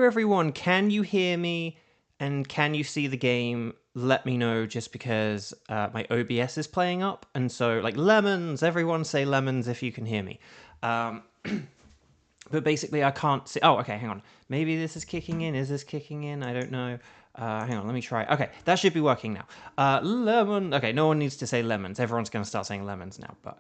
everyone. Can you hear me? And can you see the game? Let me know, just because my OBS is playing up. And so, like, lemons. Everyone say lemons if you can hear me. But basically, I can't see. Oh, okay, hang on. Maybe this is kicking in. Is this kicking in? I don't know. Hang on, let me try. Okay, that should be working now. Lemon. Okay, no one needs to say lemons. Everyone's going to start saying lemons now. But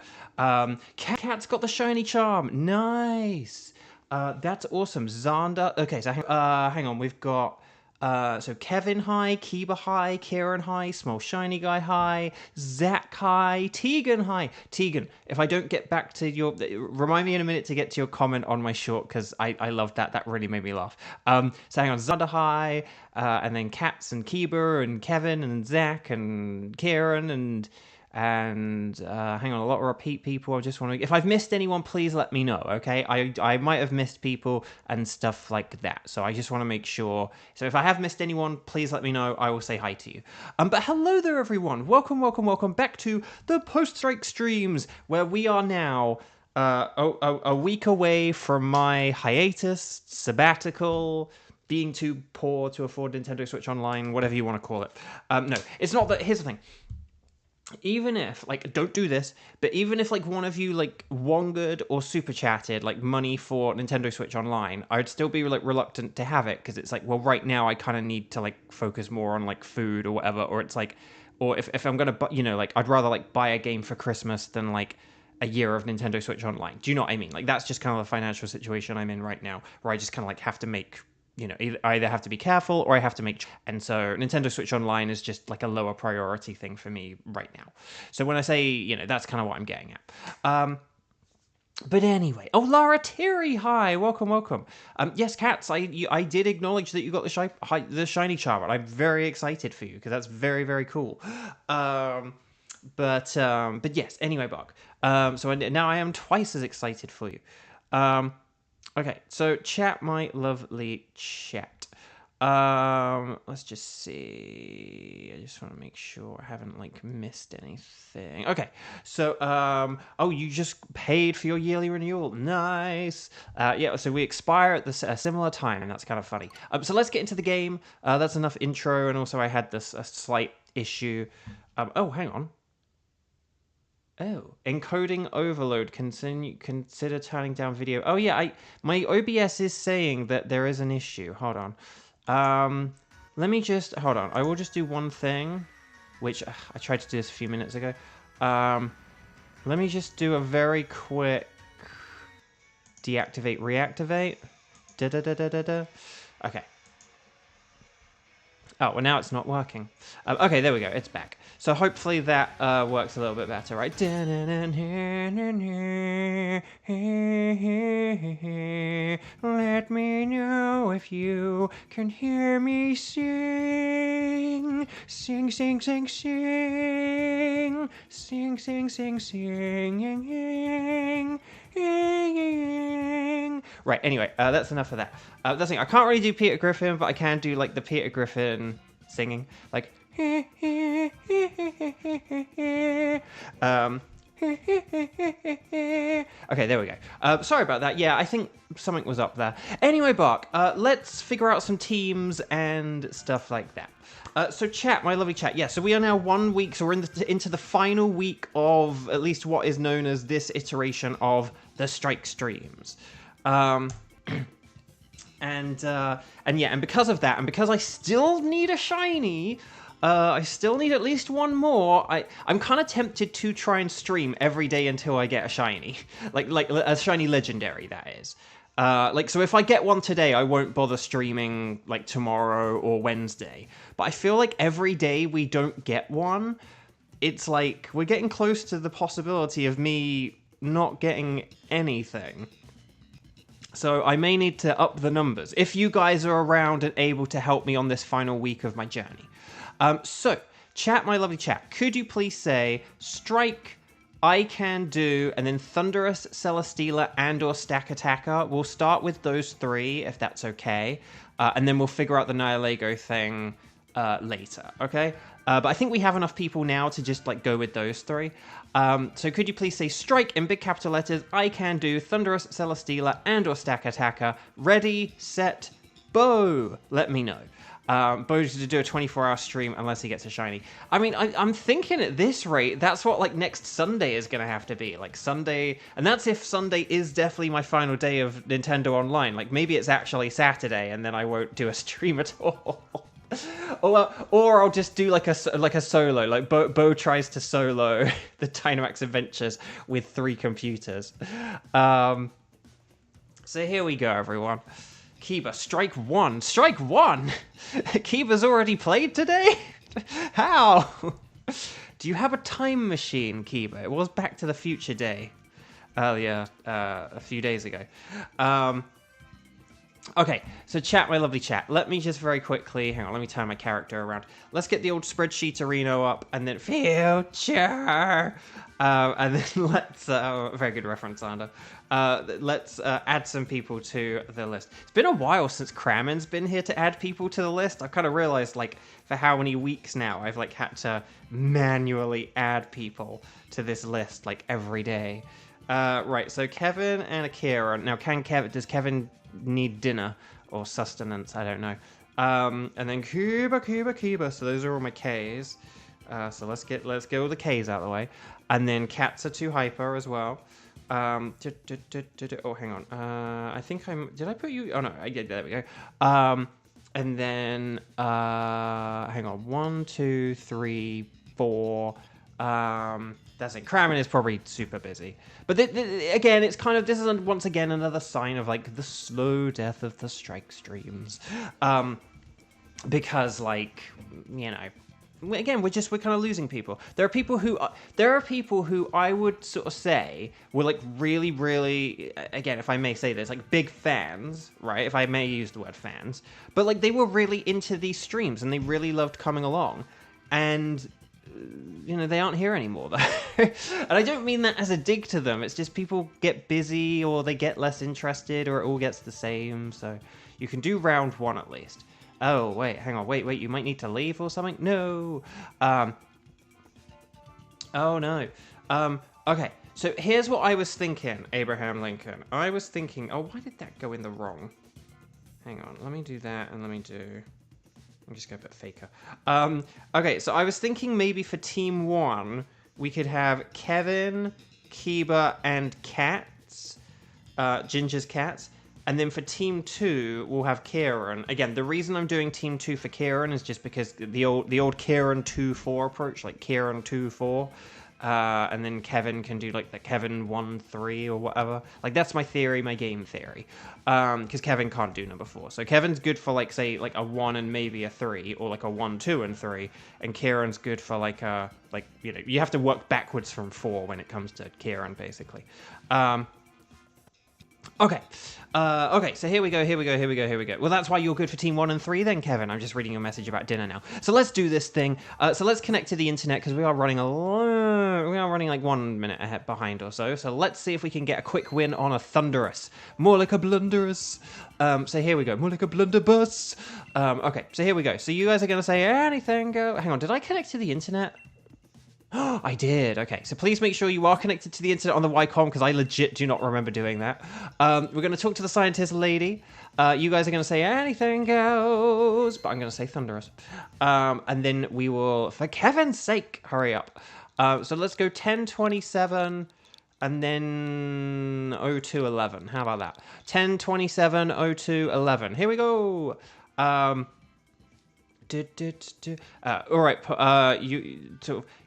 Cat's got the shiny charm. Nice. That's awesome. Xander. Okay, so hang on. We've got so Kevin high, Kiba high, Kieran high, Small Shiny Guy high, Zach high, Tegan high. Tegan, if I don't get back to your... Remind me in a minute to get to your comment on my short, because I loved that. That really made me laugh. So hang on, Xander high, and then Cats and Kiba and Kevin and Zach and Kieran and hang on, a lot of repeat people. I just want to... If I've missed anyone, please let me know, okay? I might have missed people and stuff like that, so I just want to make sure. So if I have missed anyone, please let me know. I will say hi to you. But hello there, everyone. Welcome back to the post-strike streams, where we are now a week away from my hiatus, sabbatical, being too poor to afford Nintendo Switch Online, whatever you want to call it. No, it's not that... Here's the thing. Even if, like, don't do this, but even if, like, one of you, like, wongered or super chatted, like, money for Nintendo Switch Online, I'd still be, like, reluctant to have it, because it's like, well, right now I kind of need to, like, focus more on, like, food or whatever, or it's like, or if I'm gonna, you know, like, I'd rather, like, buy a game for Christmas than, like, a year of Nintendo Switch Online. Do you know what I mean? Like, that's just kind of the financial situation I'm in right now, where I just kind of, like, have to make... You know, I either have to be careful or I have to make... And so Nintendo Switch Online is just like a lower priority thing for me right now. So when I say, you know, that's kind of what I'm getting at. But anyway... Oh, Lara Terry, hi! Welcome. Yes, Cats, I did acknowledge that you got the shiny charm, and I'm very excited for you, because that's very, very cool. But yes, anyway, Bug. So now I am twice as excited for you. Okay, so chat, my lovely chat. Let's just see. I just want to make sure I haven't, like, missed anything. Okay, so, oh, you just paid for your yearly renewal. Nice. Yeah, so we expire at a similar time, and that's kind of funny. So let's get into the game. That's enough intro, and also I had a slight issue. Oh, hang on. Oh, encoding overload. Consider turning down video. Oh yeah, my OBS is saying that there is an issue. Hold on. Let me just hold on. I will just do one thing, which I tried to do this a few minutes ago. Let me just do a very quick deactivate, reactivate. Okay. Oh, well, now it's not working. Okay, there we go. It's back. So hopefully that works a little bit better, right? Let me know if you can hear me sing. Sing, sing, sing, sing. Sing, sing, sing, sing. Right, anyway, that's enough of that. That's the thing. I can't really do Peter Griffin, but I can do, like, the Peter Griffin singing. Like... Okay, there we go. Sorry about that. Yeah, I think something was up there. Anyway, Bark, let's figure out some teams and stuff like that. So chat, my lovely chat. Yeah, so we are now 1 week, so we're into the final week of at least what is known as this iteration of the Strike streams. And because of that, and because I still need a shiny, I still need at least one more. I'm kind of tempted to try and stream every day until I get a shiny, like a shiny legendary, that is. So if I get one today, I won't bother streaming, like, tomorrow or Wednesday. But I feel like every day we don't get one, it's like we're getting close to the possibility of me not getting anything. So I may need to up the numbers, if you guys are around and able to help me on this final week of my journey. So, chat, my lovely chat, could you please say, Strike, I Can Do, and then Thunderous, Celesteela, and or Stack Attacker? We'll start with those three, if that's okay. And then we'll figure out the Nihilego thing later, okay? But I think we have enough people now to just, like, go with those three. So could you please say Strike in big capital letters, I Can Do, Thunderous, Celesteela, and or Stack Attacker. Ready, set, Bo, let me know. Bo's to do a 24-hour stream unless he gets a shiny. I mean, I'm thinking at this rate, that's what, like, next Sunday is going to have to be. Like, Sunday... And that's if Sunday is definitely my final day of Nintendo Online. Like, maybe it's actually Saturday, and then I won't do a stream at all. Or I'll just do, like a solo. Like, Bo tries to solo the Dynamax Adventures with 3 computers. So here we go, everyone. Kiba, strike 1. Strike 1? Kiba's already played today? How? Do you have a time machine, Kiba? It was Back to the Future Day earlier, a few days ago. Okay, so chat, my lovely chat. Let me just very quickly, hang on, let me turn my character around. Let's get the old spreadsheet arena up, and then future. And then let's, very good reference, Sander. Let's add some people to the list. It's been a while since Kramen's been here to add people to the list. I've kind of realized, like, for how many weeks now I've, like, had to manually add people to this list, like, every day. Right, so Kevin and Akira. Now, does Kevin need dinner or sustenance? I don't know. And then Kiba. So those are all my Ks. So let's get all the Ks out of the way. And then Cats are too hyper as well. Oh, hang on. I think did I put you? Oh no, there we go. And then hang on. 1, 2, 3, 4. That's it. Kramen is probably super busy. But again, it's kind of, this is once again another sign of, like, the slow death of the strike streams. Because, like, you know, again, we're kind of losing people. There are people who I would sort of say were, like, really, really, again, if I may say this, like, big fans, right? If I may use the word fans. But, like, they were really into these streams and they really loved coming along. And, you know, they aren't here anymore, though. And I don't mean that as a dig to them. It's just people get busy or they get less interested or it all gets the same. So you can do round 1 at least. Oh, wait, hang on. Wait, you might need to leave or something? No. Oh, no. Okay, so here's what I was thinking, Abraham Lincoln. I was thinking... Oh, why did that go in the wrong? Hang on, let me do that and let me do... I'm just going to put faker. Okay, so I was thinking maybe for Team 1, we could have Kevin, Kiba, and Cats. Ginger's Cats. And then for Team 2, we'll have Kieran. Again, the reason I'm doing Team 2 for Kieran is just because the old Kieran 2-4 approach, like Kieran 2-4. And then Kevin can do, like, the Kevin 1-3 or whatever. Like, that's my theory, my game theory. Because Kevin can't do number 4. So Kevin's good for, like, say, like a 1 and maybe a 3, or like a 1, 2, and 3. And Kieran's good for, like, a, like, you know, you have to work backwards from 4 when it comes to Kieran, basically. Okay. Okay, so here we go. Well, that's why you're good for Team 1 and 3 then, Kevin. I'm just reading your message about dinner now. So let's do this thing. So let's connect to the internet, because we are running like 1 minute ahead behind or so. So let's see if we can get a quick win on a Thunderous. More like a blunderous. So here we go. More like a blunderbuss. Okay, so here we go. So you guys are going to say anything. Hang on, did I connect to the internet? I did. Okay, so please make sure you are connected to the internet on the Ycom, because I legit do not remember doing that. We're going to talk to the scientist lady. You guys are going to say anything goes, but I'm going to say Thunderous. And then we will, for Kevin's sake, hurry up. So let's go 10:27 and then 02:11. How about that? 10:27, 02:11. Here we go. All right.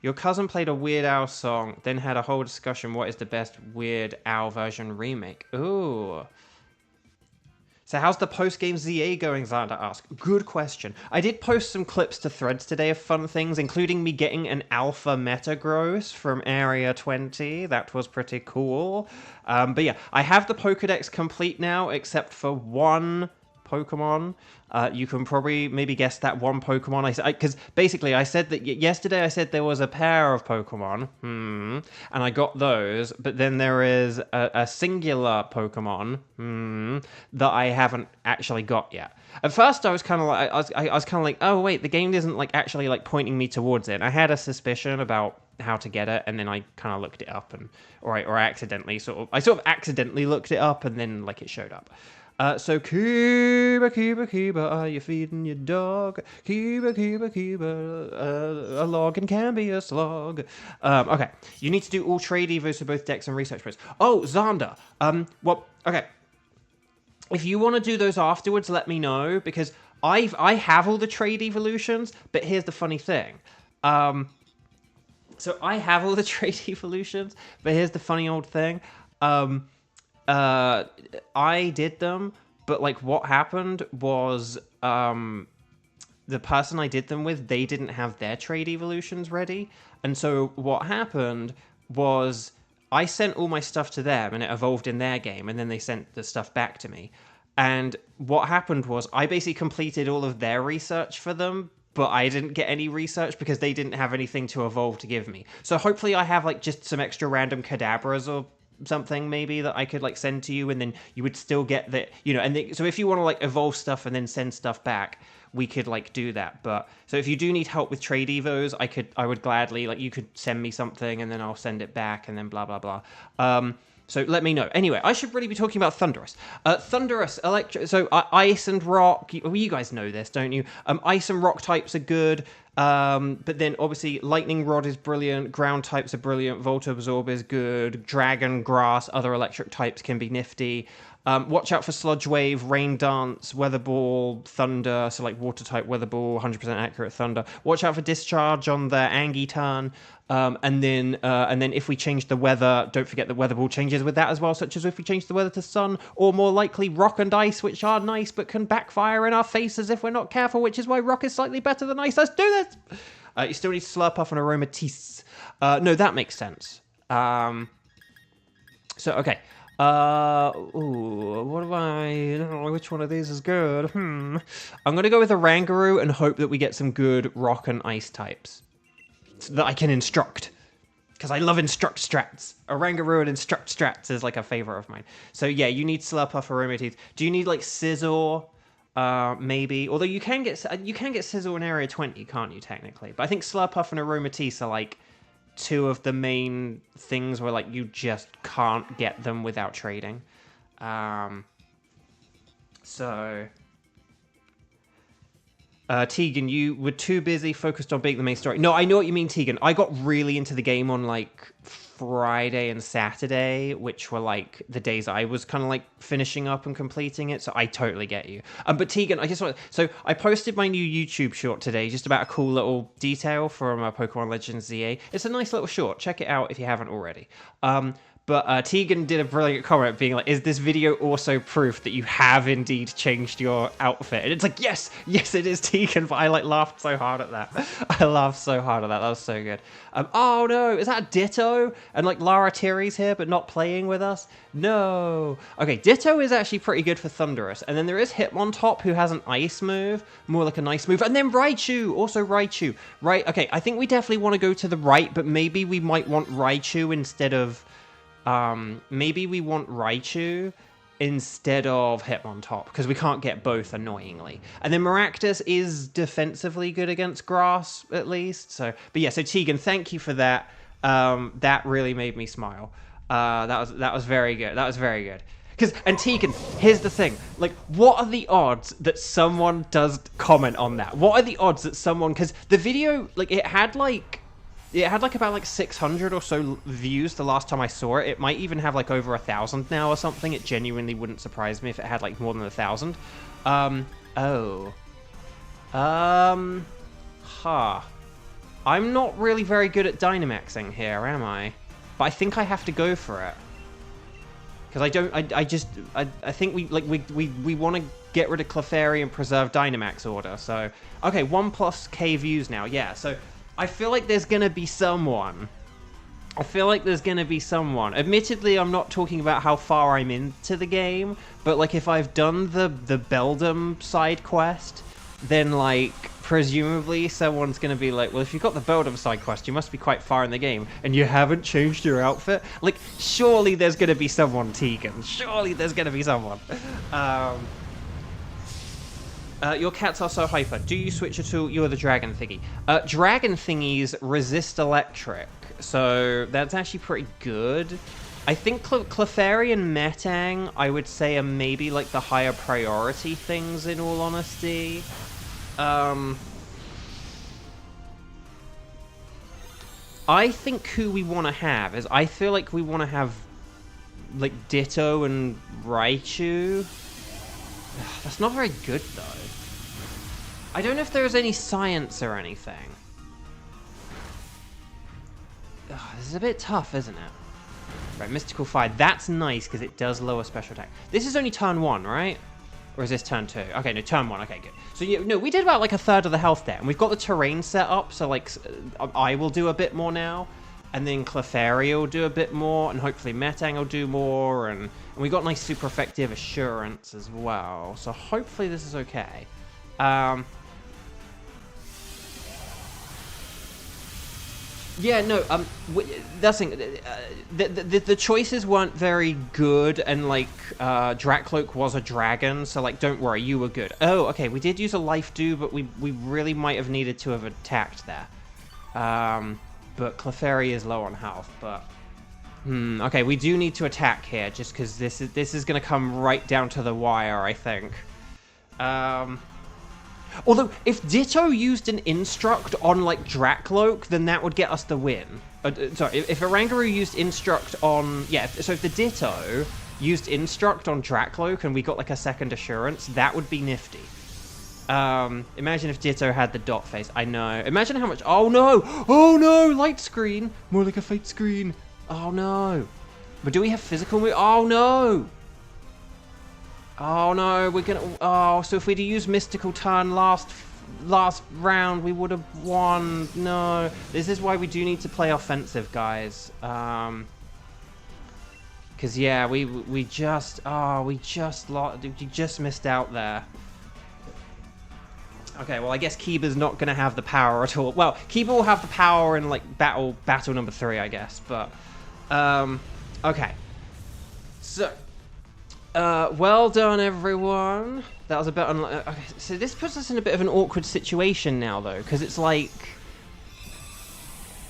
Your cousin played a Weird Al song, then had a whole discussion. What is the best Weird Al version remake? Ooh. So how's the post-game ZA going, Xander asked. Good question. I did post some clips to threads today of fun things, including me getting an alpha Metagross from Area 20. That was pretty cool. But yeah, I have the Pokedex complete now, except for one Pokemon. You can probably maybe guess that one Pokemon. Because basically I said that yesterday I said there was a pair of Pokemon, and I got those, but then there is a singular Pokemon that I haven't actually got yet. At first I was kind of like, I was kind of like, oh wait, the game isn't like actually like pointing me towards it. I had a suspicion about how to get it, and then I kind of looked it up, and or I accidentally sort of accidentally looked it up, and then like it showed up. So Kiba, are you feeding your dog? Kiba, a login can be a slog. Okay, you need to do all trade evos for both decks and research posts. Oh, Xander. Well, okay. If you want to do those afterwards, let me know, because I have all the trade evolutions, but here's the funny thing. So I have all the trade evolutions, but here's the funny old thing. I did them, but like what happened was the person I did them with, they didn't have their trade evolutions ready. And so what happened was I sent all my stuff to them and it evolved in their game, and then they sent the stuff back to me. And what happened was I basically completed all of their research for them, but I didn't get any research because they didn't have anything to evolve to give me. So hopefully I have like just some extra random cadabras or something maybe that I could like send to you, and then you would still get the, you know, and so if you want to like evolve stuff and then send stuff back, we could like do that. But so if you do need help with trade evos, I would gladly, like, you could send me something and then I'll send it back and then blah blah blah. So let me know. Anyway, I should really be talking about Thunderous. Thunderous, so ice and rock. Well, you guys know this, don't you? Ice and rock types are good. But then obviously lightning rod is brilliant. Ground types are brilliant. Volt absorb is good. Dragon, grass, other electric types can be nifty. Watch out for Sludge Wave, Rain Dance, Weather Ball, Thunder, so like Water type Weather Ball, 100% accurate Thunder. Watch out for Discharge on the Angie turn. And then if we change the weather, don't forget that Weather Ball changes with that as well, such as if we change the weather to sun, or more likely Rock and Ice, which are nice but can backfire in our faces if we're not careful, which is why Rock is slightly better than Ice. Let's do this! You still need Slurpuff and Aromatisse. No, that makes sense. So, okay. What do I... which one of these is good? I'm going to go with Oranguru and hope that we get some good rock and ice types so that I can instruct. Because I love instruct strats. Oranguru and instruct strats is like a favorite of mine. So yeah, you need Slurpuff, Aromatisse. Do you need like Scizor? Maybe. Although you can get Scizor in Area 20, can't you, technically? But I think Slurpuff and Aromatisse are like two of the main things where like you just can't get them without trading. Tegan, you were too busy focused on being the main story. No, I know what you mean, Tegan. I got really into the game on like Friday and Saturday, which were like the days I was kind of like finishing up and completing it, so I totally get you. But Tegan, I just want, so I posted my new YouTube short today, just about a cool little detail from Pokemon Legends ZA. It's a nice little short. Check it out if you haven't already. But Tegan did a brilliant comment being like, is this video also proof that you have indeed changed your outfit? And it's like, yes, it is, Tegan. But I like laughed so hard at that. I laughed so hard at that. That was so good. Oh no, is that Ditto? And like Lara Tiri's here, but not playing with us? No. Okay, Ditto is actually pretty good for Thunderous. And then there is Hitmontop, who has an ice move, more like a nice move. And then Raichu, also Raichu. Right, okay, I think we definitely want to go to the right, but maybe we might want Raichu instead of... maybe we want Raichu instead of Hitmontop, because we can't get both, annoyingly. And then Maractus is defensively good against grass, at least. So, but yeah, so Tegan, thank you for that. That really made me smile. That was very good. That was very good. And Tegan, here's the thing. Like, what are the odds that someone does comment on that? What are the odds that someone... Because the video, like, it had about like 600 or so views the last time I saw it. It might even have like over 1,000 now or something. It genuinely wouldn't surprise me if it had like more than 1,000. I'm not really very good at Dynamaxing here, am I? But I think I have to go for it. Because I think we want to get rid of Clefairy and preserve Dynamax order. So, okay, 1+K views now, yeah, so... I feel like there's going to be someone. Admittedly, I'm not talking about how far I'm into the game, but like if I've done the Beldum side quest, then like presumably someone's going to be like, well, if you've got the Beldum side quest, you must be quite far in the game, and you haven't changed your outfit? Like, surely there's going to be someone, Tegan. Surely there's going to be someone. Your cats are so hyper. Do you switch at all? You're the dragon thingy. Dragon thingies resist electric, so that's actually pretty good. I think Clefairy and Metang, I would say, are maybe like the higher priority things, in all honesty. I think who we want to have is, I feel like we want to have like Ditto and Raichu. That's not very good though. I don't know if there's any science or anything. This is a bit tough, isn't it? Right, Mystical Fire. That's nice because it does lower special attack. This is only turn 1, right? Or is this turn 2? Okay, no, turn 1. Okay, good. So, yeah, no, we did about like a third of the health there. And we've got the terrain set up, so like I will do a bit more now. And then Clefairy will do a bit more. And hopefully Metang will do more. And we got nice super effective assurance as well. So hopefully this is okay. Yeah, no, that's the thing. The choices weren't very good, and, like, Drakloak was a dragon, so, like, don't worry, you were good. Oh, okay, we did use a Life Dew, but we really might have needed to have attacked there. But Clefairy is low on health, but... okay, we do need to attack here, just because this is going to come right down to the wire, I think. Although, if Ditto used an Instruct on, like, Drakloak, then that would get us the win. Sorry, if Oranguru used Instruct on... Yeah, so if the Ditto used Instruct on Drakloak and we got, like, a second Assurance, that would be nifty. Imagine if Ditto had the dot face. I know. Imagine how much... Oh, no! Oh, no! Light screen! More like a fate screen. Oh, no. But do we have physical move? Oh, no! Oh no, we're gonna... Oh, so if we'd used Mystical Turn last round, we would have won. No. This is why we do need to play offensive, guys. Because, yeah, we just missed out there. Okay, well, I guess Kiba's not going to have the power at all. Well, Kiba will have the power in, like, battle number 3, I guess. But, okay. So... well done, everyone. That was a bit okay, so this puts us in a bit of an awkward situation now, though, because it's like...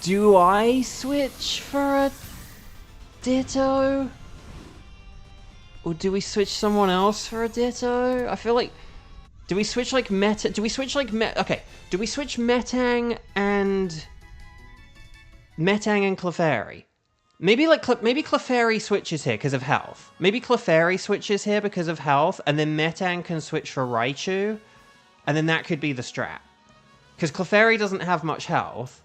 Do I switch for a Ditto? Or do we switch someone else for a Ditto? I feel like... Do we switch, like, Meta... Do we switch, like, Okay, do we switch Metang and Clefairy? Maybe Clefairy switches here because of health. Maybe Clefairy switches here because of health, and then Metang can switch for Raichu, and then that could be the strat. Because Clefairy doesn't have much health,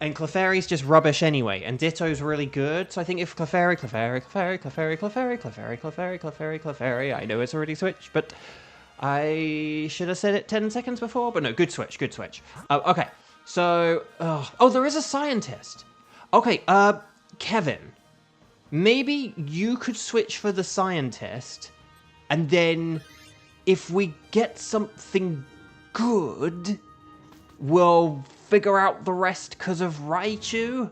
and Clefairy's just rubbish anyway, and Ditto's really good, so I think if Clefairy, I know it's already switched, but I should have said it 10 seconds before, but no, good switch. Okay, so, oh, there is a scientist. Okay, Kevin, maybe you could switch for the scientist, and then if we get something good, we'll figure out the rest because of Raichu.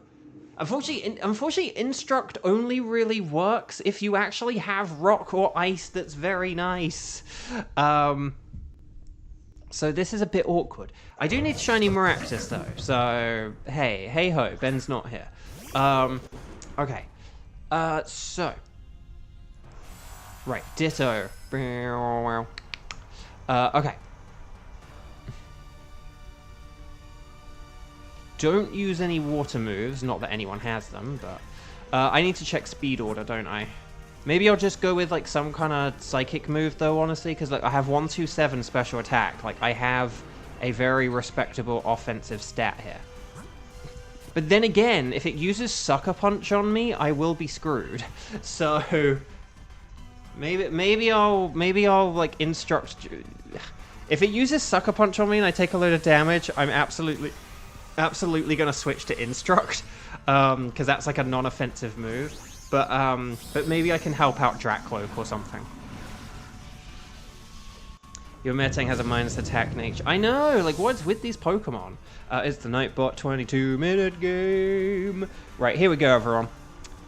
Unfortunately, Instruct only really works if you actually have rock or ice that's very nice. So this is a bit awkward. I do need Shiny Maractus, though, so hey ho, Ben's not here. Okay. So. Right, Ditto. Okay. Don't use any water moves, not that anyone has them, but... I need to check speed order, don't I? Maybe I'll just go with, like, some kind of psychic move, though, honestly, because, like, I have 127 special attack. Like, I have a very respectable offensive stat here. But then again, if it uses Sucker Punch on me, I will be screwed. So maybe I'll like Instruct. If it uses Sucker Punch on me and I take a load of damage, I'm absolutely gonna switch to Instruct, because that's like a non-offensive move. But maybe I can help out Drakloak or something. Your Metang has a minus attack nature. I know, like, what's with these Pokemon? It's the Nightbot 22-minute game. Right, here we go, everyone.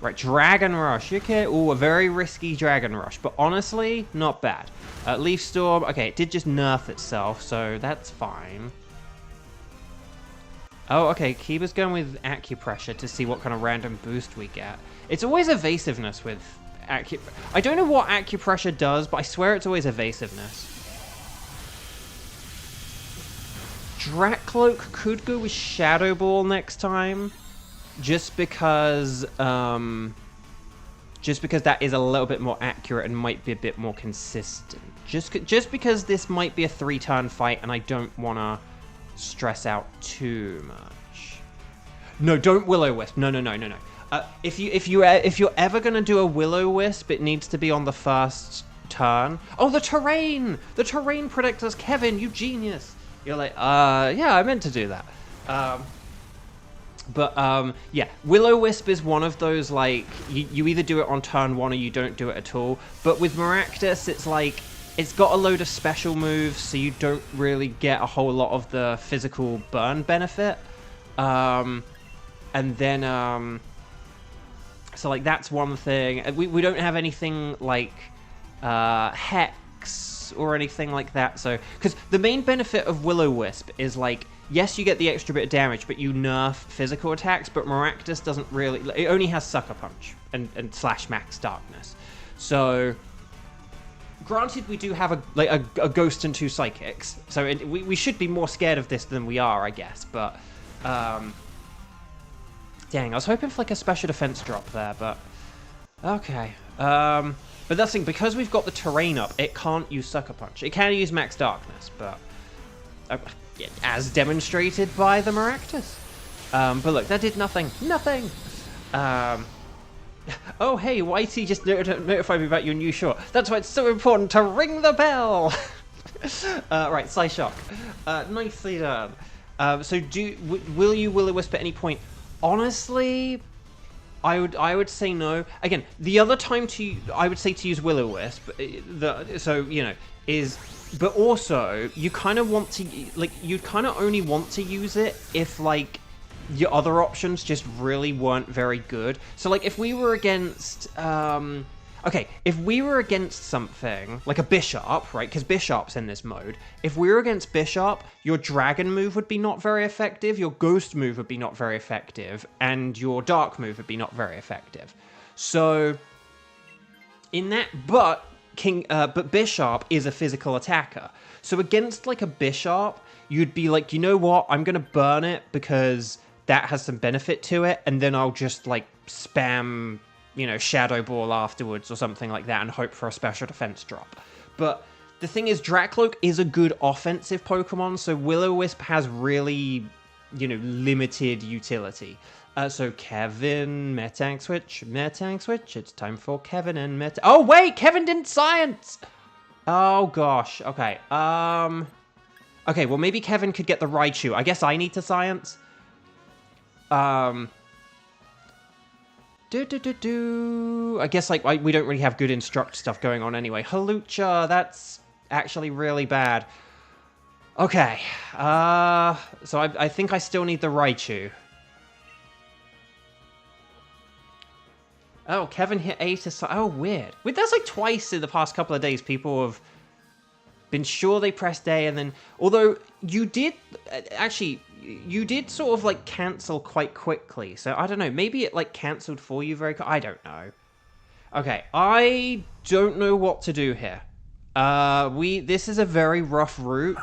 Right, Dragon Rush. Okay, ooh, a very risky Dragon Rush, but honestly, not bad. Leaf Storm. Okay, it did just nerf itself, so that's fine. Oh, okay. Kiba's going with acupressure to see what kind of random boost we get. It's always evasiveness with I don't know what acupressure does, but I swear it's always evasiveness. Drakcloak could go with Shadow Ball next time, just because that is a little bit more accurate and might be a bit more consistent. Just because this might be a 3-turn fight, and I don't want to stress out too much. No, don't Will-O-Wisp. No. If you're ever gonna do a Will-O-Wisp, it needs to be on the first turn. Oh, the terrain! The terrain predictors, Kevin, you genius. You're like, yeah, I meant to do that. Yeah, Will-O-Wisp is one of those, like, you either do it on turn 1 or you don't do it at all. But with Maractus, it's like, it's got a load of special moves, so you don't really get a whole lot of the physical burn benefit. And then, so, like, that's one thing. We don't have anything like Hex or anything like that. So, because the main benefit of Will-O-Wisp is, like, yes, you get the extra bit of damage, but you nerf physical attacks, but Maractus doesn't really... It only has Sucker Punch and slash Max Darkness. So, granted, we do have a Ghost and 2 Psychics, so we should be more scared of this than we are, I guess, but... Dang, I was hoping for, like, a special defense drop there, but... Okay. But that's the thing, because we've got the terrain up, it can't use Sucker Punch. It can use Max Darkness, but... as demonstrated by the Maractus. But look, that did nothing. Nothing! Oh, hey, Whitey just notified me about your new short. That's why it's so important to ring the bell! Right, Psyshock. Nicely done. So will you Will-O-Wisp at any point? Honestly, I would say no. Again, the other time I would say to use Will-O-Wisp, is... But also, you kind of want to, like, you'd kind of only want to use it if, like, your other options just really weren't very good. So, like, if we were against, if we were against something, like a Bishop, right, because Bishop's in this mode, if we were against Bishop, your Dragon move would be not very effective, your Ghost move would be not very effective, and your Dark move would be not very effective. So, in that, but Bishop is a physical attacker. So against, like, a Bishop, you'd be like, you know what, I'm gonna burn it because that has some benefit to it, and then I'll just, like, spam, Shadow Ball afterwards or something like that and hope for a special defense drop. But the thing is, Drakcloak is a good offensive Pokemon, so Will-O-Wisp has really, limited utility. So Kevin, Metang switch, it's time for Kevin and Metang. Oh wait, Kevin didn't science! Oh gosh, okay. Okay, well maybe Kevin could get the Raichu. I guess I need to science. I guess, like, we don't really have good instruct stuff going on anyway. Halucha, that's actually really bad. Okay, so I think I still need the Raichu. Oh, Kevin hit A to... Oh, weird. That's like twice in the past couple of days people have been sure they pressed A and then... Although, you did... Actually, you did sort of, like, cancel quite quickly. So, I don't know. Maybe it, like, cancelled for you very... I don't know. Okay, I don't know what to do here. This is a very rough route.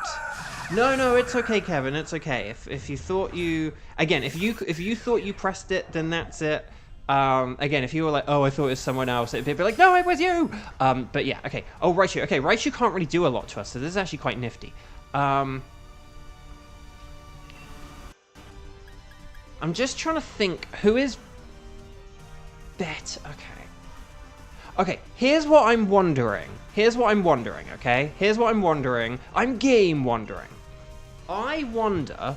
No, it's okay, Kevin. It's okay. If you thought you... Again, if you thought you pressed it, then that's it. Again, if you were like, oh, I thought it was someone else, it'd be like, no, it was you! But yeah, okay. Oh, Raichu. Okay, Raichu can't really do a lot to us, so this is actually quite nifty. I'm just trying to think, who is... Okay, here's what I'm wondering. I'm game wondering. I wonder,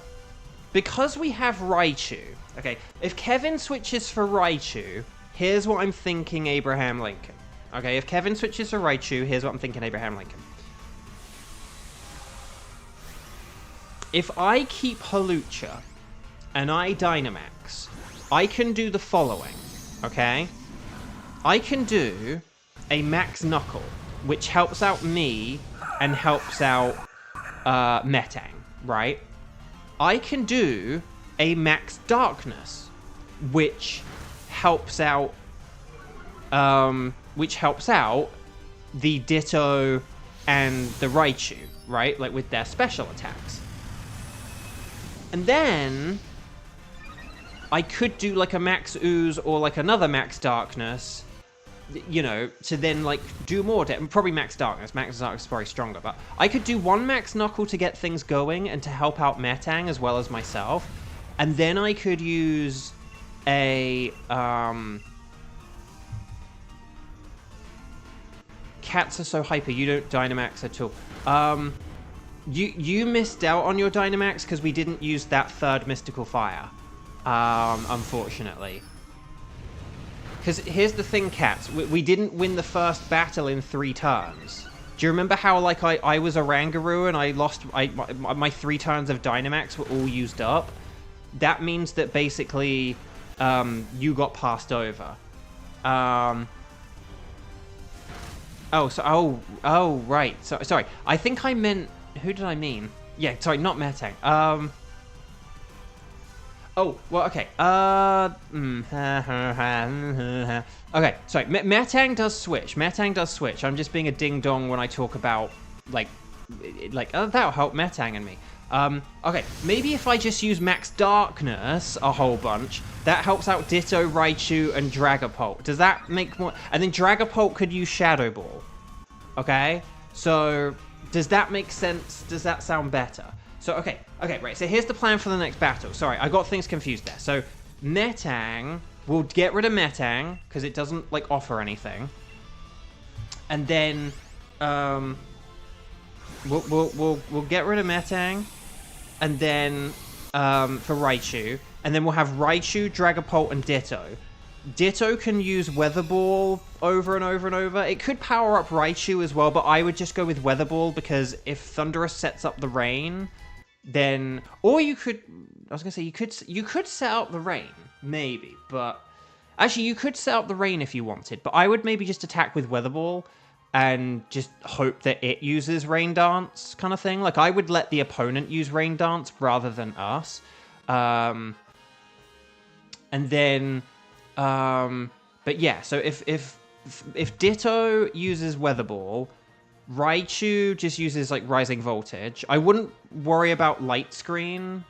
because we have Raichu... Okay, if Kevin switches for Raichu, here's what I'm thinking Abraham Lincoln. Okay, if Kevin switches for Raichu, here's what I'm thinking Abraham Lincoln. If I keep Halucha and I Dynamax, I can do the following, okay? I can do a Max Knuckle, which helps out me and helps out Metang, right? I can do a max darkness, which helps out the Ditto and the Raichu, right? Like with their special attacks. And then I could do like a max ooze or like another max darkness, you know, to then like do more probably max darkness. Max darkness is probably stronger, but I could do one max knuckle to get things going and to help out Metang as well as myself. And then I could use a cats are so hyper, you don't Dynamax at all. You missed out on your Dynamax because we didn't use that third mystical fire, unfortunately. Because here's the thing, cats, we didn't win the first battle in 3 turns. Do you remember how, like, I was a Rangaroo and I lost, my 3 turns of Dynamax were all used up? That means that basically, you got passed over. Oh, right. So, sorry. I think I meant... Who did I mean? Yeah, sorry, not Metang. Oh, well, okay. Okay, sorry. Metang does switch. Metang does switch. I'm just being a ding-dong when I talk about, like, oh, that'll help Metang and me. Okay, maybe if I just use Max Darkness a whole bunch, that helps out Ditto, Raichu, and Dragapult. Does that make more... And then Dragapult could use Shadow Ball. Okay? So, does that make sense? Does that sound better? So, okay, right. So here's the plan for the next battle. Sorry, I got things confused there. So, Metang, we'll get rid of Metang, because it doesn't, like, offer anything. And then, we'll get rid of Metang. And then, for Raichu. And then we'll have Raichu, Dragapult, and Ditto. Ditto can use Weather Ball over and over and over. It could power up Raichu as well, but I would just go with Weather Ball, because if Thunderous sets up the rain, then... Or you could... I was going to say, you could set up the rain, maybe, but... Actually, you could set up the rain if you wanted, but I would maybe just attack with Weather Ball and just hope that it uses Rain Dance kind of thing. Like, I would let the opponent use Rain Dance rather than us. And then... but yeah, so if Ditto uses Weather Ball, Raichu just uses, like, Rising Voltage. I wouldn't worry about Light Screen,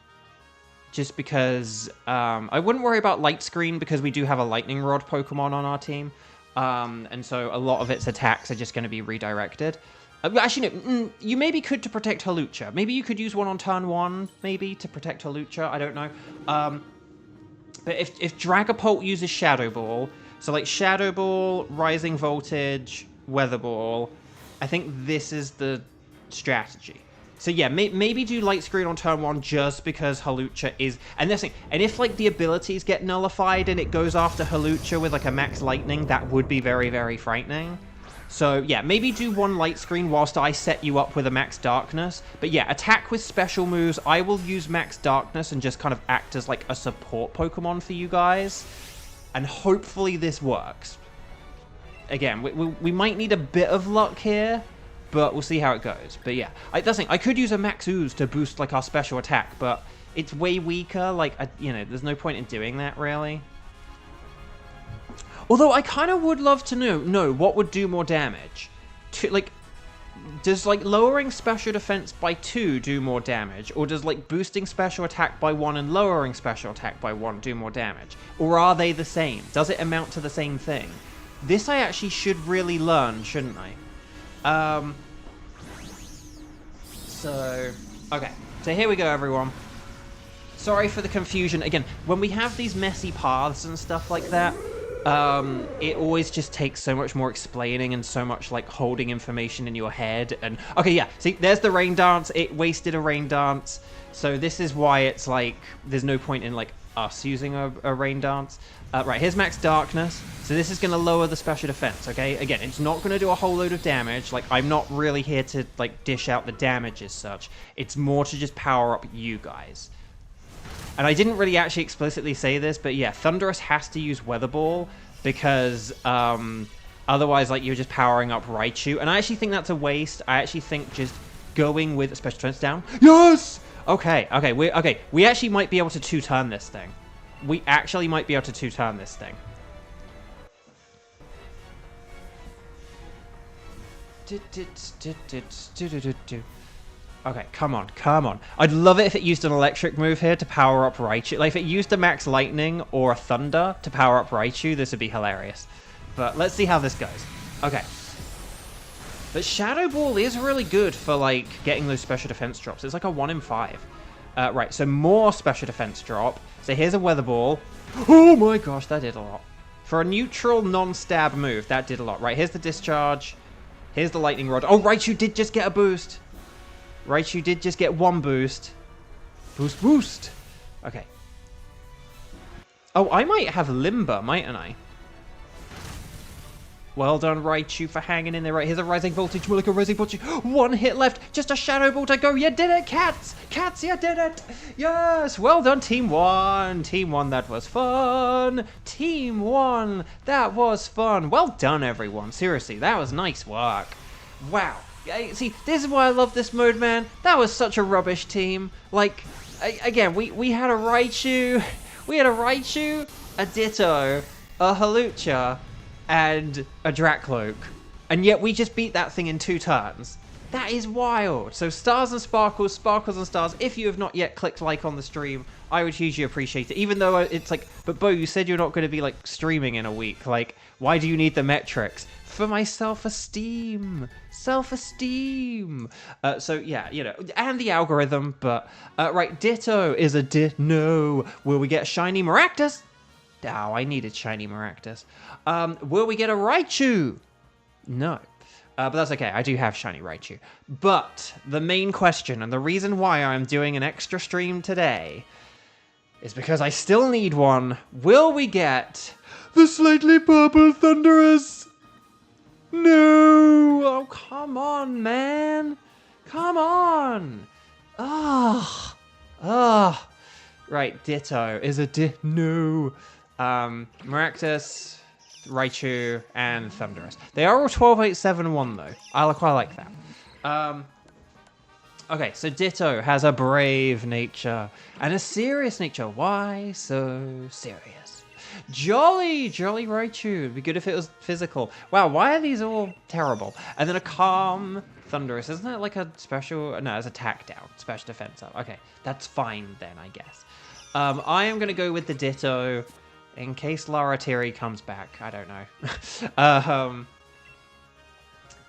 just because... I wouldn't worry about Light Screen because we do have a Lightning Rod Pokemon on our team. And so a lot of its attacks are just going to be redirected. Actually, no, you maybe could to protect Hawlucha. Maybe you could use one on turn 1, maybe, to protect Hawlucha. I don't know. But if Dragapult uses Shadow Ball, so like Shadow Ball, Rising Voltage, Weather Ball, I think this is the strategy. So yeah, maybe do Light Screen on turn 1 just because Hawlucha is... And this thing, and if like the abilities get nullified and it goes after Hawlucha with like a Max Lightning, that would be very, very frightening. So yeah, maybe do 1 Light Screen whilst I set you up with a Max Darkness. But yeah, attack with special moves. I will use Max Darkness and just kind of act as like a support Pokemon for you guys. And hopefully this works. Again, we might need a bit of luck here, but we'll see how it goes. But yeah, that's the thing. I could use a Max Ooze to boost like our special attack, but it's way weaker. Like, you know, there's no point in doing that really. Although I kind of would love to know what would do more damage. Does like lowering special defense by 2 do more damage, or does like boosting special attack by 1 and lowering special attack by 1 do more damage? Or are they the same? Does it amount to the same thing? This I actually should really learn, shouldn't I? Okay. So here we go, everyone. Sorry for the confusion. Again, when we have these messy paths and stuff like that, it always just takes so much more explaining and so much, like, holding information in your head. And, okay, yeah, see, there's the Rain Dance. It wasted a Rain Dance. So this is why it's, like, there's no point in, like, us using a Rain Dance. Right, here's Max Darkness. So this is going to lower the special defense, okay? Again, it's not going to do a whole load of damage. Like, I'm not really here to, like, dish out the damage as such. It's more to just power up you guys. And I didn't really actually explicitly say this, but yeah, Thunderous has to use Weather Ball because otherwise, like, you're just powering up Raichu. And I actually think that's a waste. I actually think just going with special defense down. Yes! Okay, okay. We actually might be able to two-turn this thing. We actually might be able to two-turn this thing. Okay, come on. I'd love it if it used an electric move here to power up Raichu. Like, if it used a Max Lightning or a Thunder to power up Raichu, this would be hilarious. But let's see how this goes. Okay. But Shadow Ball is really good for, like, getting those special defense drops. It's like a 1 in 5. Right, so more special defense drop. So here's a Weather Ball. Oh my gosh, that did a lot. For a neutral, non-stab move, that did a lot. Right, here's the Discharge. Here's the Lightning Rod. Oh, Raichu did just get a boost. Raichu did just get one boost. Boost. Okay. Oh, I might have Limber, mightn't I? Well done, Raichu, for hanging in there. Right, here's a Rising Voltage. More like a Rising Voltage. One hit left. Just a Shadow Ball to go. You did it, Cats. Cats, you did it. Yes. Well done, Team 1. Team 1, that was fun. Team 1, that was fun. Well done, everyone. Seriously, that was nice work. Wow. See, this is why I love this mode, man. That was such a rubbish team. Like, again, we had a Raichu. We had a Raichu, a Ditto, a Hawlucha, and a Dracloak, and yet we just beat that thing in 2 turns. That is wild. So stars and sparkles, sparkles and stars. If you have not yet clicked like on the stream, I would hugely appreciate it. Even though it's like, but Bo, you said you're not going to be like streaming in a week. Like, why do you need the metrics? For my self-esteem. Self-esteem. So yeah, you know, and the algorithm, but right, Ditto is a no. Will we get Shiny Maractus? Oh, I needed Shiny Maractus. Will we get a Raichu? No. But that's okay. I do have Shiny Raichu. But the main question, and the reason why I'm doing an extra stream today, is because I still need one. Will we get the slightly purple Thunderous? No! Oh, come on, man. Come on. Right, Ditto is a no. Maractus, Raichu, and Thunderous. They are all 12, 8, 7, 1, though. I quite like that. Okay, so Ditto has a brave nature and a serious nature. Why so serious? Jolly Raichu. It'd be good if it was physical. Wow, why are these all terrible? And then a calm Thunderous. Isn't that like a special? No, it's attack down. Special defense up. Okay, that's fine then, I guess. I am going to go with the Ditto. In case Laratiri comes back, I don't know.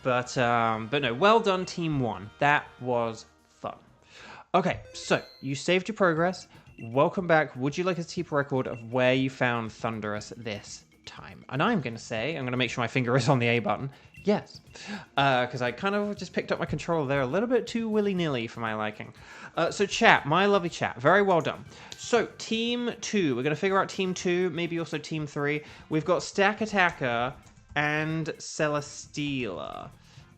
But no, well done, Team 1. That was fun. Okay, so you saved your progress. Welcome back. Would you like us to keep a record of where you found Thunderous this time? And I'm going to make sure my finger is on the A button. Yes, because I kind of just picked up my controller there a little bit too willy-nilly for my liking. So chat, my lovely chat, very well done. So Team 2, we're going to figure out Team 2, maybe also Team 3. We've got Stack Attacker and Celesteela.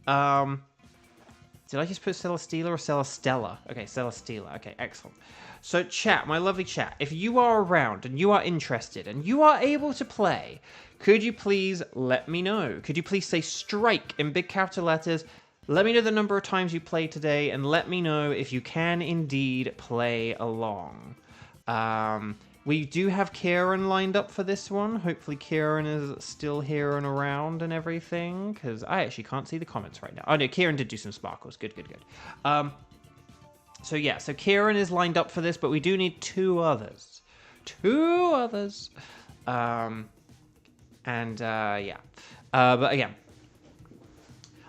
Did I just put Celesteela or Celestella? Okay, Celesteela. Okay, excellent. So chat, my lovely chat, if you are around and you are interested and you are able to play, could you please let me know? Could you please say strike in big capital letters? Let me know the number of times you played today, and let me know if you can indeed play along. We do have Kieran lined up for this one. Hopefully Kieran is still here and around and everything, because I actually can't see the comments right now. Oh no, Kieran did do some sparkles. Good. So yeah, so Kieran is lined up for this, but we do need 2 others. 2 others. Yeah. But again,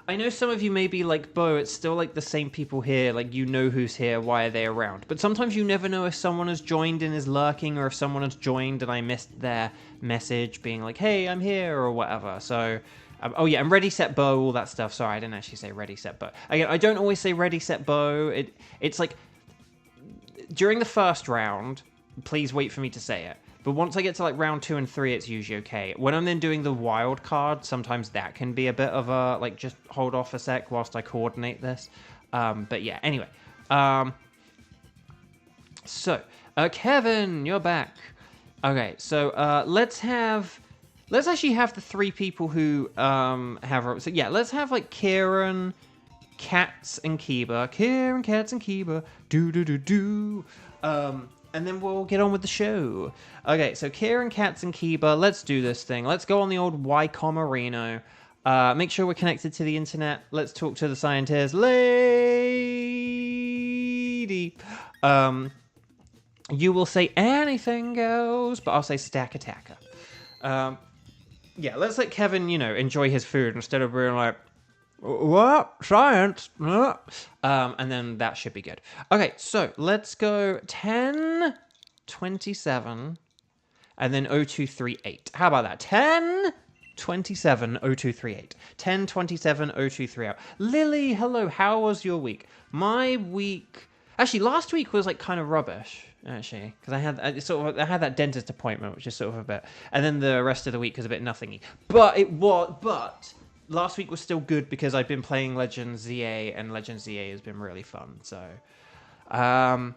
I know some of you may be like, Bo, it's still like the same people here, like you know who's here, why are they around? But sometimes you never know if someone has joined and is lurking, or if someone has joined and I missed their message being like, hey, I'm here, or whatever. So, oh yeah, and ready, set, bow, all that stuff. Sorry, I didn't actually say ready, set, bow. Again, I don't always say ready, set, bow. It's like, during the first round, please wait for me to say it. But once I get to like round 2 and 3, it's usually okay. When I'm then doing the wild card, sometimes that can be a bit of a, like, just hold off a sec whilst I coordinate this. But yeah, anyway. So, Kevin, you're back. Okay, so let's actually have the 3 people who have, so yeah, let's have like Kieran, Cats and Kiba. Kieran, Cats and Kiba. Do. And then we'll get on with the show. Okay, so Kieran, Cats and Kiba, let's do this thing. Let's go on the old Reno. Make sure we're connected to the internet. Let's talk to the scientist. Lady. You will say anything goes, but I'll say stack attacker. Yeah, let's let Kevin, enjoy his food instead of being like, what? Science? And then that should be good. Okay, so let's go 10, 27, and then 0238. How about that? 10, 27, 0238. 10, 27, 0238. Lily, hello, how was your week? My week... Actually, last week was, kind of rubbish, actually, because I had that dentist appointment, which is sort of a bit... And then the rest of the week was a bit nothingy. But last week was still good because I've been playing Legends ZA, and Legends ZA has been really fun. So a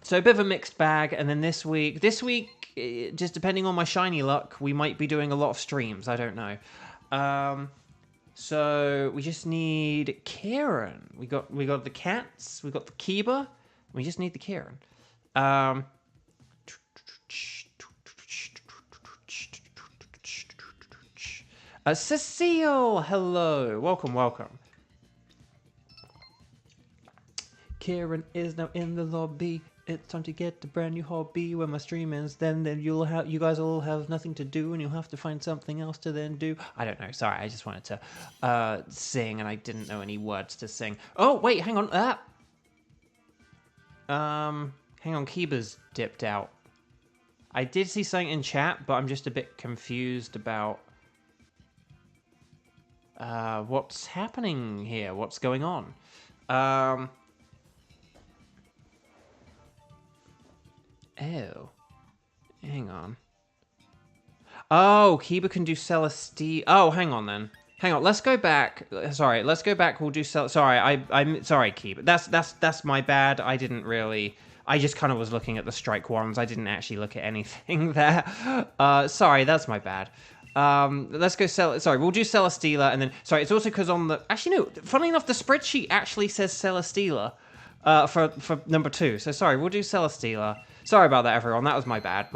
bit of a mixed bag. And then this week, just depending on my shiny luck, we might be doing a lot of streams. I don't know. So we just need Kieran. We got the cats. We got the Kiba. We just need the Kieran. Cecile, hello. Welcome. Kieran is now in the lobby. It's time to get a brand new hobby. When my stream ends, then you guys will have nothing to do, and you'll have to find something else to then do. I don't know. Sorry, I just wanted to sing, and I didn't know any words to sing. Oh wait, hang on. Hang on. Kiba's dipped out. I did see something in chat, but I'm just a bit confused about what's happening here. What's going on? Oh. Hang on. Oh, Kiba can do Celestine. Oh, hang on then. Hang on, let's go back. Sorry, let's go back. We'll do Sorry, I'm sorry, Kiba. That's my bad. I didn't really... I just kind of was looking at the strike ones. I didn't actually look at anything there. Sorry, that's my bad. Let's go sorry, we'll do Celesteela, and then... Sorry, it's also because on the... Actually, no, funnily enough, the spreadsheet actually says Celesteela for number 2. So sorry, we'll do Celesteela. Sorry about that, everyone. That was my bad.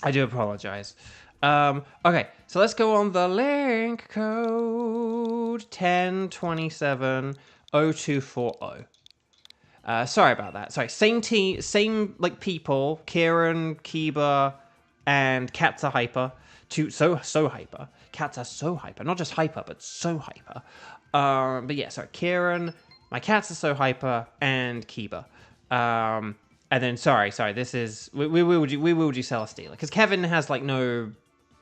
I do apologize. Okay, so let's go on the link code 10270240. Sorry about that. Sorry, same team, same people. Kieran, Kiba, and Cats are hyper. So hyper. Cats are so hyper. Not just hyper, but so hyper. But yeah, sorry, Kieran, my cats are so hyper, and Kiba. And then, sorry, this is... We will do Celesteela. Because Kevin has, no...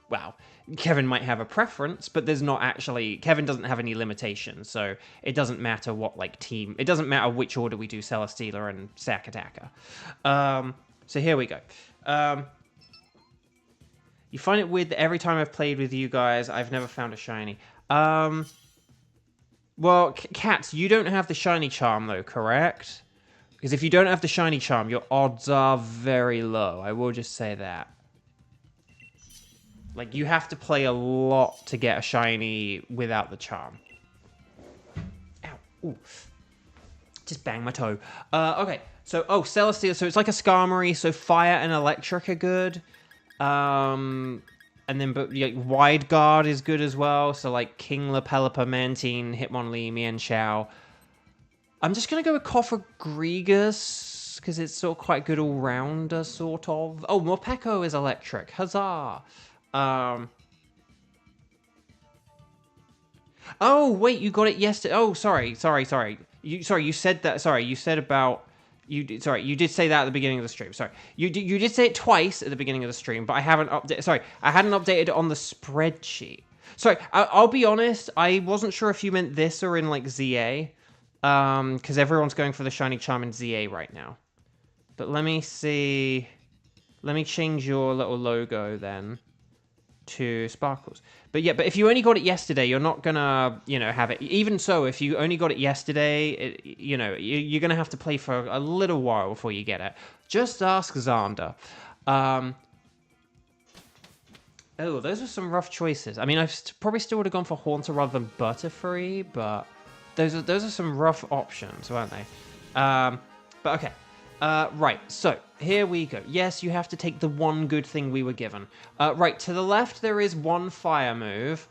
Well, Kevin might have a preference, but there's not actually... Kevin doesn't have any limitations, so it doesn't matter what, team... It doesn't matter which order we do Celesteela and Sack Attacker. So here we go. You find it weird that every time I've played with you guys, I've never found a shiny. Well, Cats, you don't have the shiny charm, though, correct? Because if you don't have the shiny charm, your odds are very low. I will just say that. You have to play a lot to get a shiny without the charm. Ow. Ooh. Just bang my toe. Okay. So, Celesteela. So it's like a Skarmory. So fire and electric are good. And then, but Wide Guard is good as well. So Kingler, Pelipper, Mantine, Hitmonlee, Mienshao. I'm just going to go with Cofagrigus, because it's sort of quite good all-rounder, sort of. Oh, Morpeko is electric. Huzzah! Oh, wait, you got it yesterday. Oh, sorry. You said that. Sorry, you said about... you did say that at the beginning of the stream. Sorry. You did say it twice at the beginning of the stream, but I haven't updated... Sorry, I hadn't updated it on the spreadsheet. Sorry, I'll be honest, I wasn't sure if you meant this or in, ZA. Because everyone's going for the shiny charm in ZA right now. But let me see. Let me change your little logo then to Sparkles. But yeah, but if you only got it yesterday, you're not gonna, have it. Even so, if you only got it yesterday, you're gonna have to play for a little while before you get it. Just ask Xander. Oh, those are some rough choices. I mean, I probably still would have gone for Haunter rather than Butterfree, but those are some rough options, weren't they? But okay. Right, so here we go. Yes, you have to take the one good thing we were given. Right, to the left there is one fire move.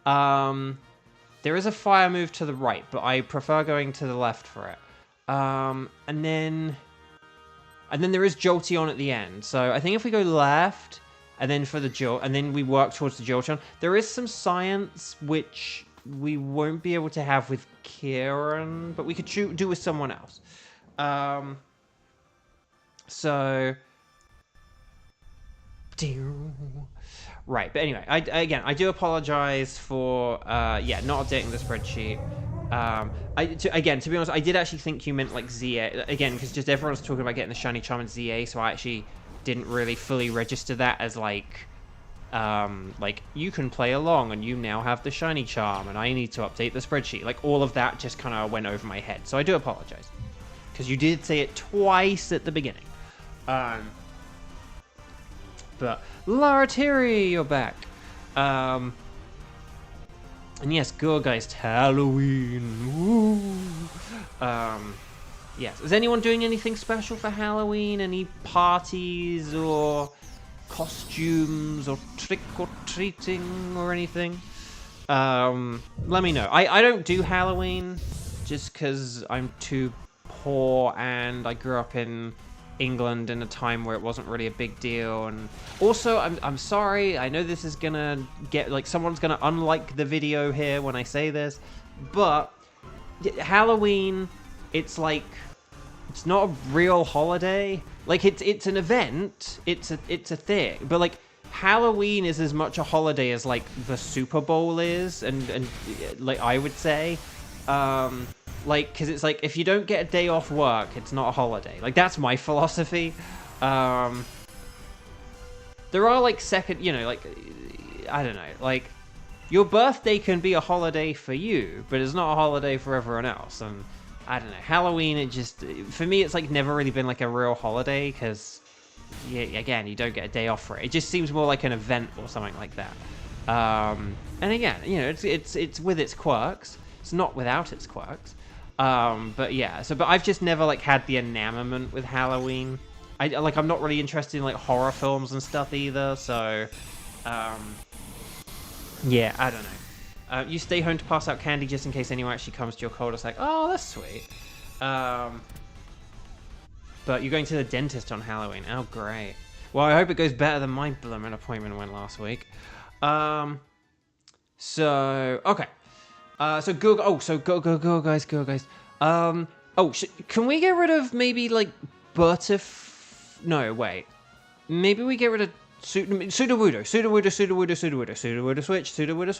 There is a fire move to the right, but I prefer going to the left for it. And then there is Jolteon at the end. So I think if we go left, and then for the Jolt, and then we work towards the Jolteon, there is some science which we won't be able to have with Kieran, but we could do with someone else. So, right, but anyway, I do apologize for not updating the spreadsheet. To be honest, I did actually think you meant like ZA again, because just everyone's talking about getting the shiny charm in ZA, so I actually didn't really fully register that as like you can play along and you now have the shiny charm and I need to update the spreadsheet. Like all of that just kind of went over my head, so I do apologize because you did say it twice at the beginning. But Laratiri, you're back. And yes, Gourgeist Halloween. Woo. Yes. Is anyone doing anything special for Halloween? Any parties or costumes or trick-or-treating or anything? Let me know. I don't do Halloween just because I'm too poor and I grew up in England in a time where it wasn't really a big deal, and also I'm sorry, I know this is gonna get like someone's gonna unlike the video here when I say this, but Halloween, it's like it's not a real holiday. Like it's an event, it's a thing, but like Halloween is as much a holiday as like the Super Bowl is, and like I would say like, because it's like, if you don't get a day off work, it's not a holiday. Like, that's my philosophy. There are, like, like, I don't know. Like, your birthday can be a holiday for you, but it's not a holiday for everyone else. And, I don't know. Halloween, it just, for me, it's, like, never really been, like, a real holiday, because, yeah, again, you don't get a day off for it. It just seems more like an event or something like that. And again, you know, it's with its quirks. It's not without its quirks. But yeah, but I've just never like had the enamorment with Halloween. I'm not really interested in like horror films and stuff either, so yeah, I don't know. You stay home to pass out candy just in case anyone actually comes to your cul-de-sac. Oh, that's sweet. But you're going to the dentist on Halloween. Oh, great. Well, I hope it goes better than my blooming appointment went last week. So okay. So go guys. Can we get rid of maybe like no, wait. Maybe we get rid of Sudowoodo switch, Sudowoodo should do a switch, Sudowoodo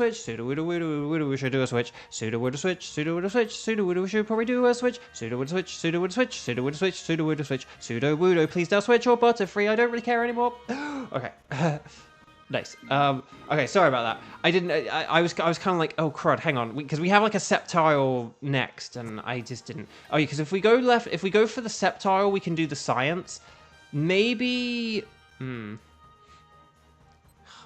should probably do a switch, Sudowoodo please now switch or Butterfree, I don't really care anymore. Okay. Nice. Okay, sorry about that. I was kind of like, oh crud, hang on, because we have like a Sceptile next, and I just didn't. Oh, because if we go for the Sceptile, we can do the science. Maybe.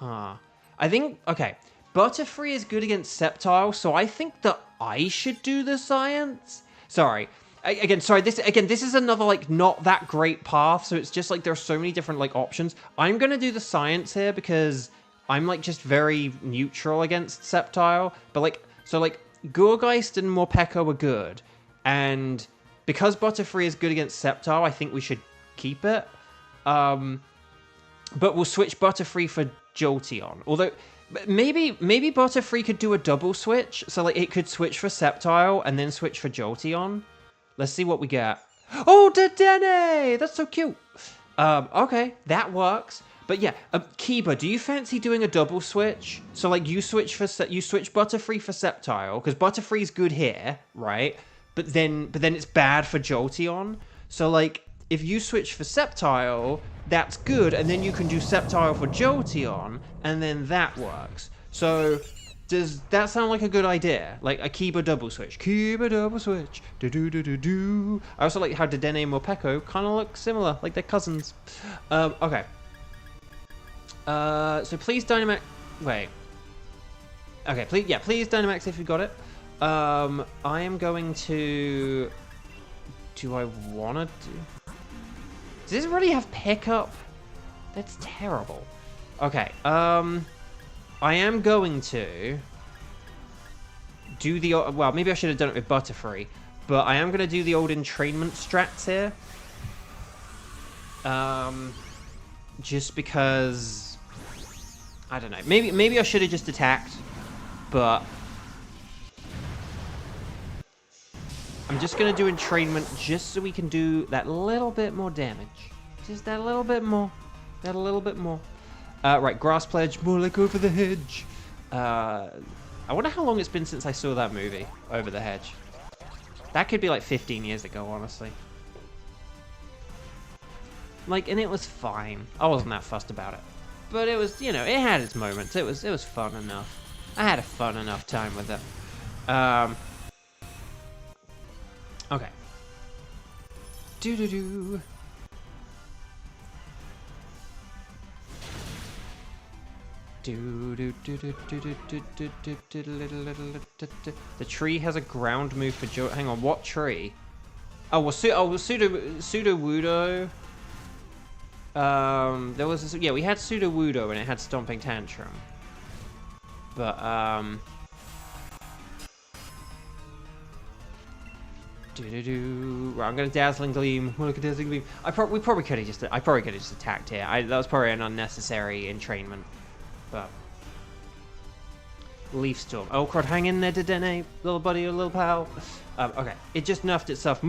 I think okay. Butterfree is good against Sceptile, so I think that I should do the science. Sorry. This is another, like, not that great path, so it's just, like, there are so many different, like, options. I'm gonna do the science here because I'm, like, just very neutral against Sceptile, but, like, so, like, Gourgeist and Morpeko are good, and because Butterfree is good against Sceptile, I think we should keep it, but we'll switch Butterfree for Jolteon, although maybe Butterfree could do a double switch, so, like, it could switch for Sceptile and then switch for Jolteon. Let's see what we get. Oh, Dedenne! That's so cute. Okay, that works. But yeah, Kiba, do you fancy doing a double switch? So like you switch Butterfree for Sceptile, because Butterfree's good here, right? But then it's bad for Jolteon. So like if you switch for Sceptile, that's good, and then you can do Sceptile for Jolteon, and then that works. So does that sound like a good idea? Like a Kiba double switch. Kiba double switch. Do. I also like how Dedenne and Morpeko kind of look similar, like they're cousins. Okay. So please Dynamax... Wait. Okay, please, yeah, please Dynamax if you got it. I am going to... Do I want to do... Does this really have pickup? That's terrible. Okay, I am going to do the... Well, maybe I should have done it with Butterfree, but I am going to do the old entrainment strats here. Just because... I don't know. Maybe I should have just attacked, but... I'm just going to do entrainment just so we can do that little bit more damage. Just that little bit more. That a little bit more. Right, Grass Pledge, more like Over the Hedge. I wonder how long it's been since I saw that movie, Over the Hedge. That could be like 15 years ago, honestly. Like, and it was fine. I wasn't that fussed about it. But it was, you know, it had its moments. It was fun enough. I had a fun enough time with it. Okay. Do-do-do. The tree has a ground move for Joe. Hang on, what tree? Oh, well, Sudowoodo. There was yeah, we had Sudowoodo and it had Stomping Tantrum. But right, I'm gonna Dazzling Gleam. Look at Dazzling Gleam. I probably could have just attacked here. That was probably an unnecessary entrainment. But Leaf Storm. Oh crud, hang in there, Dedenne, little buddy or little pal. Okay, it just nerfed itself.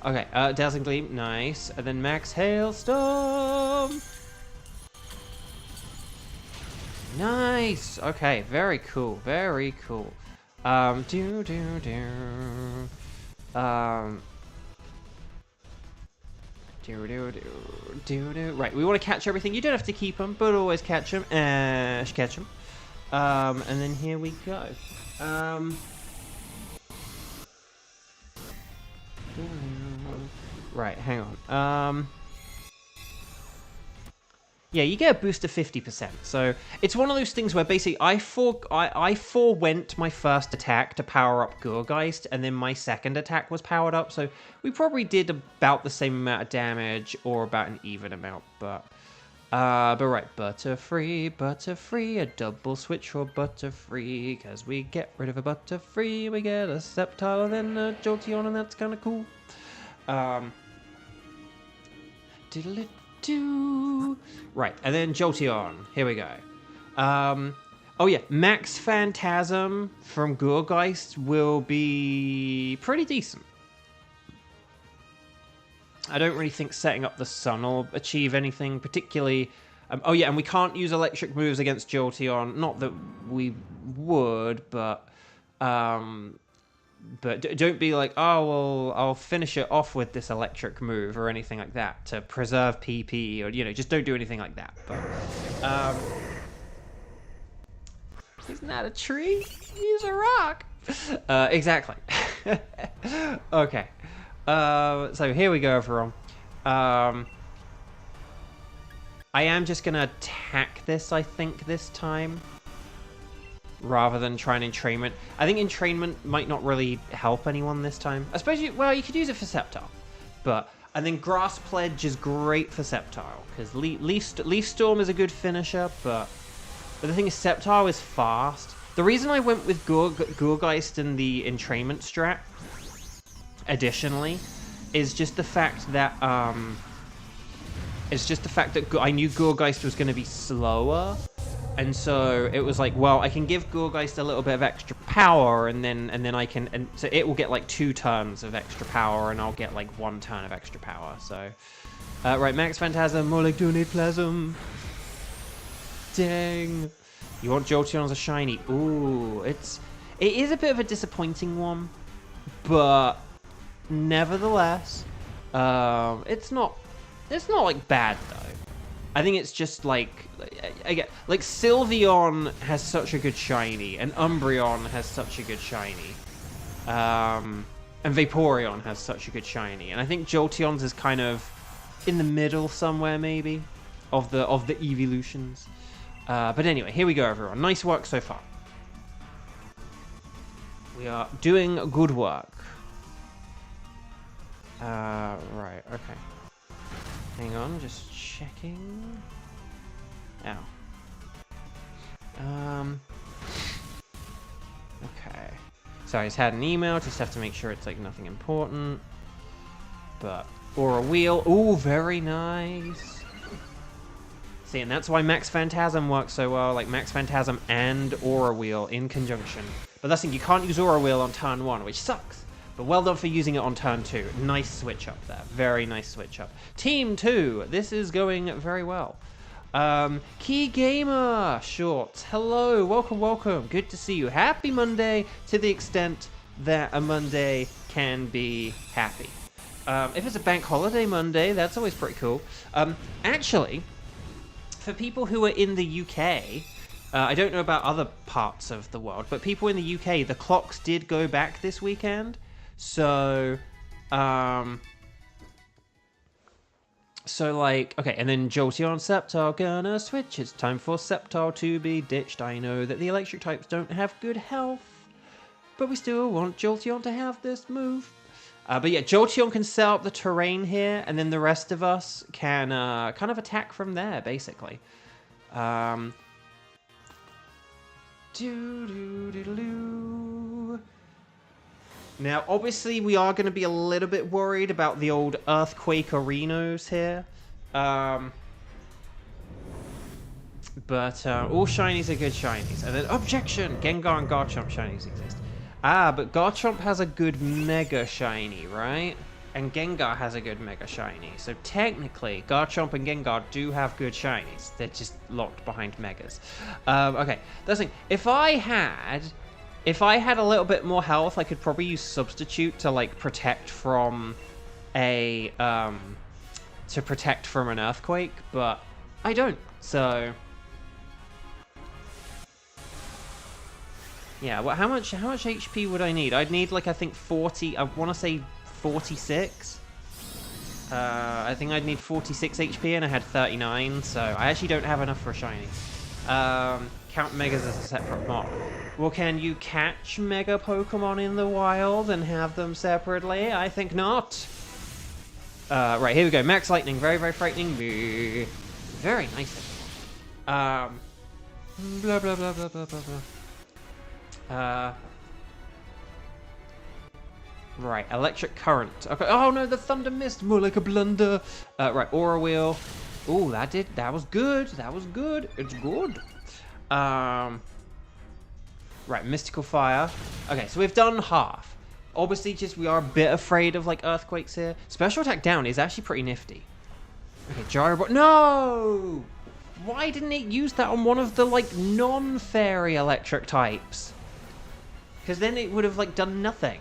Okay, Dazzling Gleam, nice. And then Max Hailstorm. Nice. Okay, very cool, very cool. Right, we want to catch everything. You don't have to keep them, but always catch them. Catch them. And then here we go. Right, hang on. Yeah, you get a boost of 50%. So it's one of those things where basically I forewent my first attack to power up Gourgeist, and then my second attack was powered up. So we probably did about the same amount of damage, or about an even amount. But right, Butterfree, a double switch for Butterfree, because we get rid of a Butterfree, we get a Sceptile, then a Jolteon, and that's kind of cool. Right, and then Jolteon. Here we go. Oh yeah, Max Phantasm from Gourgeist will be pretty decent. I don't really think setting up the sun will achieve anything particularly. Oh yeah, and we can't use electric moves against Jolteon. Not that we would, but don't be like, oh, well, I'll finish it off with this electric move or anything like that to preserve PP, or, you know, just don't do anything like that. But, isn't that a tree? Use a rock. Exactly. Okay. So here we go, everyone. I am just going to attack this, I think, this time, rather than try and entrainment. I think entrainment might not really help anyone this time. Especially, well, you could use it for Sceptile. But, and then Grass Pledge is great for Sceptile, because Leaf Storm is a good finisher, but the thing is, Sceptile is fast. The reason I went with Gourgeist and the entrainment strat, additionally, is just the fact that, I knew Gourgeist was going to be slower. And so it was like, well, I can give Gourgeist a little bit of extra power, and then I can, and so it will get like 2 turns of extra power, and I'll get like 1 turn of extra power. So, right, Max Phantasm, more like Donate Plasm. Dang. You want Jolteon as a shiny? Ooh, it is a bit of a disappointing one, but nevertheless, it's not like bad though. I think it's just like Sylveon has such a good shiny, and Umbreon has such a good shiny, and Vaporeon has such a good shiny, and I think Jolteon's is kind of in the middle somewhere, maybe, of the evolutions. But anyway, here we go, everyone. Nice work so far. We are doing good work. Right, okay. Hang on, just checking. Ow. Okay. So I just had an email, just have to make sure it's like nothing important. But, or a wheel. Ooh, very nice. See, and that's why Max Phantasm works so well, like Max Phantasm and Aura Wheel in conjunction. But that's the thing, you can't use Aura Wheel on turn 1, which sucks. But well done for using it on turn 2. Nice switch up there. Very nice switch up. Team 2, this is going very well. Key Gamer Shorts, hello, welcome, welcome. Good to see you. Happy Monday to the extent that a Monday can be happy. If it's a bank holiday Monday, that's always pretty cool. Actually, for people who are in the UK, I don't know about other parts of the world, but people in the UK, the clocks did go back this weekend. So, like, okay, and then Jolteon Sceptile gonna switch. It's time for Sceptile to be ditched. I know that the electric types don't have good health, but we still want Jolteon to have this move. But yeah, Jolteon can set up the terrain here, and then the rest of us can kind of attack from there, basically. Now, obviously, we are going to be a little bit worried about the old Earthquake Arenos here. But all shinies are good shinies. And then, objection! Gengar and Garchomp shinies exist. But Garchomp has a good Mega Shiny, right? And Gengar has a good Mega Shiny. So technically, Garchomp and Gengar do have good shinies. They're just locked behind Megas. Okay, that's the thing. If I had a little bit more health, I could probably use Substitute to, like, protect from an Earthquake, but I don't, so... Yeah, well, how much HP would I need? I'd need, like, I think 40, I want to say 46. I think I'd need 46 HP, and I had 39, so I actually don't have enough for a shiny. Count Megas as a separate mod. Well, can you catch Mega Pokemon in the wild and have them separately? I think not. Right, here we go. Max Lightning. Very, very frightening. Very nice. Blah, blah, blah, blah, blah, blah, blah. Right, Electric Current. Okay. Oh, no, the Thunder Mist. More like a blunder. Right, Aura Wheel. Ooh, that was good. That was good. It's good. Right, Mystical Fire. Okay, so we've done half. Obviously, just we are a bit afraid of, like, earthquakes here. Special attack down is actually pretty nifty. Okay, Gyrobot. No! Why didn't it use that on one of the, like, non-fairy electric types? Because then it would have, like, done nothing.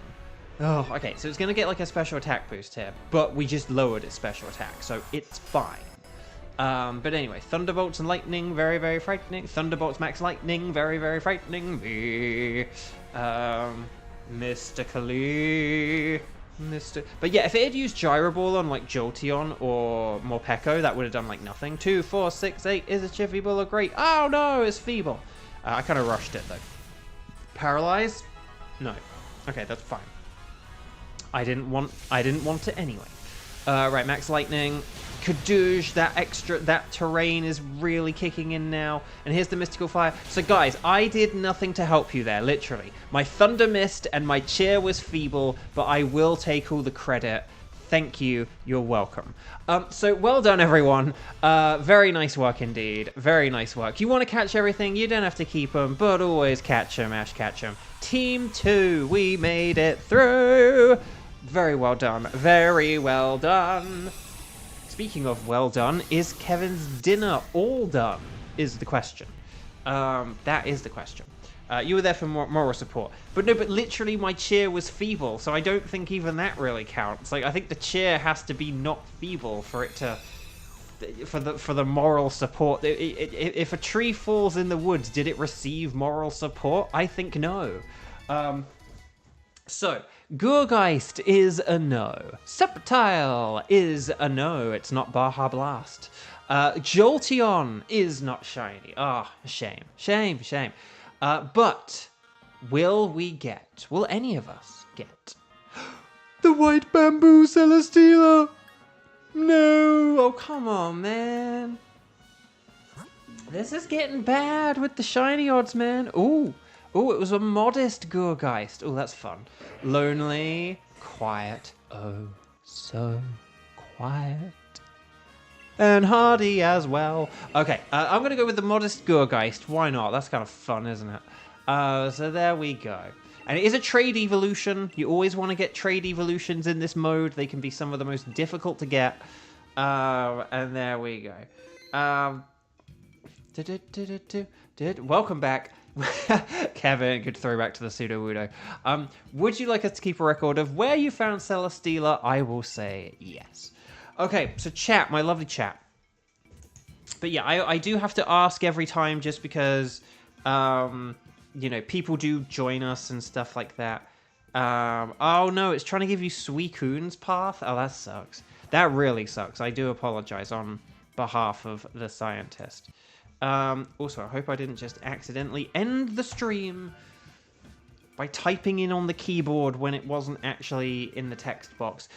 Oh, okay, so it's going to get, like, a special attack boost here. But we just lowered its special attack, so it's fine. But anyway, Thunderbolts and Lightning, very, very frightening. Thunderbolts Max Lightning, very, very frightening. Mystically. But yeah, if it had used Gyro Ball on, like, Jolteon or Morpeko, that would have done, like, nothing. 2, 4, 6, 8. Is a Chiffy Bull great? Oh, no, it's feeble. I kind of rushed it, though. Paralyze? No. Okay, that's fine. I didn't want it anyway. Right, Max Lightning. Kadoosh, that terrain is really kicking in now. And here's the Mystical Fire. So guys, I did nothing to help you there, literally. My Thunder missed and my cheer was feeble, but I will take all the credit. Thank you, you're welcome. So well done, everyone. Very nice work indeed. Very nice work. You want to catch everything, you don't have to keep them, but always catch them, Ash, catch them. Team 2, we made it through. Very well done. Very well done. Speaking of well done, is Kevin's dinner all done? Is the question. That is the question. You were there for moral support. But no, but literally my cheer was feeble, so I don't think even that really counts. Like, I think the cheer has to be not feeble for it to... For the moral support. If a tree falls in the woods, did it receive moral support? I think no. So, Gurgeist is a no. Sceptile is a no. It's not Baja Blast. Jolteon is not shiny. Ah, shame. Shame, shame. But will any of us get the white bamboo Celesteela? No. Oh, come on, man. This is getting bad with the shiny odds, man. Ooh. Oh, it was a modest Gurgeist. Oh, that's fun. Lonely, quiet, oh, so quiet. And hardy as well. Okay, I'm going to go with the modest Gurgeist. Why not? That's kind of fun, isn't it? So there we go. And it is a trade evolution. You always want to get trade evolutions in this mode. They can be some of the most difficult to get. And there we go. Welcome back. Kevin, good throwback to the pseudo-wudo. Would you like us to keep a record of where you found Celesteela? I will say yes. Okay, so chat, my lovely chat. But yeah, I do have to ask every time just because, you know, people do join us and stuff like that. Oh no, it's trying to give you Suicune's path? Oh, that sucks. That really sucks. I do apologize on behalf of the scientist. Also, I hope I didn't just accidentally end the stream by typing in on the keyboard when it wasn't actually in the text box.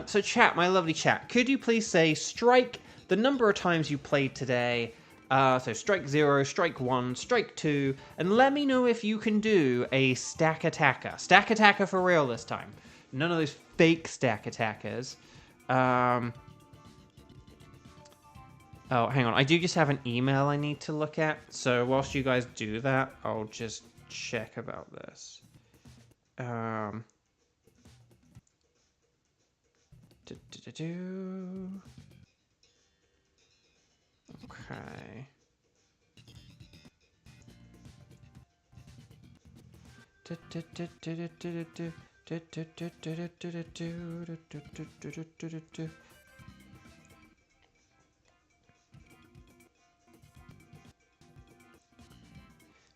So chat, my lovely chat, could you please say strike the number of times you played today? So strike 0, strike 1, strike 2, and let me know if you can do a stack attacker. Stack attacker for real this time. None of those fake stack attackers. Oh, hang on. I do just have an email I need to look at. So whilst you guys do that, I'll just check about this. Okay.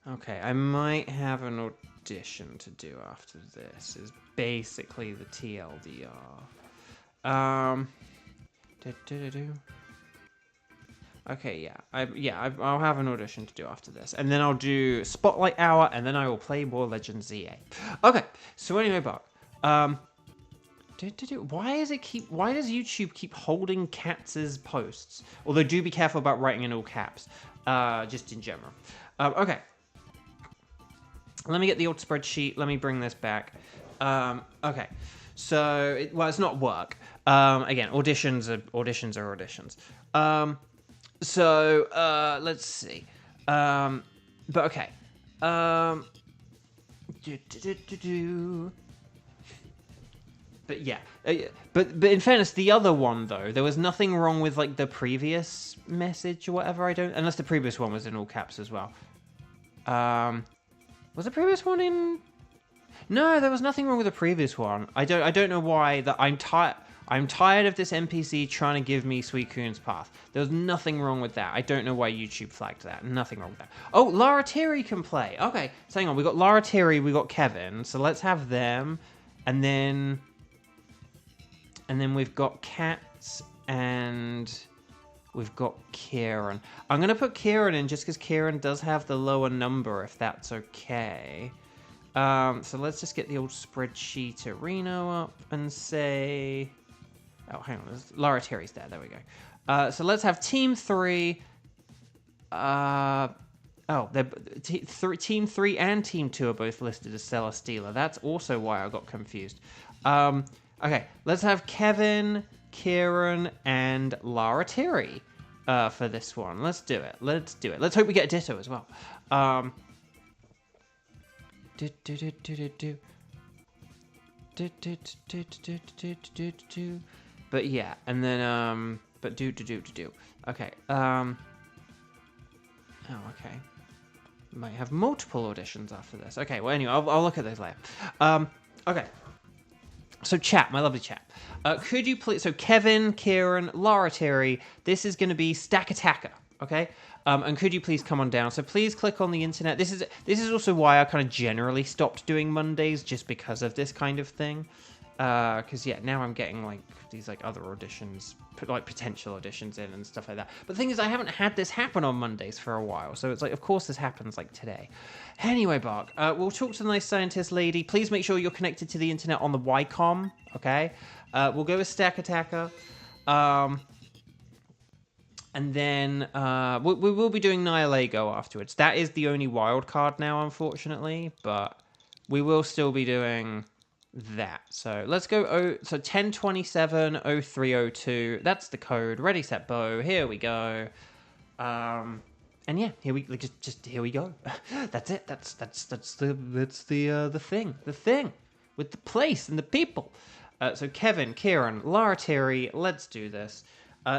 Okay, I might have an audition to do after this, is basically the TLDR. Okay, I'll have an audition to do after this. And then I'll do Spotlight Hour, and then I will play more Legends ZA. Okay, so anyway, Buck. Why does YouTube keep holding Katz's posts? Although do be careful about writing in all caps, just in general. Okay. Let me get the old spreadsheet. Let me bring this back. Okay. So, it's not work. Again, auditions are auditions. Let's see. But okay. But yeah. But in fairness, the other one though, there was nothing wrong with like the previous message or whatever. Unless the previous one was in all caps as well. Was the previous one in? No, there was nothing wrong with the previous one. I don't know why. That I'm tired of this NPC trying to give me Suicune's path. There was nothing wrong with that. I don't know why YouTube flagged that. Nothing wrong with that. Oh, Lara Terry can play. Okay, so hang on. We got Lara Terry. We got Kevin. So let's have them, and then we've got Cats and we've got Kieran. I'm going to put Kieran in just because Kieran does have the lower number, if that's okay. So let's just get the old spreadsheet Reno up and say... Oh, hang on. Lara Terry's there. There we go. So let's have Team 3. Team 3 and Team 2 are both listed as Celesteela. That's also why I got confused. Okay, let's have Kevin, Kieran, and Lara Terry for this one. Let's do it. Let's hope we get a Ditto as well. But yeah, and then Okay. Oh, okay. Might have multiple auditions after this. Okay. Well, anyway, I'll look at those later. Okay. So chat, my lovely chat. Could you please... So Kevin, Kieran, Lara Terry, this is going to be Stack Attacker. okay? And could you please come on down? So please click on the internet. This is also why I kind of generally stopped doing Mondays, just because of this kind of thing. Because yeah, now I'm getting like these like other auditions, like potential auditions in and stuff like that. But the thing is, I haven't had this happen on Mondays for a while, so it's like, of course this happens like today. Anyway, Bark, we'll talk to the nice scientist lady. Please make sure you're connected to the internet on the YCOM, okay? We'll go with Stack Attacker. And then we will be doing Nihilego afterwards. That is the only wild card now, unfortunately, but we will still be doing that. So let's go. So 10270302. That's the code. Ready, set, bow. Here we go. And yeah, here we just here we go. That's it. That's the thing. The thing with the place and the people. So Kevin, Kieran, Lara Terry, let's do this.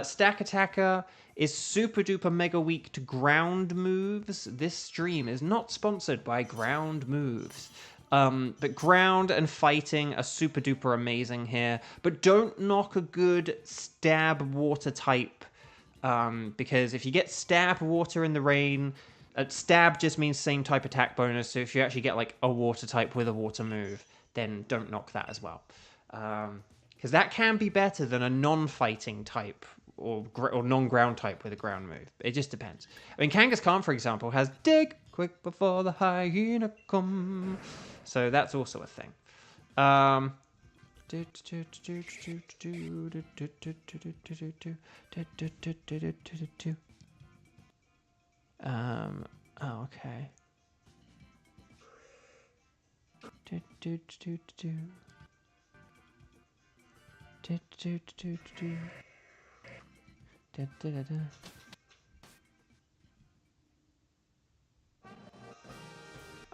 Stack Attacker is super duper mega weak to ground moves. This stream is not sponsored by ground moves. But ground and fighting are super duper amazing here. But don't knock a good stab water type. Because if you get stab water in the rain, stab just means same type attack bonus. So if you actually get like a water type with a water move, then don't knock that as well. Because that can be better than a non-fighting type or non-ground type with a ground move. It just depends. I mean, Kangaskhan, for example, has dig quick before the hyena come. So that's also a thing. Oh, okay.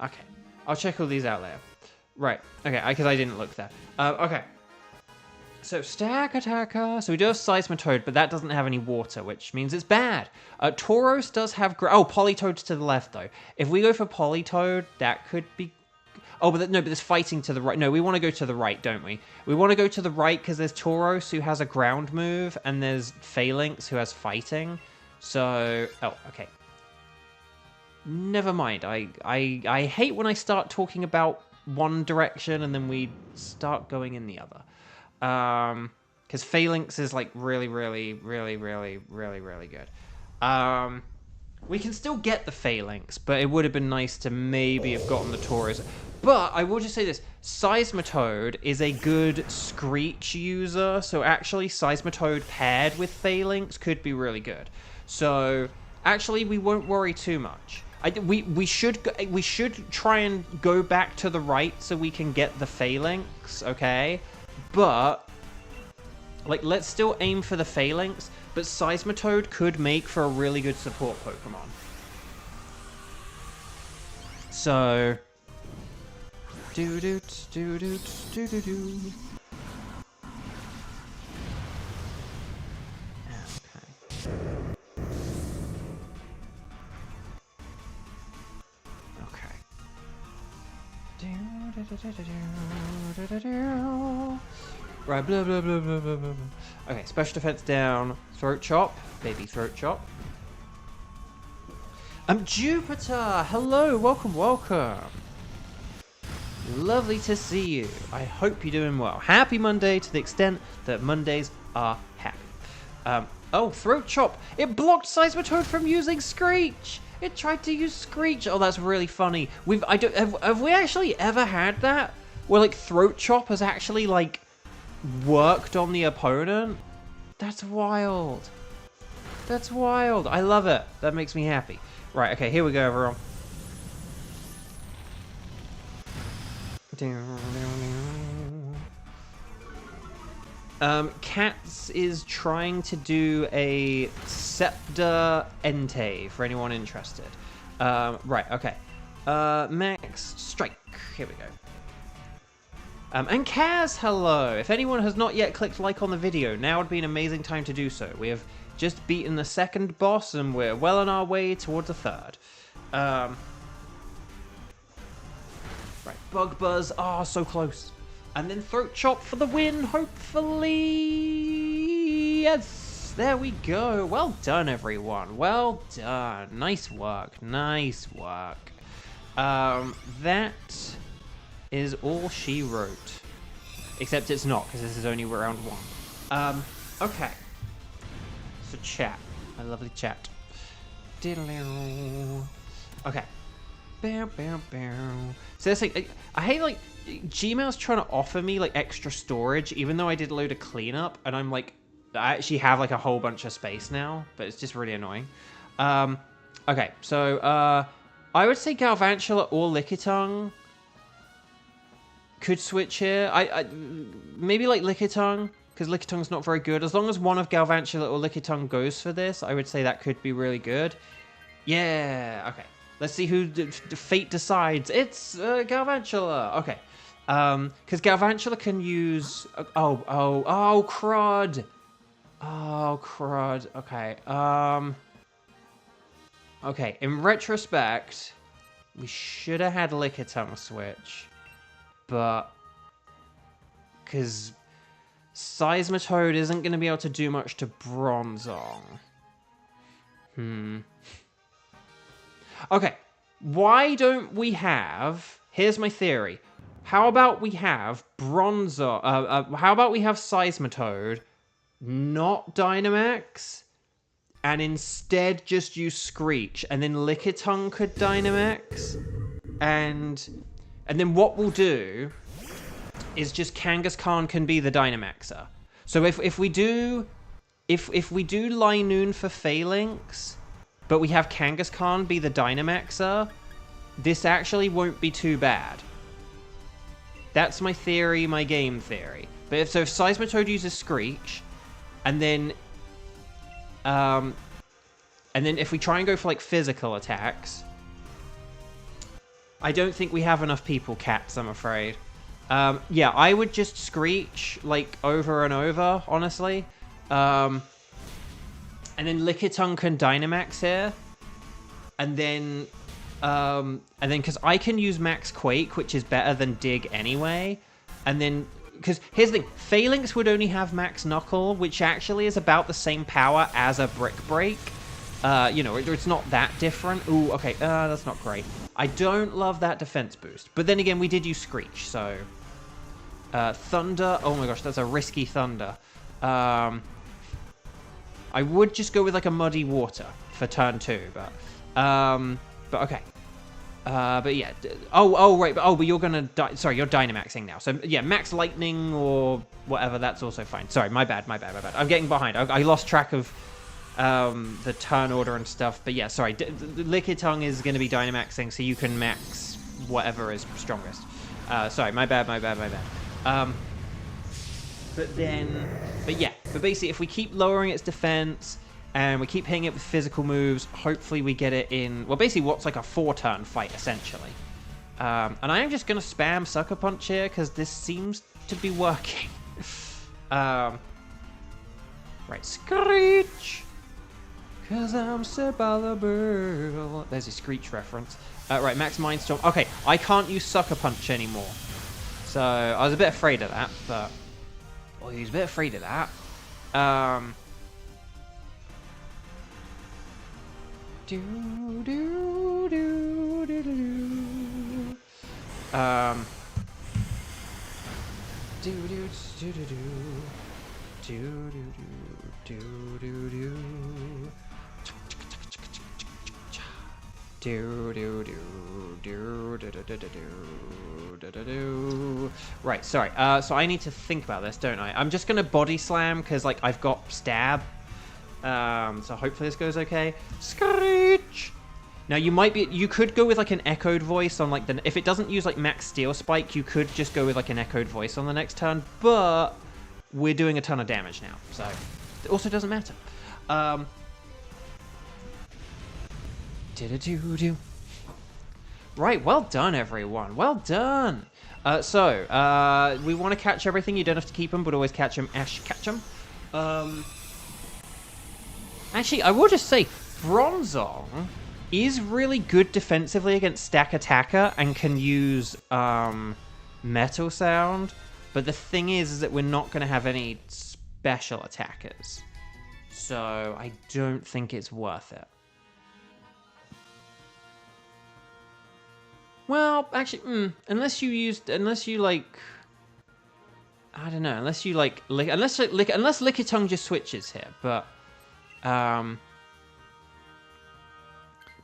Okay, I'll check all these out later. Right, okay, because I didn't look there. Okay, so Stack Attacker. So we do have Seismitoad, but that doesn't have any water, which means it's bad. Tauros does have... Politoad's to the left, though. If we go for Politoad, that could be... Oh, but no, but there's fighting to the right. No, we want to go to the right, don't we? We want to go to the right because there's Tauros who has a ground move, and there's Phalanx who has fighting. So... Oh, okay. Never mind. I hate when I start talking about one direction and then we start going in the other. Because Phalanx is like really good. We can still get the Phalanx, but it would have been nice to maybe have gotten the Tauros. But I will just say this, Seismitoad is a good Screech user, so actually Seismitoad paired with Phalanx could be really good. So actually we won't worry too much. We should try and go back to the right so we can get the Phalanx, okay? But like, let's still aim for the Phalanx, but Seismitoad could make for a really good support Pokemon. So okay. Right, blah, blah, blah, blah, blah, blah. Okay, special defense down. Throat chop. Baby throat chop. Jupiter! Hello, welcome, welcome. Lovely to see you. I hope you're doing well. Happy Monday to the extent that Mondays are happy. Oh, throat chop. It blocked Seismitoad from using Screech. It tried to use Screech. Oh, that's really funny. Have we actually ever had that? Where like throat chop has actually like worked on the opponent? That's wild. That's wild. I love it. That makes me happy. Right, okay, here we go, everyone. Cats is trying to do a Scepter Entei for anyone interested. Right, okay. Max Strike. Here we go. And Kaz, hello! If anyone has not yet clicked like on the video, now would be an amazing time to do so. We have just beaten the second boss and we're well on our way towards the third. Right, Bug Buzz, so close. And then Throat Chop for the win, hopefully. Yes! Yes, there we go. Well done, everyone. Well done. Nice work. Nice work. That is all she wrote. Except it's not, because this is only round 1. Okay. So chat. My lovely chat. Okay. So that's like, I hate like, Gmail's trying to offer me like extra storage, even though I did a load of cleanup, and I'm like, I actually have like a whole bunch of space now, but it's just really annoying. Okay, so I would say Galvantula or Lickitung could switch here. I maybe like Lickitung, because Lickitung's not very good. As long as one of Galvantula or Lickitung goes for this, I would say that could be really good. Yeah, okay. Let's see who fate decides. It's Galvantula. Okay. Because Galvantula can use... Oh, crud. Oh, crud. Okay. Okay, in retrospect, we should have had Lickitung switch. But... Because Seismitoad isn't going to be able to do much to Bronzong. Okay, why don't we have... Here's my theory. How about we have how about we have Seismitoad, not Dynamax, and instead just use Screech, and then Lickitung could Dynamax, and then what we'll do is just Kangaskhan can be the Dynamaxer. So if we do Linoon for Phalanx, but we have Kangaskhan be the Dynamaxer, this actually won't be too bad. That's my theory, my game theory. But if Seismitoad uses Screech, and then if we try and go for like physical attacks, I don't think we have enough people cats, I'm afraid. Yeah, I would just Screech like over and over, honestly. And then Lickitung can Dynamax here. And then because I can use Max Quake, which is better than Dig anyway. And then, because here's the thing, Phalanx would only have Max Knuckle, which actually is about the same power as a Brick Break. You know, it's not that different. Ooh, okay, that's not great. I don't love that defense boost. But then again, we did use Screech, so... Thunder, oh my gosh, that's a risky Thunder. I would just go with like a Muddy Water for turn 2, but okay. But yeah, right, but you're gonna sorry, you're Dynamaxing now. So yeah, Max Lightning or whatever, that's also fine. Sorry, my bad. I'm getting behind. I lost track of the turn order and stuff. But yeah, sorry, Lickitung is gonna be Dynamaxing, so you can max whatever is strongest. Sorry, my bad. But basically, if we keep lowering its defense and we keep hitting it with physical moves, hopefully we get it in, well, basically what's like a 4-turn fight, essentially. And I am just going to spam Sucker Punch here, because this seems to be working. Right, Screech! Because I'm Sir Balabirl. There's a Screech reference. Right, Max Mindstorm. Okay, I can't use Sucker Punch anymore. So, I was a bit afraid of that, but... Well, he was a bit afraid of that. Right, sorry. So I need to think about this, don't I? I'm just gonna body slam because, like, I've got stab. So hopefully this goes okay. Screech. Now you could go with like an echoed voice on like if it doesn't use like Max Steel Spike, you could just go with like an echoed voice on the next turn. But we're doing a ton of damage now, so it also doesn't matter. Right, well done, everyone. Well done. So we want to catch everything. You don't have to keep them, but always catch them. Ash, catch them. Actually, I will just say, Bronzong is really good defensively against Stack Attacker and can use Metal Sound. But the thing is that we're not going to have any special attackers. So I don't think it's worth it. Well, actually, unless you like, I don't know, unless you like, unless Lickitung just switches here, but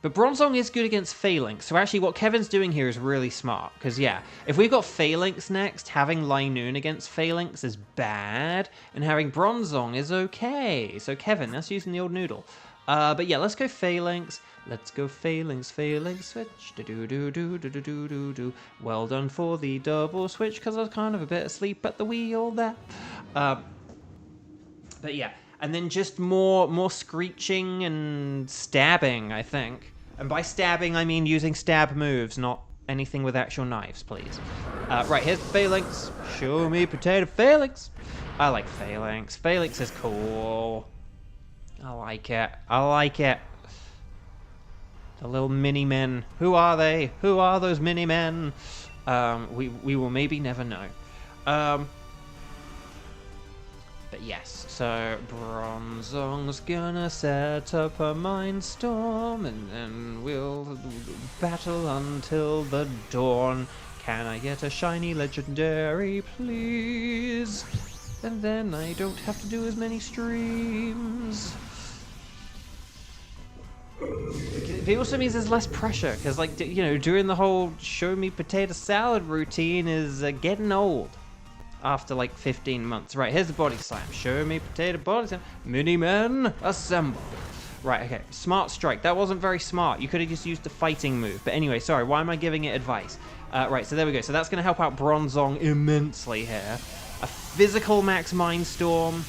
Bronzong is good against Phalanx, so actually what Kevin's doing here is really smart, because yeah, if we've got Phalanx next, having Linoon against Phalanx is bad, and having Bronzong is okay. So Kevin, that's using the old noodle. But yeah, let's go Phalanx. Let's go Phalanx, switch. Do-do-do-do-do-do-do-do-do. Well done for the double switch, because I was kind of a bit asleep at the wheel there. But yeah, and then just more screeching and stabbing, I think. And by stabbing, I mean using stab moves, not anything with actual knives, please. Right, here's Phalanx. Show me potato Phalanx. I like Phalanx. Phalanx is cool. I like it. I like it. The little mini-men. Who are they? Who are those mini-men? We will maybe never know. But yes, so Bronzong's gonna set up a Mindstorm, and then we'll battle until the dawn. Can I get a shiny legendary, please? And then I don't have to do as many streams. It also means there's less pressure, because, like, you know, doing the whole show me potato salad routine is getting old after like 15 months. Right, here's the body slam. Show me potato body slam. Mini-men assemble. Right, okay. Smart strike. That wasn't very smart. You could have just used the fighting move. But anyway, sorry, why am I giving it advice? Right, so there we go. So that's going to help out Bronzong immensely here. A physical max Mindstorm.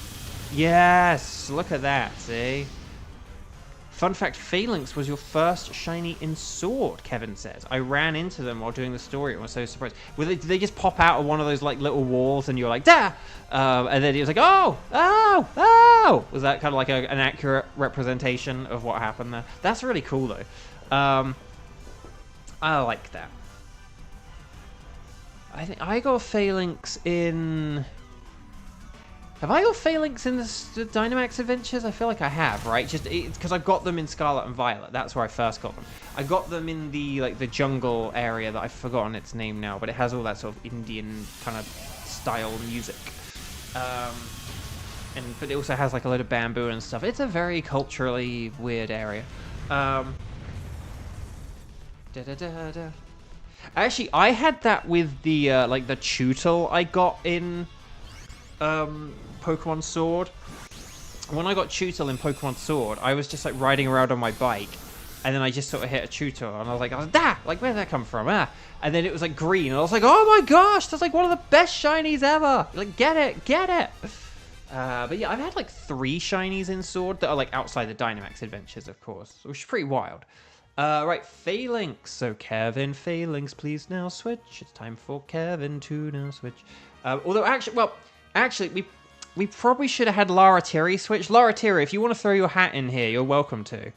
Yes, look at that, see? Fun fact, Phalanx was your first shiny in Sword, Kevin says. I ran into them while doing the story and was so surprised. Did they just pop out of one of those like little walls and you're like, da! And then he was like, oh! Was that kind of like an accurate representation of what happened there? That's really cool, though. I like that. I think I got Phalanx in... Have I got Phalanx in the Dynamax Adventures? I feel like I have, right? Just because I got them in Scarlet and Violet. That's where I first got them. I got them in the the jungle area that I've forgotten its name now, but it has all that sort of Indian kind of style music. But it also has like a load of bamboo and stuff. It's a very culturally weird area. Actually, I had that with the the Tootle I got in Pokemon Sword. When I got Tootle in Pokemon Sword, I was just like riding around on my bike, and then I just sort of hit a Tootle, and I was like, like, where did that come from? And then it was like green, and I was like, oh my gosh, that's like one of the best shinies ever. Like, get it. But yeah, I've had like 3 shinies in Sword that are like outside the Dynamax Adventures, of course, which is pretty wild. Right, Phalanx. So Kevin, Phalanx, please now switch. It's time for Kevin to now switch. Although actually, we probably should have had Laratiri switch. Laratiri, if you want to throw your hat in here, you're welcome to.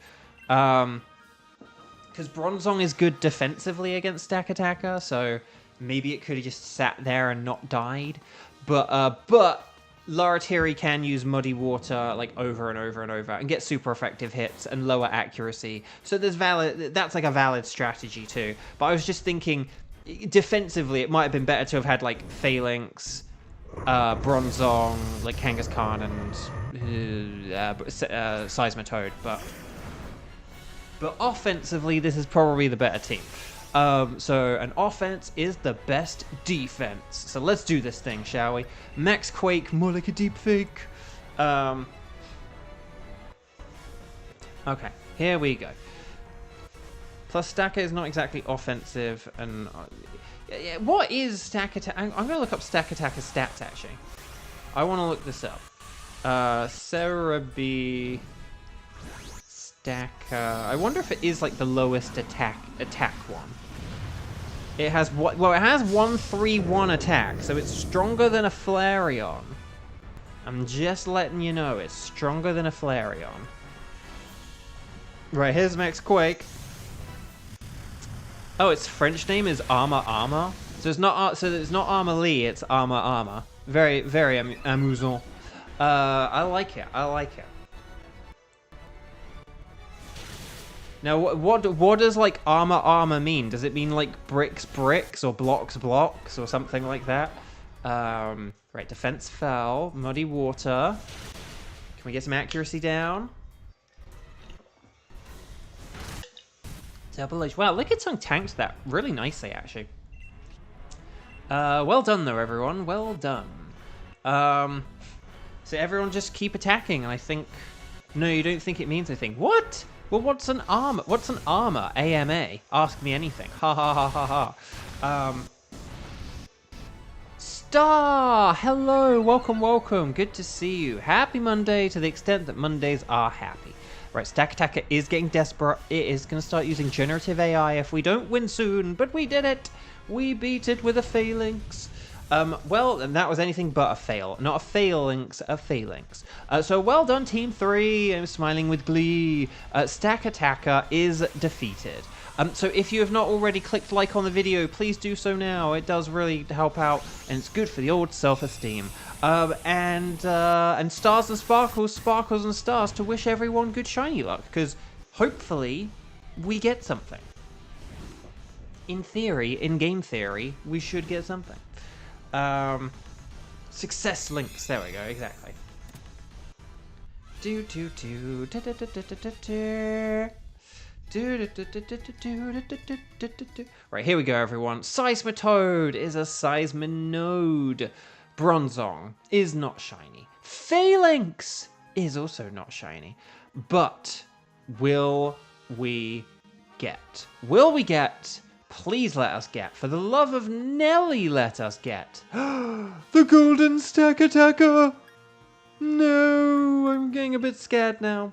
Because Bronzong is good defensively against Stack Attacker, so maybe it could have just sat there and not died. But Laratiri can use Muddy Water like over and over and over and get super effective hits and lower accuracy. So that's like a valid strategy too. But I was just thinking, defensively, it might have been better to have had like Phalanx, Bronzong, like Kangaskhan, and Seismitoad, but offensively, this is probably the better team. So an offense is the best defense. So let's do this thing, shall we? Max Quake, more like a deep fake. Okay, here we go. Plus, Stacker is not exactly offensive, and what is Stack Attack? I'm going to look up Stack Attacker's stats, actually. I want to look this up. Cerebi Stacker. I wonder if it is like the lowest attack one. It has it has 131 attack, so it's stronger than a Flareon. I'm just letting you know, it's stronger than a Flareon. Right, here's Max Quake. Oh, its French name is Armor. So it's not Armor-Lee, it's Armor. Very, very amusant. I like it. Now, what does, like, armor mean? Does it mean, like, bricks, or blocks, or something like that? Right, defense fell. Muddy water. Can we get some accuracy down? Double H. Wow, Liquid Tongue tanked that really nicely, actually. Well done, though, everyone. Well done. So everyone just keep attacking, and I think... No, you don't think it means anything. What? Well, what's an armor? What's an armor? AMA. Ask me anything. Ha ha ha ha ha. Star! Hello, welcome. Good to see you. Happy Monday to the extent that Mondays are happy. Right, Stack Attacker is getting desperate. It is going to start using generative AI if we don't win soon, but we did it. We beat it with a phalanx. Well, and that was anything but a fail. Not a phalanx, a phalanx. So well done, Team 3. I'm smiling with glee. Stack Attacker is defeated. So if you have not already clicked like on the video, please do so now. It does really help out, and it's good for the old self-esteem. And stars and sparkles and stars to wish everyone good shiny luck, because hopefully we get something. In theory, in game theory, we should get something. Success links. There we go. Exactly. Right, here we go, everyone. Seismitoad is a Seisminode. Bronzong is not shiny. Phalanx is also not shiny. But will we get? Will we get? Please let us get. For the love of Nelly, let us get. The Golden Stack Attacker! No, I'm getting a bit scared now.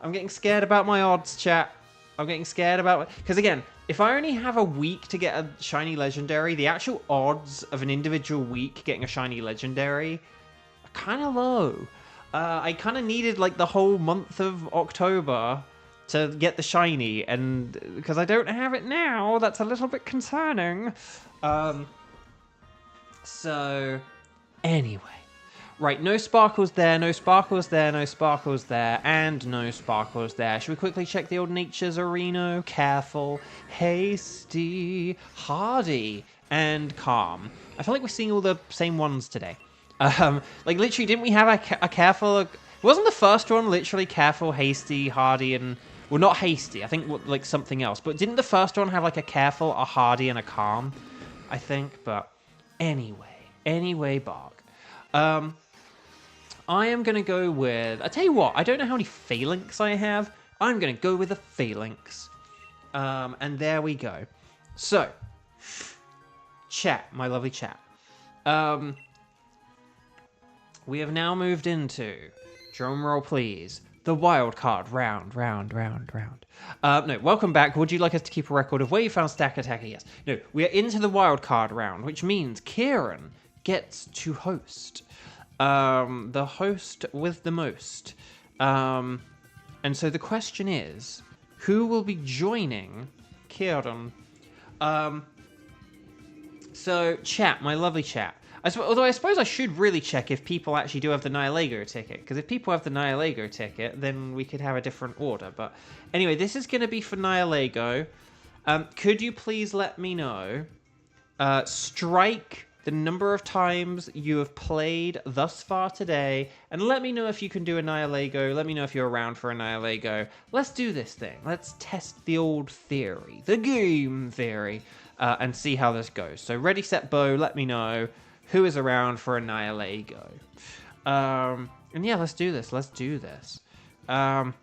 I'm getting scared about my odds, chat. I'm getting scared about... Because again, if I only have a week to get a shiny legendary, the actual odds of an individual week getting a shiny legendary are kind of low. I kind of needed like the whole month of October to get the shiny, and because I don't have it now, that's a little bit concerning. So, anyway. Right, no sparkles there, no sparkles there, no sparkles there, and no sparkles there. Should we quickly check the old Nature's Arena? Careful, hasty, hardy, and calm. I feel like we're seeing all the same ones today. Like, literally, didn't we have a careful... Wasn't the first one literally careful, hasty, hardy, and... Well, not hasty. I think like something else. But didn't the first one have like a careful, a hardy, and a calm? I think. But anyway, Bark. I am gonna go with. I tell you what. I don't know how many phalanx I have. I'm gonna go with a phalanx. And there we go. So, chat, my lovely chat. We have now moved into. Drum roll, please. The wildcard round. No, welcome back. Would you like us to keep a record of where you found Stack Attacker? Yes. No, we are into the wildcard round, which means Kieran gets to host. The host with the most. And so the question is, who will be joining Kieran? So, chat, my lovely chat. Although I suppose I should really check if people actually do have the Nihilego ticket. Because if people have the Nihilego ticket, then we could have a different order. But anyway, this is going to be for Nihilego. Could you please let me know? Strike the number of times you have played thus far today. And let me know if you can do a Nihilego. Let me know if you're around for a Nihilego. Let's do this thing. Let's test the old theory. The game theory. And see how this goes. So ready, set, bow. Let me know. Who is around for a Nihilego? And yeah, let's do this. I'm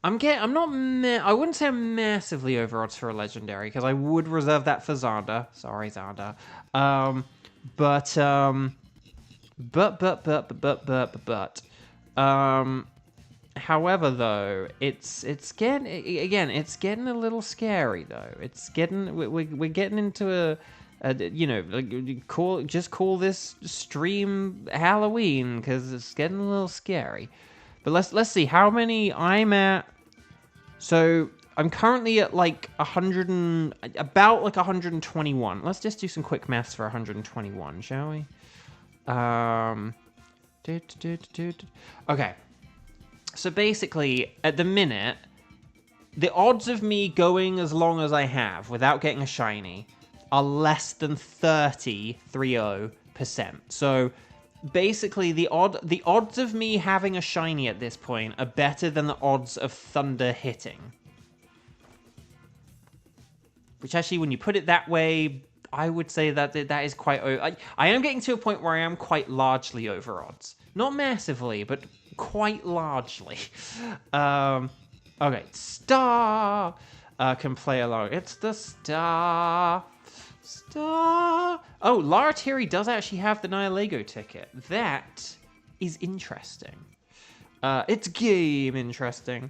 not. I wouldn't say I'm massively over odds for a legendary because I would reserve that for Xander. Sorry, Xander. However, though, it's getting a little scary though. We're getting into call this stream Halloween because it's getting a little scary. But let's see how many I'm at. So I'm currently at like about 121. Let's just do some quick maths for 121, shall we? Okay. So basically, at the minute, the odds of me going as long as I have without getting a shiny are less than 30%. So basically, the odds of me having a shiny at this point are better than the odds of Thunder hitting. Which actually, when you put it that way, I would say that that is quite... I am getting to a point where I am quite largely over odds. Not massively, but quite largely. Okay, Star can play along. It's the Star. Star. Oh, Lara Thierry does actually have the Nihilego ticket. That is interesting. It's game interesting.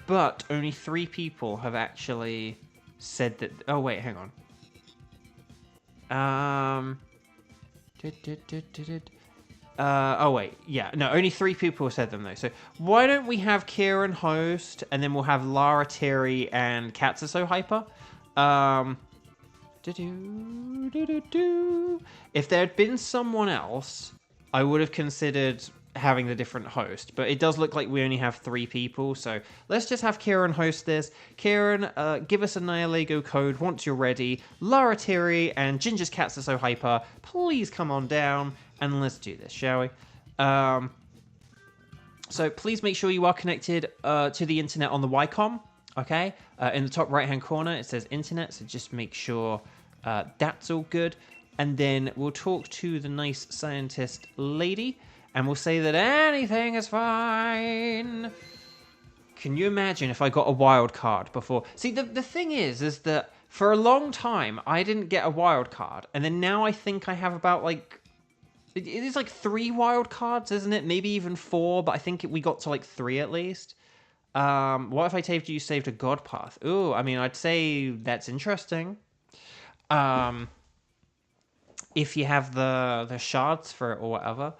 But only 3 people have actually said that. Oh wait, hang on. Oh wait, yeah, no, only 3 people said them though. So why don't we have Kieran host, and then we'll have Lara Thierry and Katsuso Hyper. If there had been someone else, I would have considered having the different host, but it does look like we only have 3 people, so let's just have Kieran host this. Kieran, give us a Nihilego code once you're ready. Lara Thierry and Ginger's Cats Are So Hyper, please come on down, and let's do this, shall we? So please make sure you are connected to the internet on the Wycom, okay? In the top right-hand corner, it says internet, so just make sure that's all good. And then we'll talk to the nice scientist lady, and we'll say that anything is fine. Can you imagine if I got a wild card before? See, the thing is that for a long time, I didn't get a wild card. And then now I think I have about, like... It is like 3 wild cards, isn't it? Maybe even 4, but I think we got to, like, 3 at least. What if I saved you saved a God Path? Ooh, I mean, I'd say that's interesting. If you have the shards for it or whatever.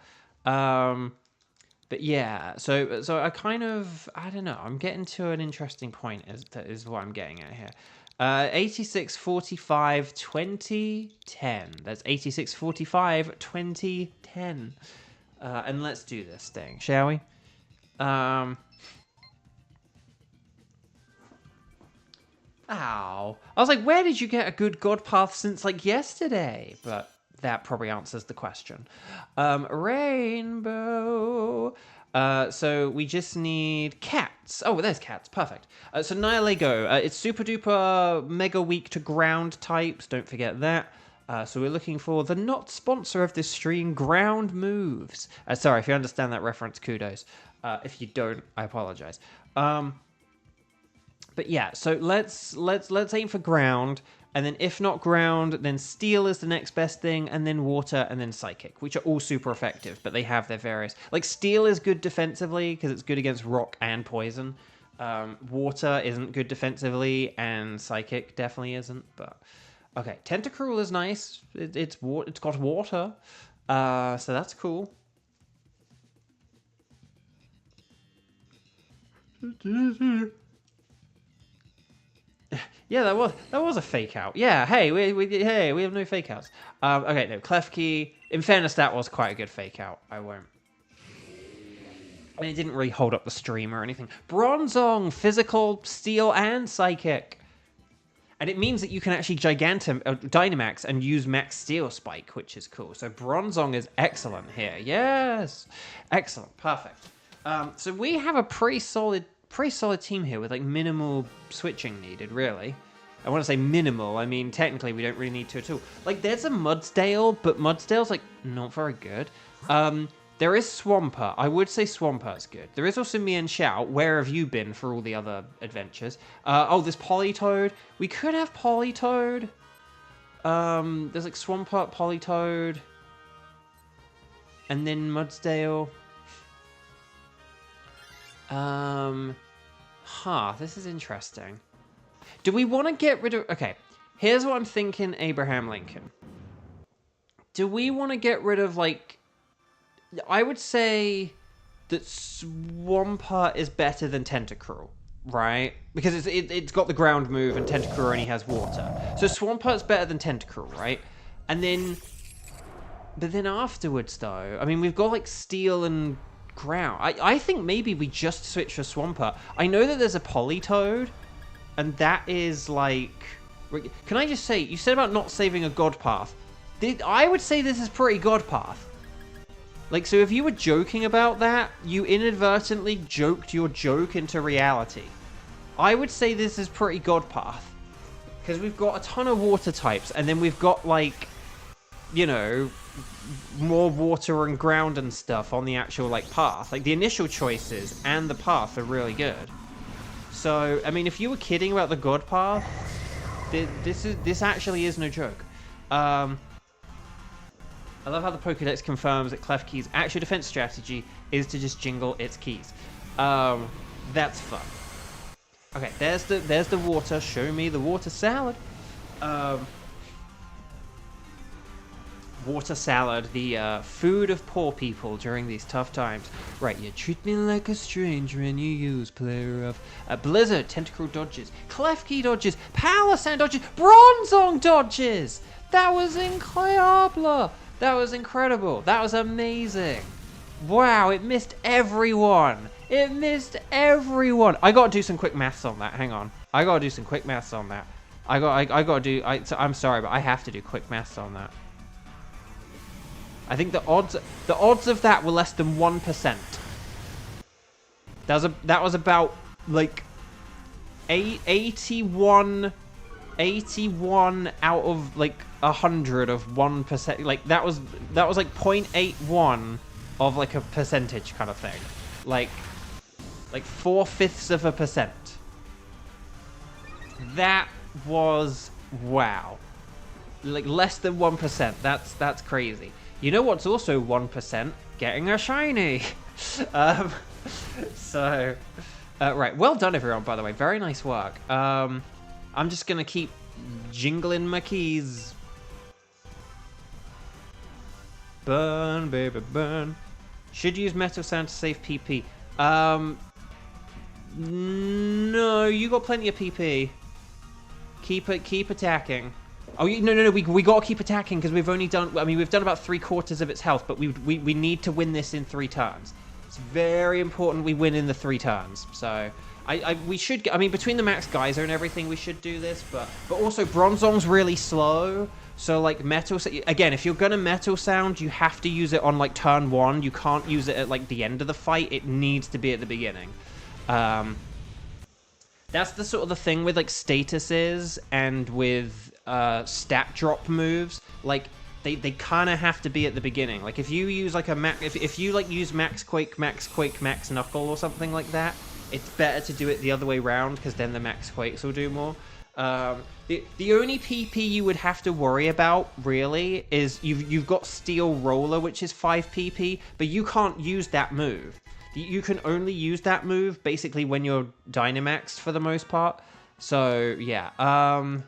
But yeah, so I kind of, I don't know, I'm getting to an interesting point is what I'm getting at here. 86, 45, 20, 10. That's 86, 45, 20, 10. And let's do this thing, shall we? Ow. I was like, where did you get a good God Path since, like, yesterday? But that probably answers the question. Rainbow. So we just need cats. Oh, there's cats. Perfect. So Nihilego. It's super duper mega weak to ground types. Don't forget that. So we're looking for the not sponsor of this stream, Ground Moves. Sorry, if you understand that reference, kudos. If you don't, I apologize. But yeah, so let's aim for ground, and then if not ground, then steel is the next best thing, and then water, and then psychic, which are all super effective, but they have their various... Like, steel is good defensively, because it's good against rock and poison. Water isn't good defensively, and psychic definitely isn't, but... Okay, Tentacruel is nice. It's got water, so that's cool. Yeah, that was a fake out. Yeah, hey, we have no fake outs. Okay, no, Klefki. In fairness, that was quite a good fake out. I won't. And it didn't really hold up the stream or anything. Bronzong, physical, steel, and psychic. And it means that you can actually Dynamax and use Max Steel Spike, which is cool. So Bronzong is excellent here. Yes, excellent, perfect. So we have a pretty solid team here with like minimal switching needed, really. I want to say minimal, I mean technically we don't really need to at all. Like there's a Mudsdale, but Mudsdale's like not very good. There is Swampert. I would say Swampert's good. There is also Mian Xiao. Where have you been for all the other adventures? Oh, there's Politoed. We could have Politoed. There's like Swampert, Politoed, and then Mudsdale. This is interesting. Do we want to get rid of... Okay, here's what I'm thinking, Abraham Lincoln. Do we want to get rid of, like... I would say that Swampert is better than Tentacruel. right? Because it's got the ground move and Tentacruel only has water. So Swampurt's better than Tentacruel, right? And then... But then afterwards, though, I mean, we've got, like, Steel and ground. I think maybe we just switch for Swampert. I know that there's a Politoed, and that is, like... Can I just say, you said about not saving a God Path. I would say this is pretty God Path. Like, so if you were joking about that, you inadvertently joked your joke into reality. I would say this is pretty God Path. Because we've got a ton of water types, and then we've got, like, you know, more water and ground and stuff on the actual, like, path. Like, the initial choices and the path are really good. So, I mean, if you were kidding about the God Path, this actually is no joke. I love how the Pokédex confirms that Klefki's actual defense strategy is to just jingle its keys. That's fun. Okay, there's the water. Show me the water salad. Water salad, the food of poor people during these tough times. Right, you treat me like a stranger and you use player of Blizzard, Tentacruel dodges, Klefki dodges, Palossand dodges, Bronzong dodges. That was incredible. That was incredible. That was amazing. Wow, it missed everyone. It missed everyone. I gotta do some quick maths on that. Hang on. I gotta do some quick maths on that. I gotta do. I'm sorry, but I have to do quick maths on that. I think the odds of that were less than 1%. That was about like 81 out of like 100 of 1%. Like that was like 0.81 of like a percentage kind of thing. Like 4/5%. That was wow. Like less than 1%. That's crazy. You know what's also 1%? Getting a shiny. Right. Well done, everyone, by the way. Very nice work. I'm just going to keep jingling my keys. Burn, baby, burn. Should use Metal Sand to save PP. No, you got plenty of PP. Keep attacking. Oh, no, we gotta keep attacking because we've only done, I mean, we've done about 3/4 of its health, but we need to win this in 3 turns. It's very important we win in the 3 turns. So, we should get, I mean, between the Max Geyser and everything, we should do this, but also Bronzong's really slow. So, like, again, if you're gonna Metal Sound, you have to use it on, like, turn 1. You can't use it at, like, the end of the fight. It needs to be at the beginning. That's the sort of the thing with, like, statuses and with stat drop moves. Like, they kind of have to be at the beginning. Like, if you use, like, if you, like, use Max Quake, Max Knuckle or something like that, it's better to do it the other way around, because then the Max Quakes will do more. The only PP you would have to worry about, really, is you've got Steel Roller, which is 5 PP, but you can't use that move. You can only use that move, basically, when you're Dynamaxed, for the most part. So, yeah. Oh,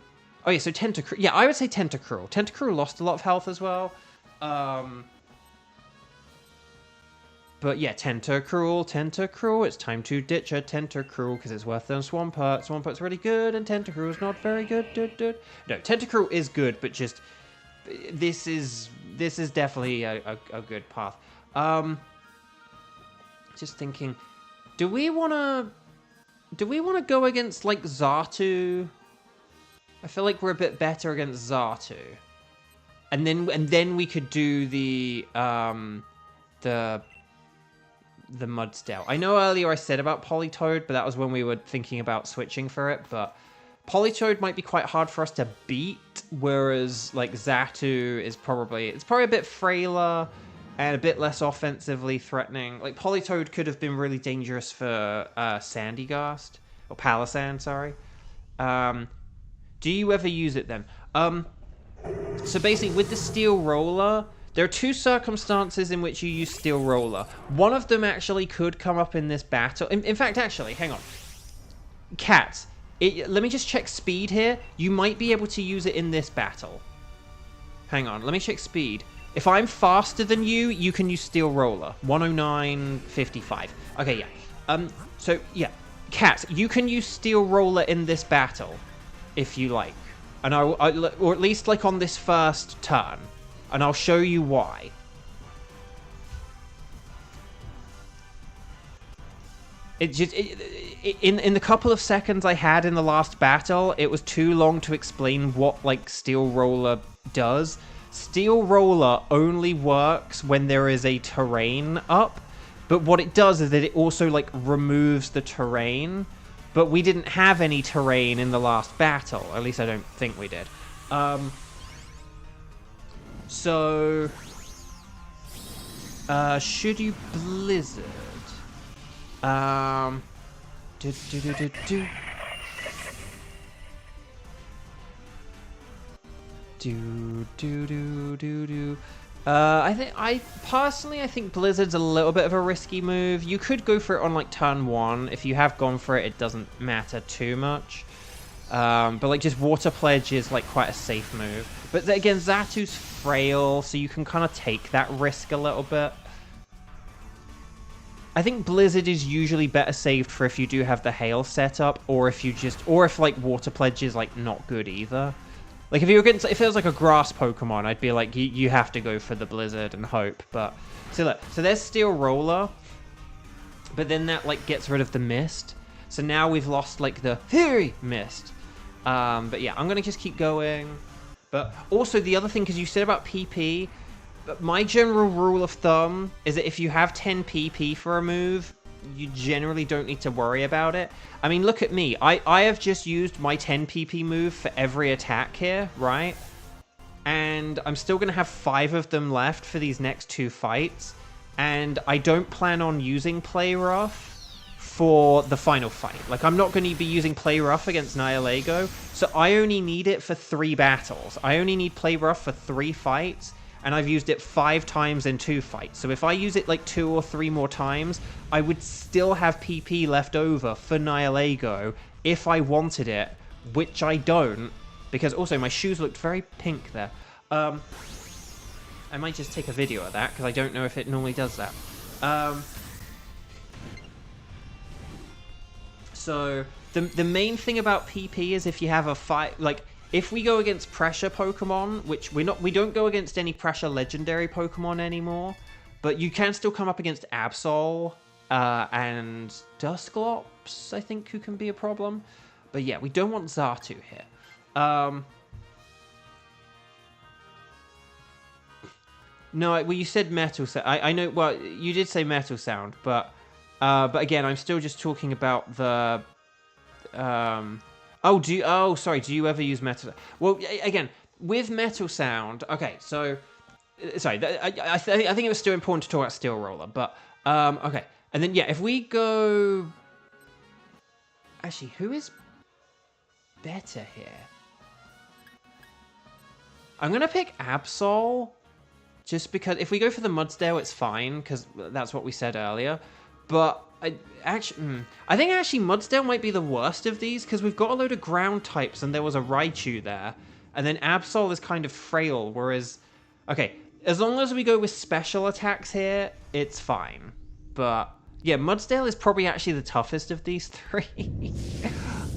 yeah, so Tentacruel. Yeah, I would say Tentacruel. Tentacruel lost a lot of health as well. But, yeah, Tentacruel. It's time to ditch a Tentacruel, because it's worse than Swampert. Swampert's really good, and Tentacruel's not very good. No, Tentacruel is good, but just... This is definitely a good path. Just thinking, do we wanna go against, like, Xatu? I feel like we're a bit better against Xatu, and then we could do the Mudsdale. I know earlier I said about Politoed, but that was when we were thinking about switching for it. But Politoed might be quite hard for us to beat, whereas like Xatu is probably a bit frailer and a bit less offensively threatening. Like, Politoed could have been really dangerous for Sandygast. Or Palossand, sorry. Do you ever use it then? So basically, with the Steel Roller, there are 2 circumstances in which you use Steel Roller. One of them actually could come up in this battle. In fact, actually, hang on. Cats, let me just check speed here. You might be able to use it in this battle. Hang on, let me check speed. If I'm faster than you, you can use Steel Roller. 109.55. Okay, yeah. So, yeah. Cat, you can use Steel Roller in this battle, if you like. And or at least like on this first turn. And I'll show you why. It just in the couple of seconds I had in the last battle, it was too long to explain what like Steel Roller does. Steel Roller only works when there is a terrain up, but what it does is that it also like removes the terrain. But we didn't have any terrain in the last battle, at least I don't think we did. So should you Blizzard? I think Blizzard's a little bit of a risky move. You could go for it on like turn 1. If you have gone for it, it doesn't matter too much. But like just Water Pledge is like quite a safe move. But again, Xatu's frail, so you can kind of take that risk a little bit. I think Blizzard is usually better saved for if you do have the Hail setup, or if like Water Pledge is like not good either. Like if it was like a grass Pokemon, I'd be like, you have to go for the Blizzard and hope. But so look, so there's Steel Roller, but then that like gets rid of the Mist. So now we've lost like the Fury Mist. But yeah, I'm gonna just keep going. But also the other thing, because you said about PP, but my general rule of thumb is that if you have 10 PP for a move, you generally don't need to worry about it. I mean, look at me. I have just used my 10 PP move for every attack here, right? And I'm still going to have 5 of them left for these next 2 fights. And I don't plan on using Play Rough for the final fight. Like, I'm not going to be using Play Rough against Nihilego, so I only need it for 3 battles. I only need Play Rough for 3 fights. And I've used it 5 times in 2 fights. So if I use it like 2 or 3 more times, I would still have PP left over for Nihilego if I wanted it, which I don't, because also my shoes looked very pink there. I might just take a video of that, because I don't know if it normally does that. So the main thing about PP is if you have a fight, like, if we go against pressure Pokemon, which we don't go against any pressure legendary Pokemon anymore, but you can still come up against Absol and Dusclops, I think, who can be a problem. But yeah, we don't want Xatu here. No, well, you said Metal Sound. I know, well, you did say Metal Sound, but again, I'm still just talking about the... sorry, do you ever use Metal... Well, again, with Metal Sound... Okay, so... Sorry, I think it was still important to talk about Steel Roller, but... Okay, and then, yeah, if we go... Actually, who is better here? I'm going to pick Absol, just because... If we go for the Mudsdale, it's fine, because that's what we said earlier. But... I think actually Mudsdale might be the worst of these, because we've got a load of ground types and there was a Raichu there. And then Absol is kind of frail, whereas... Okay, as long as we go with special attacks here, it's fine. But, yeah, Mudsdale is probably actually the toughest of these 3.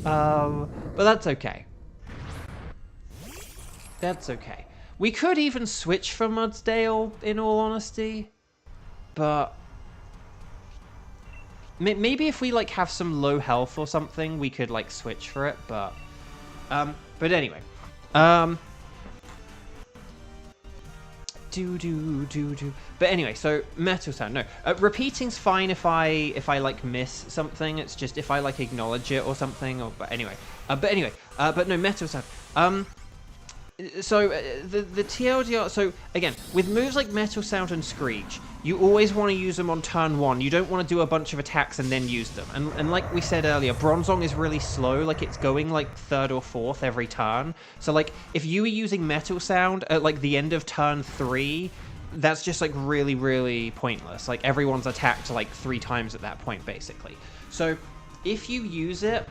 But that's okay. That's okay. We could even switch for Mudsdale, in all honesty. But... Maybe if we, like, have some low health or something, we could, like, switch for it, but anyway. But anyway, so Metal Sound, no. Repeating's fine if I, like, miss something. It's just if I, like, acknowledge it or something, but no, Metal Sound. So, the TLDR... So, again, with moves like Metal Sound and Screech, you always want to use them on turn 1. You don't want to do a bunch of attacks and then use them. And like we said earlier, Bronzong is really slow. Like, it's going, like, 3rd or 4th every turn. So, like, if you were using Metal Sound at, like, the end of turn 3, that's just, like, really, really pointless. Like, everyone's attacked, like, 3 times at that point, basically. So, if you use it,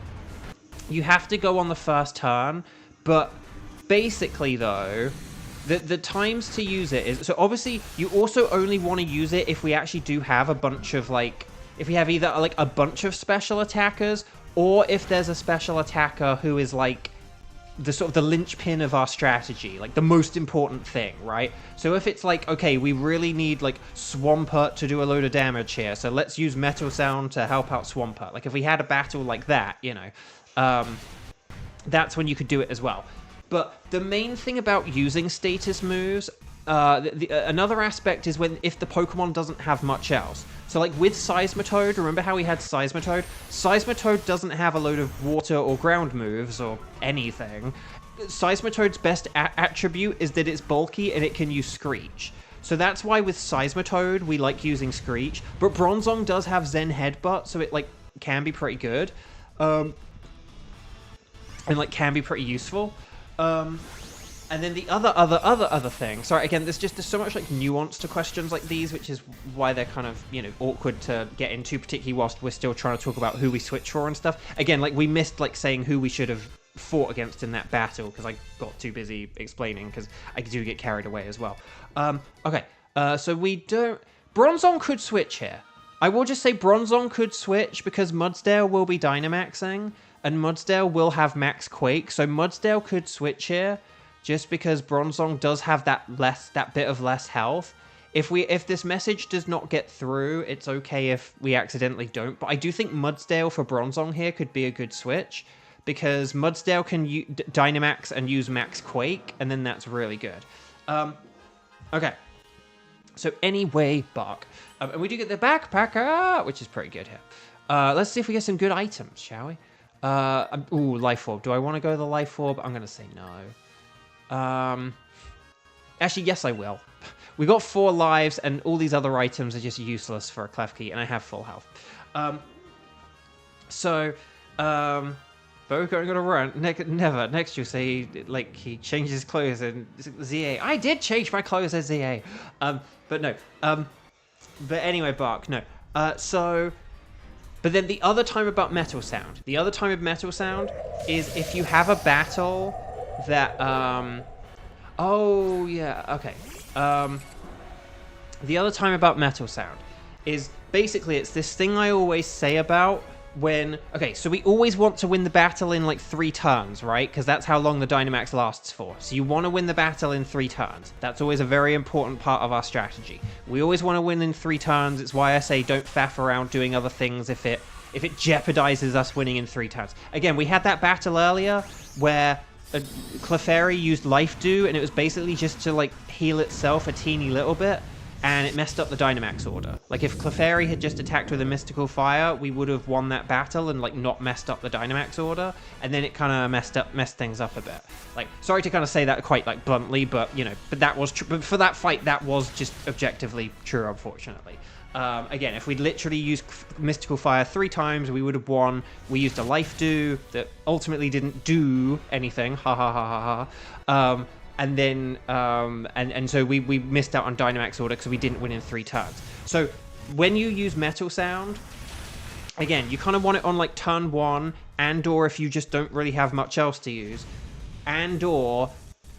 you have to go on the first turn, but... Basically, though, the times to use it is... So, obviously, you also only want to use it if we actually do have a bunch of, like... if we have either like a bunch of special attackers, or if there's a special attacker who is like the sort of the linchpin of our strategy, like the most important thing, right? So if it's like, okay, we really need like Swampert to do a load of damage here, so let's use Metal Sound to help out Swampert. Like if we had a battle like that, you know, that's when you could do it as well. But the main thing about using status moves, another aspect is if the Pokemon doesn't have much else. So like with Seismitoad, remember how we had Seismitoad? Seismitoad doesn't have a load of water or ground moves or anything. Seismitoad's best attribute is that it's bulky and it can use Screech. So that's why with Seismitoad we like using Screech. But Bronzong does have Zen Headbutt, so it like can be pretty good. And like can be pretty useful. And then the other thing. Sorry, again, there's so much like nuance to questions like these, which is why they're kind of, you know, awkward to get into, particularly whilst we're still trying to talk about who we switch for and stuff. Again, like we missed like saying who we should have fought against in that battle because I got too busy explaining because I do get carried away as well. Okay, so we don't. Bronzong could switch here. I will just say Bronzong could switch because Mudsdale will be Dynamaxing and Mudsdale will have Max Quake, so Mudsdale could switch here. Just because Bronzong does have that bit of less health. If this message does not get through, it's okay if we accidentally don't. But I do think Mudsdale for Bronzong here could be a good switch. Because Mudsdale can Dynamax and use Max Quake, and then that's really good. Okay. So anyway, Bark. And we do get the Backpacker, which is pretty good here. Let's see if we get some good items, shall we? Ooh, Life Orb. Do I want to go the Life Orb? I'm going to say no. Actually, yes, I will. We got 4 lives, and all these other items are just useless for a Klefki, and I have full health. Bo's going on a run. Never. Next, you say, like, he changes his clothes and ZA. I did change my clothes as ZA. But no. But anyway, Bark, no. But then the other time about Metal Sound. The other time of Metal Sound is if you have a battle that, oh, yeah, okay. The other time about Metal Sound is basically it's this thing I always say about when... Okay, so we always want to win the battle in, like, 3 turns, right? Because that's how long the Dynamax lasts for. So you want to win the battle in 3 turns. That's always a very important part of our strategy. We always want to win in 3 turns. It's why I say don't faff around doing other things if it jeopardizes us winning in 3 turns. Again, we had that battle earlier where Clefairy used Life Dew, and it was basically just to, like, heal itself a teeny little bit, and it messed up the Dynamax order. Like, if Clefairy had just attacked with a Mystical Fire, we would have won that battle and, like, not messed up the Dynamax order, and then it kind of messed things up a bit. Like, sorry to kind of say that quite, like, bluntly, but, you know, but that was true. But for that fight, that was just objectively true, unfortunately. Again, if we'd literally used Mystical Fire 3 times, we would have won. We used a Life Dew that ultimately didn't do anything. Ha ha ha ha ha. And then, and so we missed out on Dynamax order because we didn't win in 3 turns. So when you use Metal Sound, again, you kind of want it on like turn 1, and/or if you just don't really have much else to use, and/or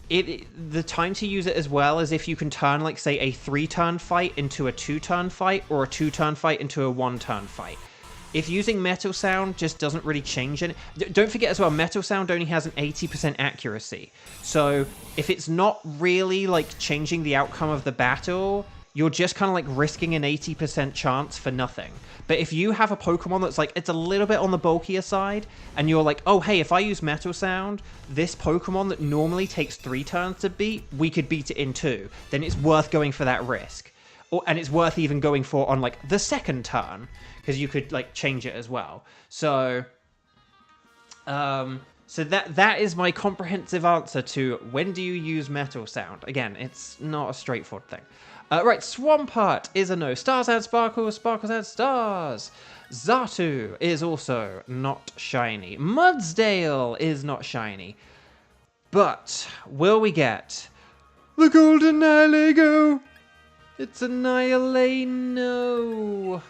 the time to use it as well is if you can turn, like, say, a 3-turn fight into a 2-turn fight, or a 2-turn fight into a 1-turn fight. If using Metal Sound just doesn't really change it... Don't forget as well, Metal Sound only has an 80% accuracy. So if it's not really, like, changing the outcome of the battle, you're just kind of, like, risking an 80% chance for nothing. But if you have a Pokemon that's, like, it's a little bit on the bulkier side, and you're like, oh, hey, if I use Metal Sound, this Pokemon that normally takes 3 turns to beat, we could beat it in 2, then it's worth going for that risk. And it's worth even going for on, like, the 2nd turn, because you could, like, change it as well. So, that is my comprehensive answer to when do you use Metal Sound. Again, it's not a straightforward thing. Right, Swampert is a no. Stars add sparkles, sparkles add stars. Xatu is also not shiny. Mudsdale is not shiny. But will we get the Golden Annihilego? It's Annihilate, no.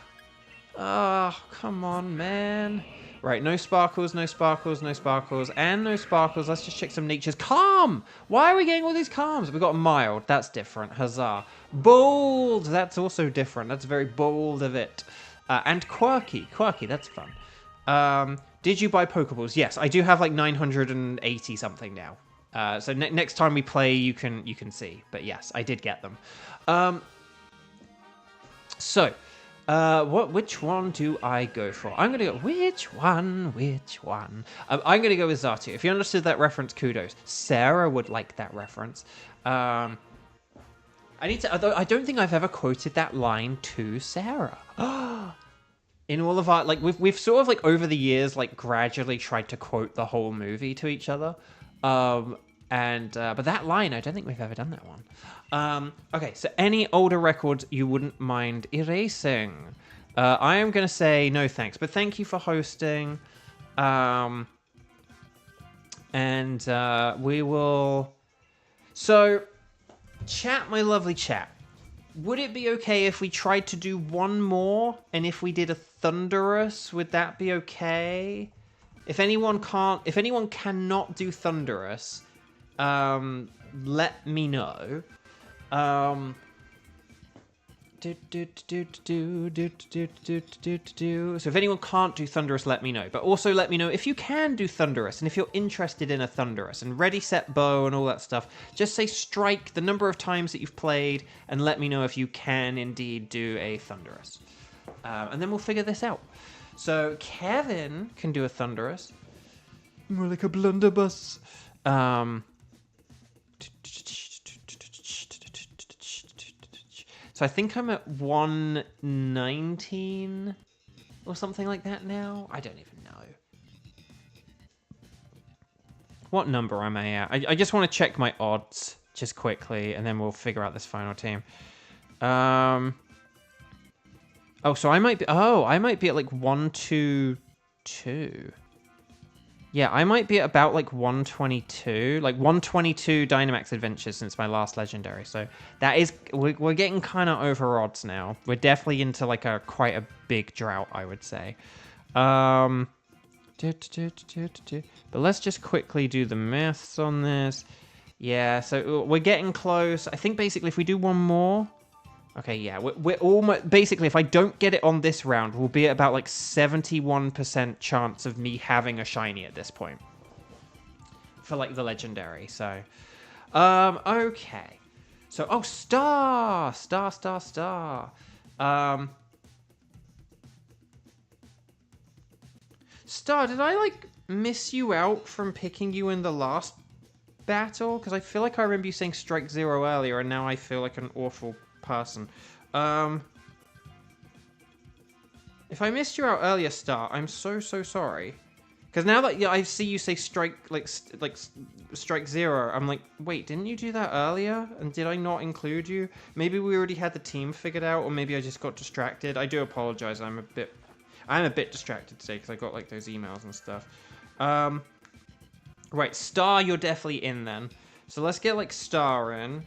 Ah, oh, come on, man. Right, no sparkles, no sparkles, no sparkles, and no sparkles. Let's just check some natures. Calm! Why are we getting all these calms? We got mild. That's different. Huzzah. Bold! That's also different. That's very bold of it. And Quirky. Quirky, that's fun. Did you buy Pokeballs? Yes, I do have like 980 something now. So next time we play, you can see. But yes, I did get them. Which one do I go for? I'm gonna go. Which one? I'm gonna go with Xatu. If you understood that reference, kudos. Sarah would like that reference. I need to. Although I don't think I've ever quoted that line to Sarah. In all of our we've sort of like over the years gradually tried to quote the whole movie to each other. But that line, I don't think we've ever done that one. Okay, so any older records you wouldn't mind erasing? I am going to say no thanks, but thank you for hosting. We will... So, chat, my lovely chat. Would it be okay if we tried to do one more? And if we did a Thunderous, would that be okay? If anyone cannot do Thunderous... let me know. So if anyone can't do Thunderous, let me know. But also let me know if you can do Thunderous and if you're interested in a Thunderous and Ready, Set, Bow and all that stuff. Just say strike the number of times that you've played and let me know if you can indeed do a Thunderous. And then we'll figure this out. So Kevin can do a Thunderous. More like a blunderbuss. So I think I'm at 119 or something like that now. I don't even know. What number am I at? I just want to check my odds just quickly, and then we'll figure out this final team. Oh, so I might be... Oh, I might be at like 122. Yeah, I might be at about like 122, like 122 Dynamax Adventures since my last legendary. So that is, we're getting kind of over odds now. We're definitely into like quite a big drought, I would say. But let's just quickly do the maths on this. Yeah, so we're getting close. I think basically if we do one more. Okay, yeah, we're almost... Basically, if I don't get it on this round, we'll be at about, like, 71% chance of me having a shiny at this point. For, like, the legendary, so... okay. So, oh, Star! Star. Star, did I, like, miss you out from picking you in the last battle? Because I feel like I remember you saying Strike 0 earlier, and now I feel like an awful... person. If I missed you out earlier, Star, I'm so sorry. Because now that I see you say strike strike 0, I'm like, wait, didn't you do that earlier? And did I not include you? Maybe we already had the team figured out, or maybe I just got distracted. I do apologize. I'm a bit distracted today because I got like those emails and stuff. Right, Star, you're definitely in then. So let's get like Star in.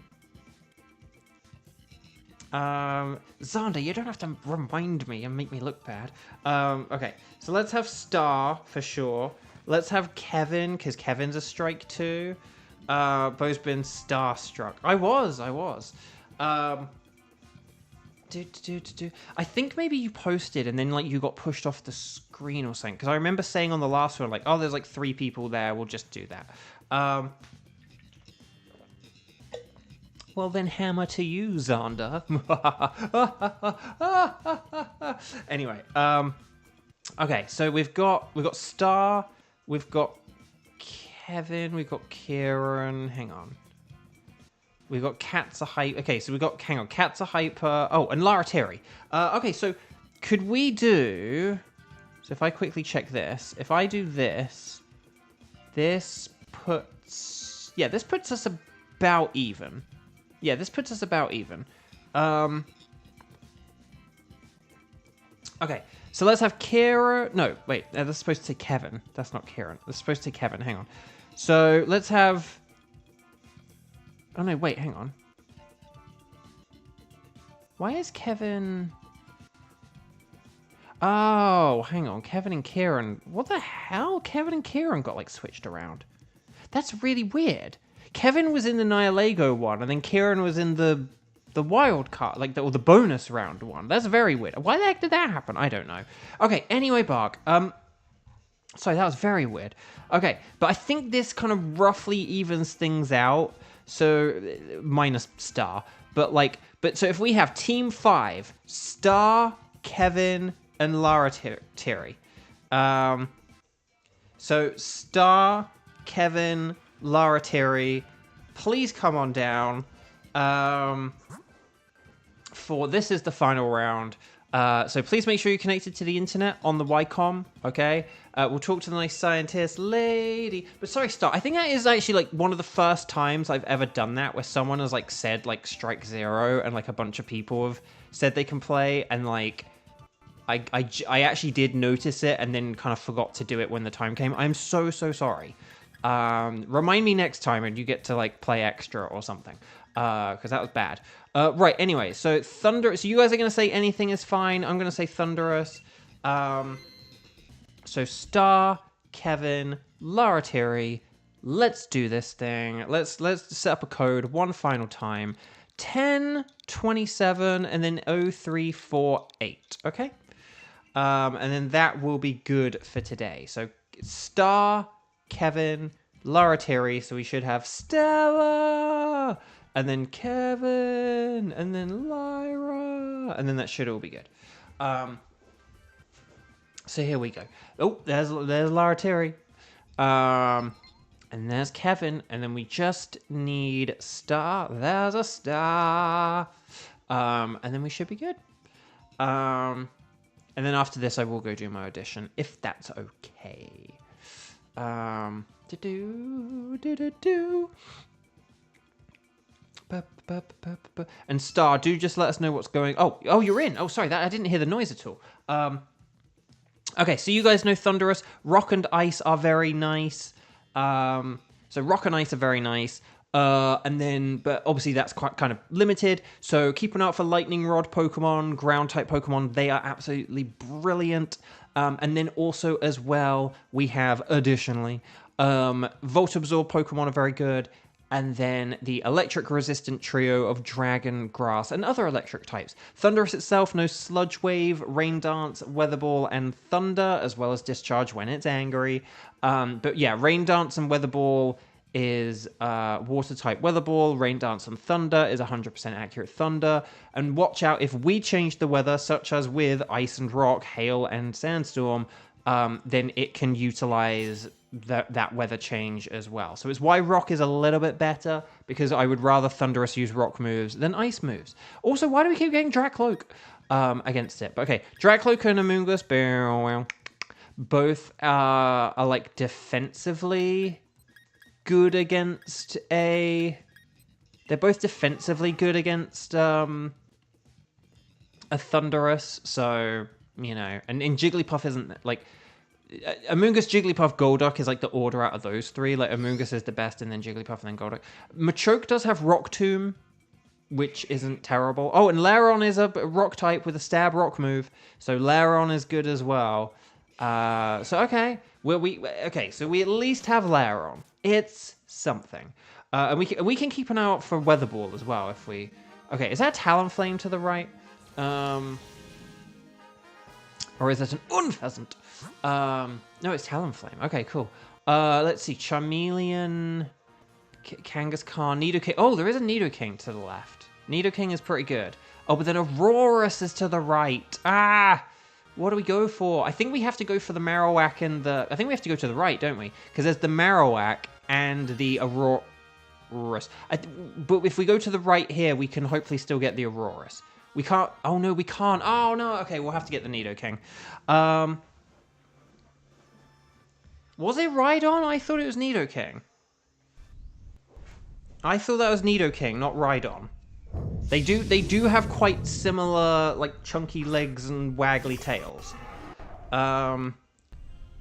Xander, you don't have to remind me and make me look bad. Okay, so let's have Star for sure. Let's have Kevin, because Kevin's a strike too. Bo's been starstruck. I was. I think maybe you posted and then like you got pushed off the screen or something. Because I remember saying on the last one, like, oh, there's like 3 people there. We'll just do that. Well, then hammer to you, Xander. Anyway, okay, so we've got Star, we've got Kevin, we've got Kieran. Hang on, we've got Katza Hyper. Okay, so we've got Katza Hyper. Oh, and Lara Terry. Okay, so could we do? So if I quickly check this, if I do this, this puts us about even. Yeah, this puts us about even. Okay, so let's have Kira... No, wait, that's supposed to say Kevin. That's not Kieran. That's supposed to say Kevin. Hang on. So let's have... Oh, no, wait, hang on. Why is Kevin... Oh, hang on. Kevin and Kieran. What the hell? Kevin and Kieran got, like, switched around. That's really weird. Kevin was in the Nihilego one, and then Kieran was in the the wild card, like or the bonus round one. That's very weird. Why the heck did that happen? I don't know. Okay, anyway, Bark. Sorry, that was very weird. Okay, but I think this kind of roughly evens things out. So, minus Star. But so if we have Team 5, Star, Kevin, and Lara Terry. So, Star, Kevin, Lara Terry, please come on down. For this is the final round. So please make sure you're connected to the internet on the YCOM, okay? We'll talk to the nice scientist lady. But sorry, Star, I think that is actually like one of the first times I've ever done that where someone has like said like strike 0 and like a bunch of people have said they can play and like I actually did notice it and then kind of forgot to do it when the time came. I'm so sorry. Remind me next time and you get to like play extra or something. Because that was bad. Right, anyway, so Thunder... So you guys are going to say anything is fine. I'm going to say Thunderous. So Star, Kevin, Lara Terry, let's do this thing. Let's set up a code one final time. 1027 and then 0348, okay? And then that will be good for today. So Star, Kevin, Lara Terry, so we should have Stella... And then Kevin, and then Lyra, and then that should all be good. So here we go. Oh, there's Lara Terry. And there's Kevin, and then we just need Star. There's a Star. And then we should be good. And then after this, I will go do my audition, if that's okay. And Star, do just let us know what's going... Oh, you're in. Oh, sorry, I didn't hear the noise at all. Okay, so you guys know Thunderous. Rock and Ice are very nice. So Rock and Ice are very nice. And then, but obviously that's quite kind of limited. So keep an eye out for Lightning Rod Pokemon, Ground-type Pokemon. They are absolutely brilliant. And then also as well, we have, additionally, Volt Absorb Pokemon are very good. And then the electric-resistant trio of Dragon, Grass, and other electric types. Thunderous itself knows Sludge Wave, Rain Dance, Weather Ball, and Thunder, as well as Discharge when it's angry. But yeah, Rain Dance and Weather Ball is Water-type Weather Ball. Rain Dance and Thunder is 100% accurate Thunder. And watch out, if we change the weather, such as with Ice and Rock, Hail, and Sandstorm, then it can utilize... that weather change as well. So it's why Rock is a little bit better, because I would rather Thunderous use Rock moves than Ice moves. Also, why do we keep getting Dracloak against it? But okay, Dracloak and Amoonguss, both are like defensively good against a... They're both defensively good against a Thunderous, so, you know, and Jigglypuff isn't like... Amoonguss, Jigglypuff, Golduck is like the order out of those three. Like Amoonguss is the best, and then Jigglypuff, and then Golduck. Machoke does have Rock Tomb, which isn't terrible. Oh, and Lairon is a Rock type with a Stab Rock move, so Lairon is good as well. So okay, so we at least have Lairon. It's something, and we can keep an eye out for Weather Ball as well if we. Okay, is that Talonflame to the right? Or is that an Unpheasant? No, it's Talonflame. Okay, cool. Let's see. Charmeleon, Kangaskhan, Nidoking. Oh, there is a Nidoking to the left. Nidoking is pretty good. Oh, but then Aurorus is to the right. What do we go for? I think we have to go for the Marowak and the... I think we have to go to the right, don't we? Because there's the Marowak and the Aurorus. But if we go to the right here, we can hopefully still get the Aurorus. We can't... Oh, no, we can't. Oh, no. Okay, we'll have to get the Nidoking. Was it Rhydon? I thought it was Nidoking. I thought that was Nidoking, not Rhydon. They do have quite similar, like, chunky legs and waggly tails. But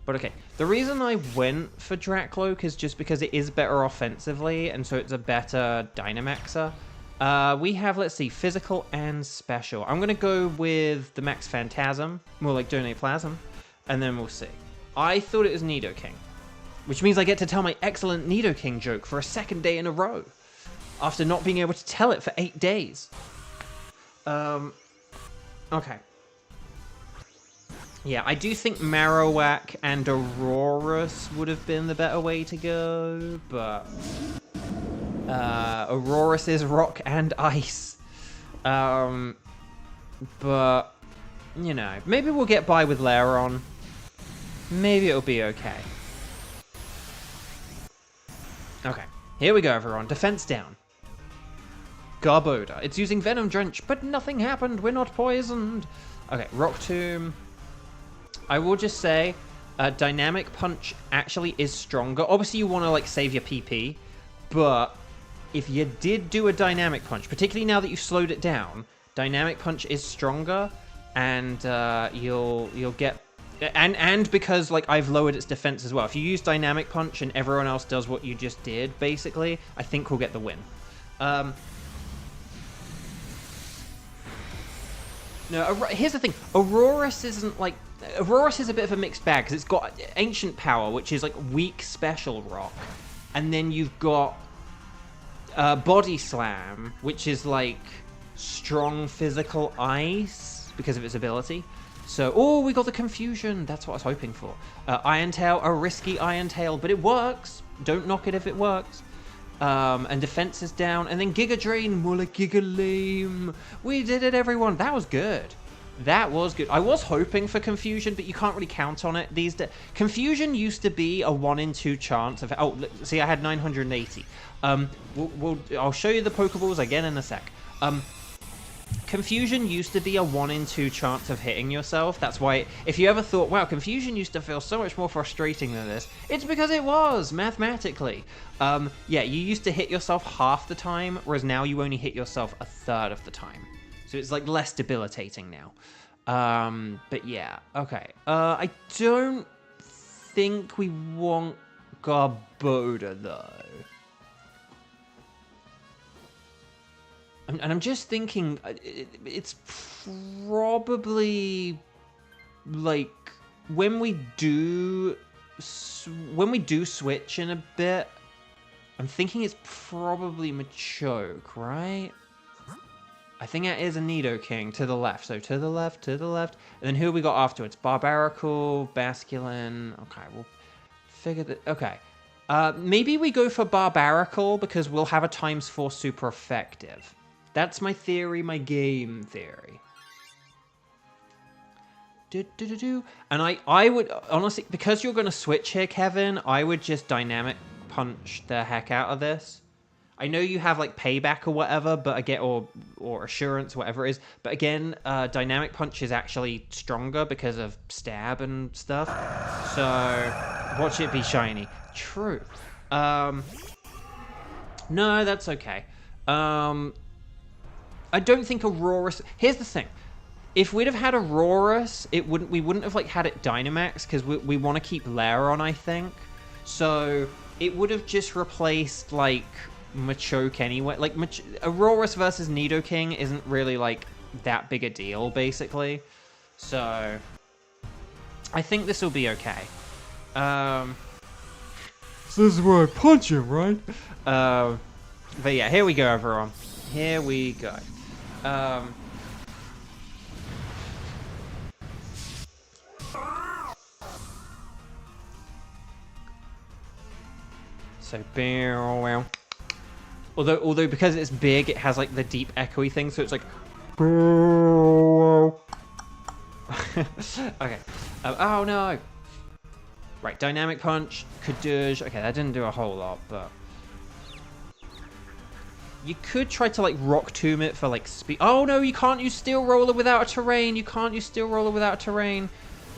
okay. The reason I went for Dracloak is just because it is better offensively, and so it's a better Dynamaxer. We have, let's see, physical and special. I'm going to go with the Max Phantasm, more like Donate Plasm, and then we'll see. I thought it was Nidoking, which means I get to tell my excellent Nidoking joke for a second day in a row, after not being able to tell it for 8 days. Okay. Yeah, I do think Marowak and Aurorus would have been the better way to go, but Aurorus is rock and ice. But you know, maybe we'll get by with Lairon. Maybe it'll be okay. Okay, here we go, everyone. Defense down. Garbodor. It's using Venom Drench, but nothing happened. We're not poisoned. Okay, Rock Tomb. I will just say, Dynamic Punch actually is stronger. Obviously, you want to like save your PP, but if you did do a Dynamic Punch, particularly now that you've slowed it down, Dynamic Punch is stronger, and you'll get and because like I've lowered its defense as well. If you use Dynamic Punch and everyone else does what you just did, basically, I think we'll get the win. No, here's the thing. Aurorus isn't like... Aurorus is a bit of a mixed bag, because it's got Ancient Power, which is like weak Special Rock. And then you've got Body Slam, which is like strong Physical Ice, because of its ability. So, oh, we got the Confusion. That's what I was hoping for. Iron Tail, a risky Iron Tail, but it works. Don't knock it if it works. And defense is down, and then Giga Drain, more like Giga Lame. We did it, everyone. That was good. That was good. I was hoping for Confusion, but you can't really count on it these days. Confusion used to be a 1 in 2 chance of... Oh, see, I had 980. I'll show you the Pokeballs again in a sec. Confusion used to be a 1 in 2 chance of hitting yourself. That's why, if you ever thought, wow, Confusion used to feel so much more frustrating than this, it's because it was, mathematically. Yeah, you used to hit yourself half the time, whereas now you only hit yourself a third of the time. So it's like less debilitating now. But yeah, okay. I don't think we want Garbodor, though. And I'm just thinking, it's probably like when we do switch in a bit, I'm thinking it's probably Machoke, right? I think that is a Nidoking to the left. So to the left, and then who we got afterwards? Barbaracle, Basculin. Okay, we'll figure that. Okay, maybe we go for Barbaracle because we'll have a ×4 super effective. That's my theory, my game theory. And I would, honestly, because you're going to switch here, Kevin, I would just Dynamic Punch the heck out of this. I know you have, like, Payback or whatever, but again, or Assurance, whatever it is. But again, Dynamic Punch is actually stronger because of Stab and stuff. So, watch it be shiny. True. No, that's okay. I don't think Aurorus... Here's the thing. If we'd have had Aurorus, we wouldn't have like had it Dynamax, because we want to keep Lairon, I think. So it would have just replaced like Machoke anyway. Like Aurorus versus Nidoking isn't really like that big a deal, basically. So I think this will be okay. So this is where I punch him, right? But yeah, here we go, everyone. Here we go. So, although because it's big, it has like the deep echoey thing, so it's like. Okay. Oh no. Right, Dynamic Punch, Kadoosh. Okay, that didn't do a whole lot, but. You could try to, like, Rock Tomb it for, like, speed. Oh, no, you can't use Steel Roller without a terrain. You can't use Steel Roller without a terrain.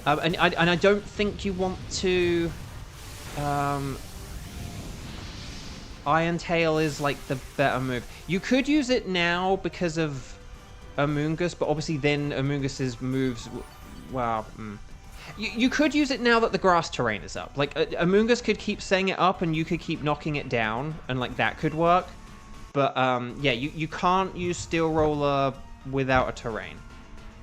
And I don't think you want to... Iron Tail is, like, the better move. You could use it now because of Amoonguss, but obviously then Amoongus's moves... Well, You could use it now that the grass terrain is up. Like, Amoonguss could keep saying it up, and you could keep knocking it down, and, like, that could work. But, yeah, you can't use Steel Roller without a terrain.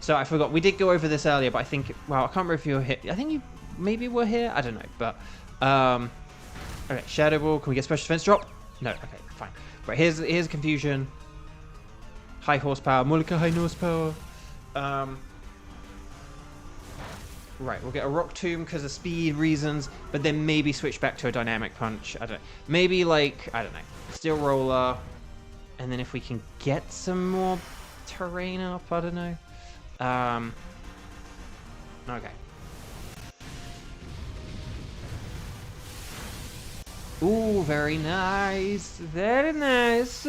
So I forgot. We did go over this earlier, but I think... Well, I can't remember if you were here. I think you maybe were here. I don't know. But, okay, Shadow Ball. Can we get Special Defense drop? No. Okay, fine. Right, here's Confusion. high horsepower. Mulika high horsepower. Right, we'll get a Rock Tomb because of speed reasons, but then maybe switch back to a Dynamic Punch. I don't know. Maybe, like, I don't know, Steel Roller, and then if we can get some more terrain up, I don't know. Okay. Ooh, very nice. Very nice.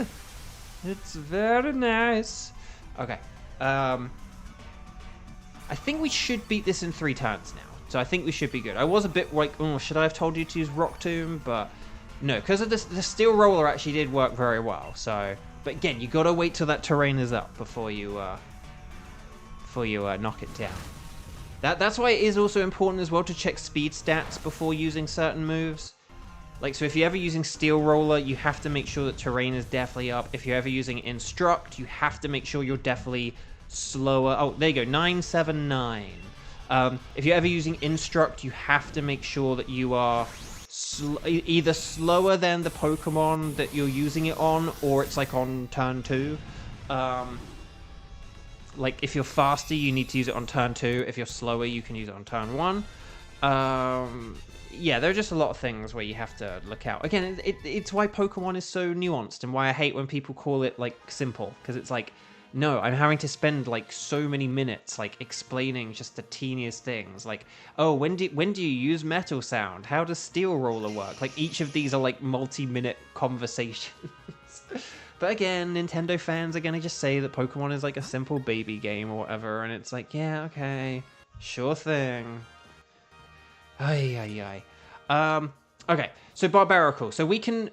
It's very nice. Okay. I think we should beat this in 3 turns now. So I think we should be good. I was a bit like, oh, should I have told you to use Rock Tomb? But no, because of this, the Steel Roller actually did work very well. So, but again, you gotta wait till that terrain is up before you knock it down. That's why it is also important as well to check speed stats before using certain moves. Like, so if you're ever using Steel Roller, you have to make sure that terrain is definitely up. If you're ever using Instruct, you have to make sure you're definitely slower. Oh, there you go, 979. If you're ever using Instruct, you have to make sure that you are either slower than the Pokemon that you're using it on, or it's like on turn 2. Like, if you're faster, you need to use it on turn 2. If you're slower, you can use it on turn 1. Yeah, there are just a lot of things where you have to look out. Again, it's why Pokemon is so nuanced, and why I hate when people call it, like, simple. Because it's like, no, I'm having to spend, like, so many minutes, like, explaining just the teeniest things. Like, oh, when do you use Metal Sound? How does Steel Roller work? Like, each of these are, like, multi-minute conversations. But again, Nintendo fans are going to just say that Pokemon is, like, a simple baby game or whatever. And it's like, yeah, okay, sure thing. Ay. Okay, so Barbarical. So we can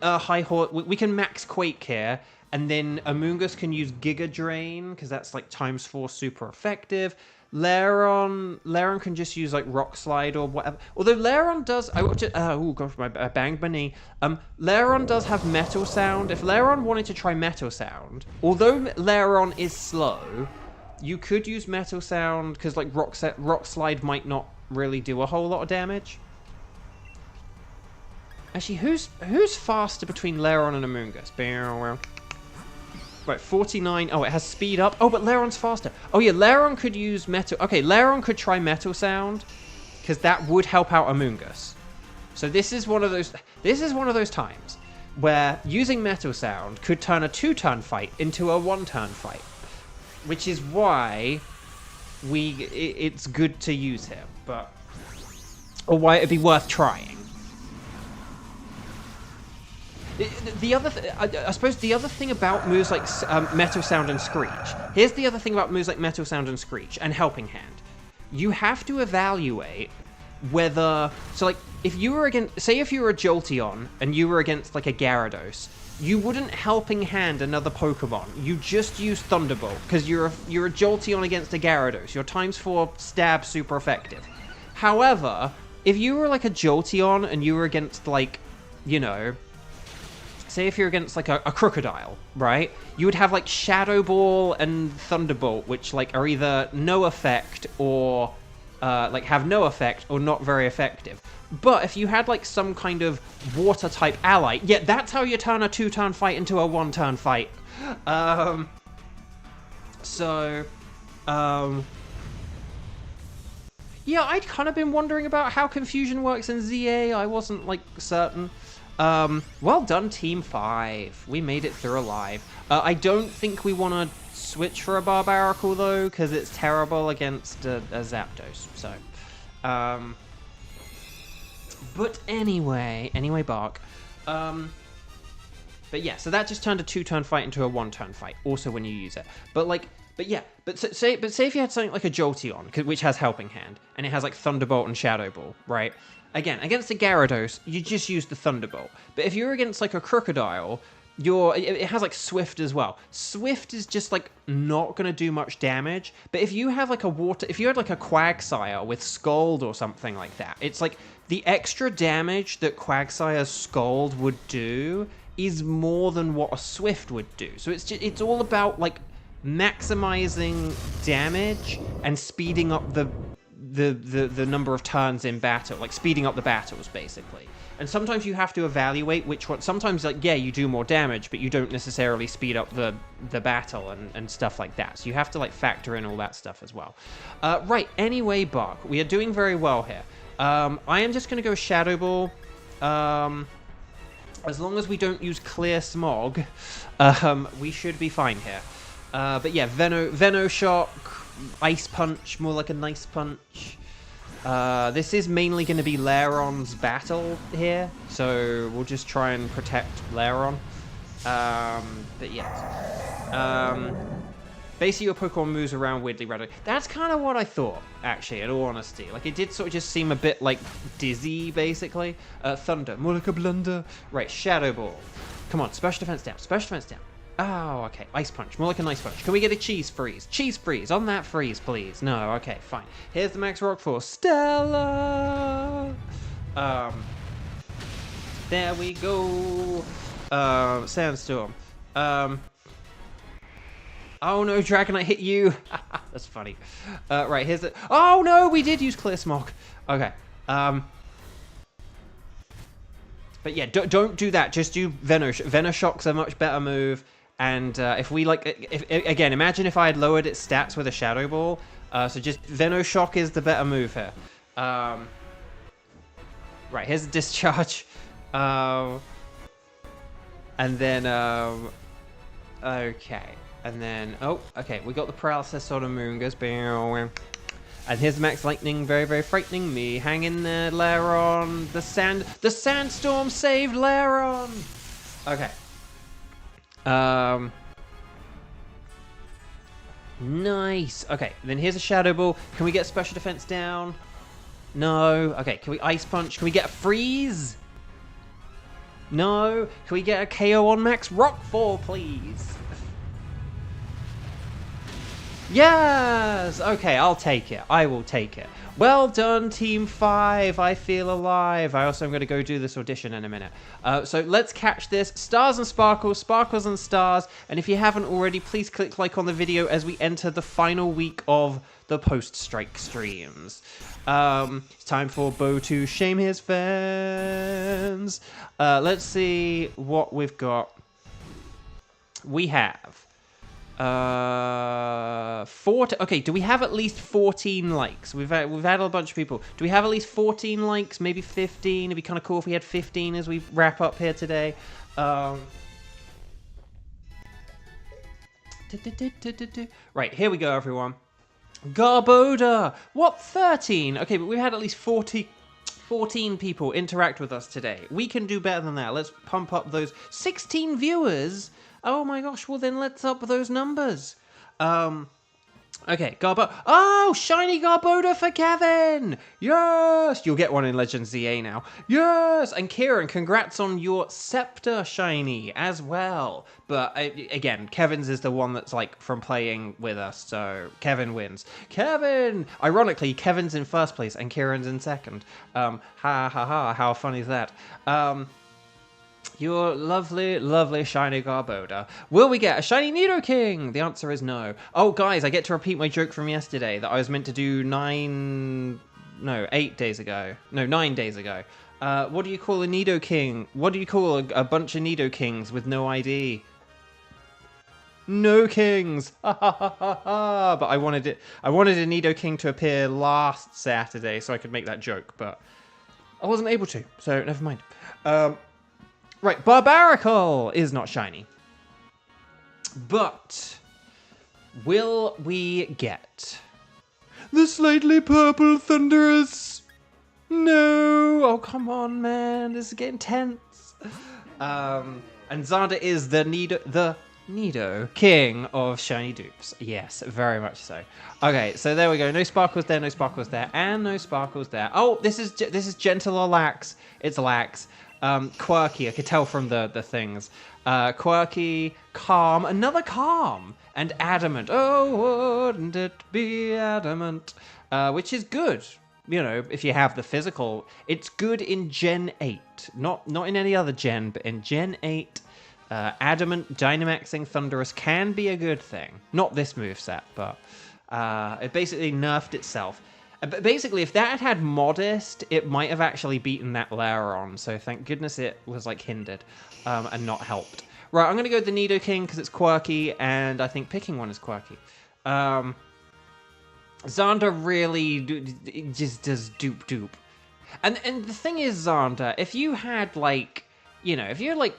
we can max Quake here, and then Amoonguss can use Giga Drain, because that's like ×4 super effective. Lairon can just use like Rock Slide or whatever. Although Lairon does, oh gosh, my banged my knee. Lairon does have Metal Sound. If Lairon wanted to try Metal Sound, although Lairon is slow, you could use Metal Sound because like Rock Slide might not really do a whole lot of damage. Actually, who's faster between Lairon and Amoonguss? Right, 49. Oh, it has speed up. Oh, but Lairon's faster. Oh yeah, Lairon could use Metal. Okay, Lairon could try Metal Sound, because that would help out Amoonguss. So this is one of those. This is one of those times where using Metal Sound could turn a 2-turn fight into a 1-turn fight, which is why it's good to use him, or why it'd be worth trying. The other, I suppose, the other thing about moves like Metal Sound and Screech. Here's the other thing about moves like Metal Sound and Screech and Helping Hand. You have to evaluate whether, so like, if you were against, say if you were a Jolteon and you were against like a Gyarados, you wouldn't Helping Hand another Pokemon. You just use Thunderbolt because you're a Jolteon against a Gyarados. Your ×4 stab super effective. However, if you were like a Jolteon and you were against like, you know, say if you're against like a Crocodile, right? You would have like Shadow Ball and Thunderbolt, which like are either no effect or like have no effect or not very effective. But if you had like some kind of water type ally, yeah, that's how you turn a 2-turn fight into a 1-turn fight. Yeah, I'd kind of been wondering about how Confusion works in ZA. I wasn't like certain. Well done, Team 5. We made it through alive. I don't think we want to switch for a Barbarical, though, because it's terrible against a Zapdos. So, but anyway, Bark. But yeah, so that just turned a 2-turn fight into a 1-turn fight, also when you use it. But say if you had something like a Jolteon, which has Helping Hand, and it has like Thunderbolt and Shadow Ball, right? Again, against a Gyarados, you just use the Thunderbolt. But if you're against like a Crocodile, it has like Swift as well. Swift is just like not gonna do much damage. But if you have like if you had like a Quagsire with Scald or something like that, it's like the extra damage that Quagsire's Scald would do is more than what a Swift would do. So it's all about like maximizing damage and speeding up the number of turns in battle, like speeding up the battles, basically. And sometimes you have to evaluate which one. Sometimes, like, yeah, you do more damage, but you don't necessarily speed up the battle and stuff like that. So you have to, like, factor in all that stuff as well. Right, anyway, Bark, we are doing very well here. I am just going to go Shadow Ball. As long as we don't use Clear Smog, we should be fine here. But yeah, Venoshock, Ice Punch, more like a nice punch. This is mainly going to be Lairon's battle here, so we'll just try and protect Lairon. But yeah. Basically, your Pokemon moves around weirdly randomly. That's kind of what I thought, actually, in all honesty. Like, it did sort of just seem a bit, like, dizzy, basically. Thunder, more like a blunder. Right, Shadow Ball. Come on, special defense down, special defense down. Oh, okay. Ice Punch. More like a nice punch. Can we get a Cheese Freeze? Cheese Freeze. On that freeze, please. No, okay, fine. Here's the Max Rock for Stella. There we go. Sandstorm. Oh no, Dragonite hit you. That's funny. Right, here's the... Oh no, we did use Clear Smog. Okay. But yeah, don't do that. Just do Venoshock's a much better move. And if we again, imagine if I had lowered its stats with a Shadow Ball. So just Venoshock is the better move here. Right, here's the Discharge. And then, okay. And then, oh, okay, we got the Paralysis on the Moongas. And here's the Max Lightning, very, very frightening me. Hang in there, Lairon. The Sandstorm saved Lairon. Okay. Nice. Okay, then here's a Shadow Ball. Can we get special defense down? No. Okay, can we Ice Punch? Can we get a Freeze? No. Can we get a KO on Max Rockfall, please? Yes! Okay, I'll take it. I will take it. Well done, Team 5. I feel alive. I also am going to go do this audition in a minute. So let's catch this. Stars and Sparkles, Sparkles and Stars. And if you haven't already, please click like on the video as we enter the final week of the post-strike streams. It's time for Bo to shame his fans. Let's see what we've got. We have... okay, do we have at least 14 likes? We've had a bunch of people. Do we have at least 14 likes? Maybe 15? It'd be kind of cool if we had 15 as we wrap up here today. Right, here we go, everyone. Garboda! What, 13? Okay, but we've had at least 14 people interact with us today. We can do better than that. Let's pump up those 16 viewers. Oh my gosh, well then let's up those numbers. Okay, Garbo. Oh, shiny Garboda for Kevin! Yes! You'll get one in Legends ZA now. Yes! And Kieran, congrats on your Scepter shiny as well. But again, Kevin's is the one that's like from playing with us, so Kevin wins. Kevin! Ironically, Kevin's in first place and Kieran's in second. Ha ha ha, how funny is that? Your lovely, lovely shiny Garboda. Will we get a shiny Nidoking? The answer is no. Oh, guys, I get to repeat my joke from yesterday that I was meant to do 8 days ago. No, 9 days ago. What do you call a Nidoking? What do you call a bunch of Nidokings with no ID? No kings. Ha ha ha ha ha. But I wanted a Nidoking to appear last Saturday so I could make that joke, but I wasn't able to, so never mind. Right, Barbaracle is not shiny. But will we get the slightly purple Thunderous? No! Oh, come on, man. This is getting tense. And Xander is the Nido king of shiny dupes. Yes, very much so. Okay, so there we go. No sparkles there, no sparkles there, and no sparkles there. Oh, this is gentle or lax. It's lax. Quirky, I could tell from the things. Quirky, calm, another calm, and adamant. Oh, wouldn't it be adamant? Which is good. You know, if you have the physical, it's good in Gen 8. Not in any other gen, but in Gen 8, adamant Dynamaxing Thunderous can be a good thing. Not this moveset, but it basically nerfed itself. But basically, if that had modest, it might have actually beaten that Lairon. So thank goodness it was like hindered and not helped. Right, I'm gonna go with the Nidoking because it's quirky, and I think picking one is quirky. Xander really just does dupe. And the thing is, Xander, if you had like, if you had like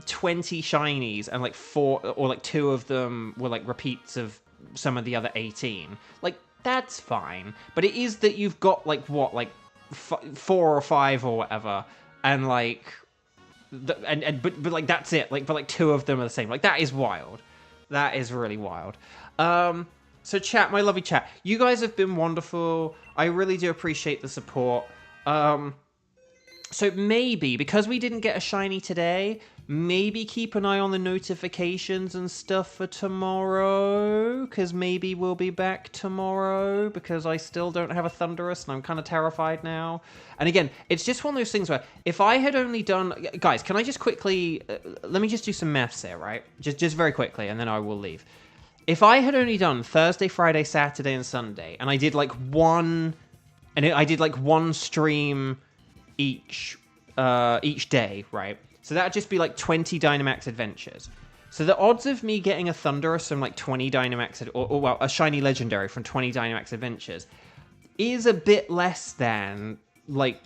20 shinies and like 4 or like 2 of them were like repeats of some of the other 18, like that's fine. But it is that you've got like what, like 4 or 5 or whatever, and like, but like that's it. Like, but like 2 of them are the same. Like that is wild. That is really wild. So chat, my lovely chat, you guys have been wonderful. I really do appreciate the support. So maybe, because we didn't get a shiny today, maybe keep an eye on the notifications and stuff for tomorrow, because maybe we'll be back tomorrow, because I still don't have a Thunderous, and I'm kind of terrified now. And again, it's just one of those things where, if I had only done... Guys, can I just quickly... let me just do some maths here, right? Just very quickly, and then I will leave. If I had only done Thursday, Friday, Saturday, and Sunday, and I did like one... I did like one stream each day, right? So that'd just be like 20 Dynamax Adventures. So the odds of me getting a Thunderous from like 20 Dynamax, or well, a shiny legendary from 20 Dynamax Adventures is a bit less than like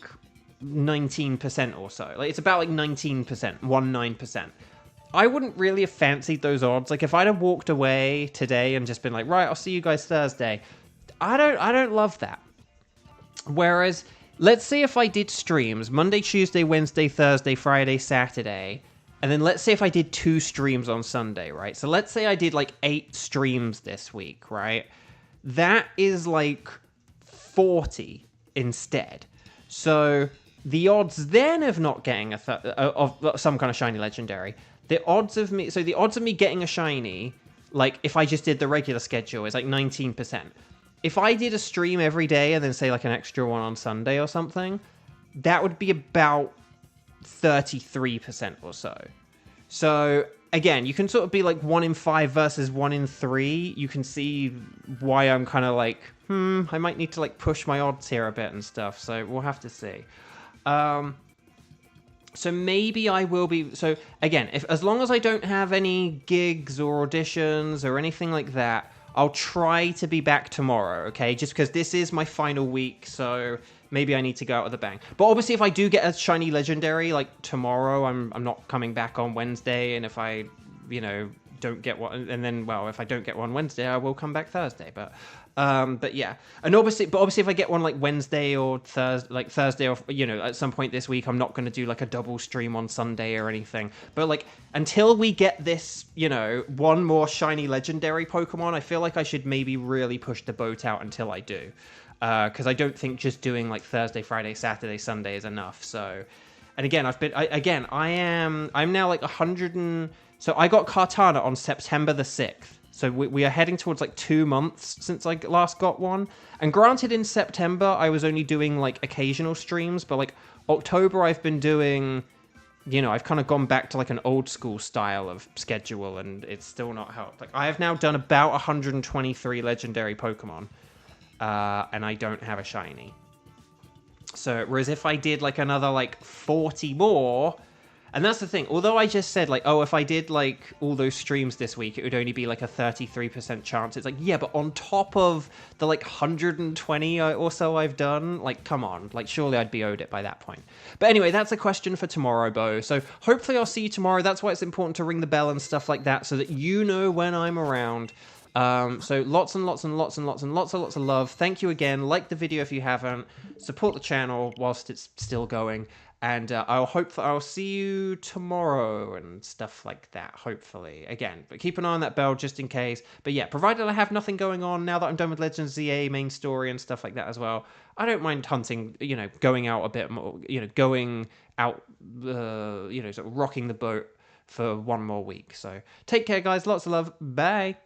19% or so. Like it's about like 19%, 19%. I wouldn't really have fancied those odds. Like if I'd have walked away today and just been like, right, I'll see you guys Thursday. I don't love that. Whereas, let's say if I did streams Monday, Tuesday, Wednesday, Thursday, Friday, Saturday, and then let's say if I did 2 streams on Sunday, right? So let's say I did like 8 streams this week, right? That is like 40 instead. So the odds then of not getting of some kind of shiny legendary, the odds of me getting a shiny, like if I just did the regular schedule, is like 19%. If I did a stream every day and then say like an extra one on Sunday or something, that would be about 33% or so. So again, you can sort of be like 1 in 5 versus 1 in 3. You can see why I'm kind of like, I might need to like push my odds here a bit and stuff. So we'll have to see. So maybe I will be... So again, as long as I don't have any gigs or auditions or anything like that, I'll try to be back tomorrow, okay? Just because this is my final week, so maybe I need to go out with a bang. But obviously, if I do get a shiny legendary, like tomorrow, I'm not coming back on Wednesday, and if I, don't get one, and then, well, if I don't get one Wednesday, I will come back Thursday. But yeah, and obviously, if I get one like Wednesday or Thursday, or at some point this week, I'm not going to do like a double stream on Sunday or anything. But like until we get this, one more shiny legendary Pokemon, I feel like I should maybe really push the boat out until I do, because I don't think just doing like Thursday, Friday, Saturday, Sunday is enough. So, and again, I'm now like 100 and so I got Kartana on September the 6th. So we are heading towards like 2 months since I last got one. And granted, in September, I was only doing like occasional streams, but like October, I've been doing, I've kind of gone back to like an old school style of schedule, and it's still not helped. Like I have now done about 123 legendary Pokemon, and I don't have a shiny. So whereas if I did like another like 40 more... And that's the thing. Although I just said, like, oh, if I did, like, all those streams this week, it would only be, like, a 33% chance. It's like, yeah, but on top of the, like, 120 or so I've done, like, come on. Like, surely I'd be owed it by that point. But anyway, that's a question for tomorrow, Bo. So hopefully I'll see you tomorrow. That's why it's important to ring the bell and stuff like that so that you know when I'm around. So lots and lots and lots and lots and lots of love. Thank you again. Like the video if you haven't. Support the channel whilst it's still going. And I'll see you tomorrow and stuff like that, hopefully. Again, but keep an eye on that bell just in case. But yeah, provided I have nothing going on, now that I'm done with Legends ZA main story and stuff like that as well, I don't mind hunting, going out a bit more, going out, sort of rocking the boat for one more week. So take care, guys. Lots of love. Bye.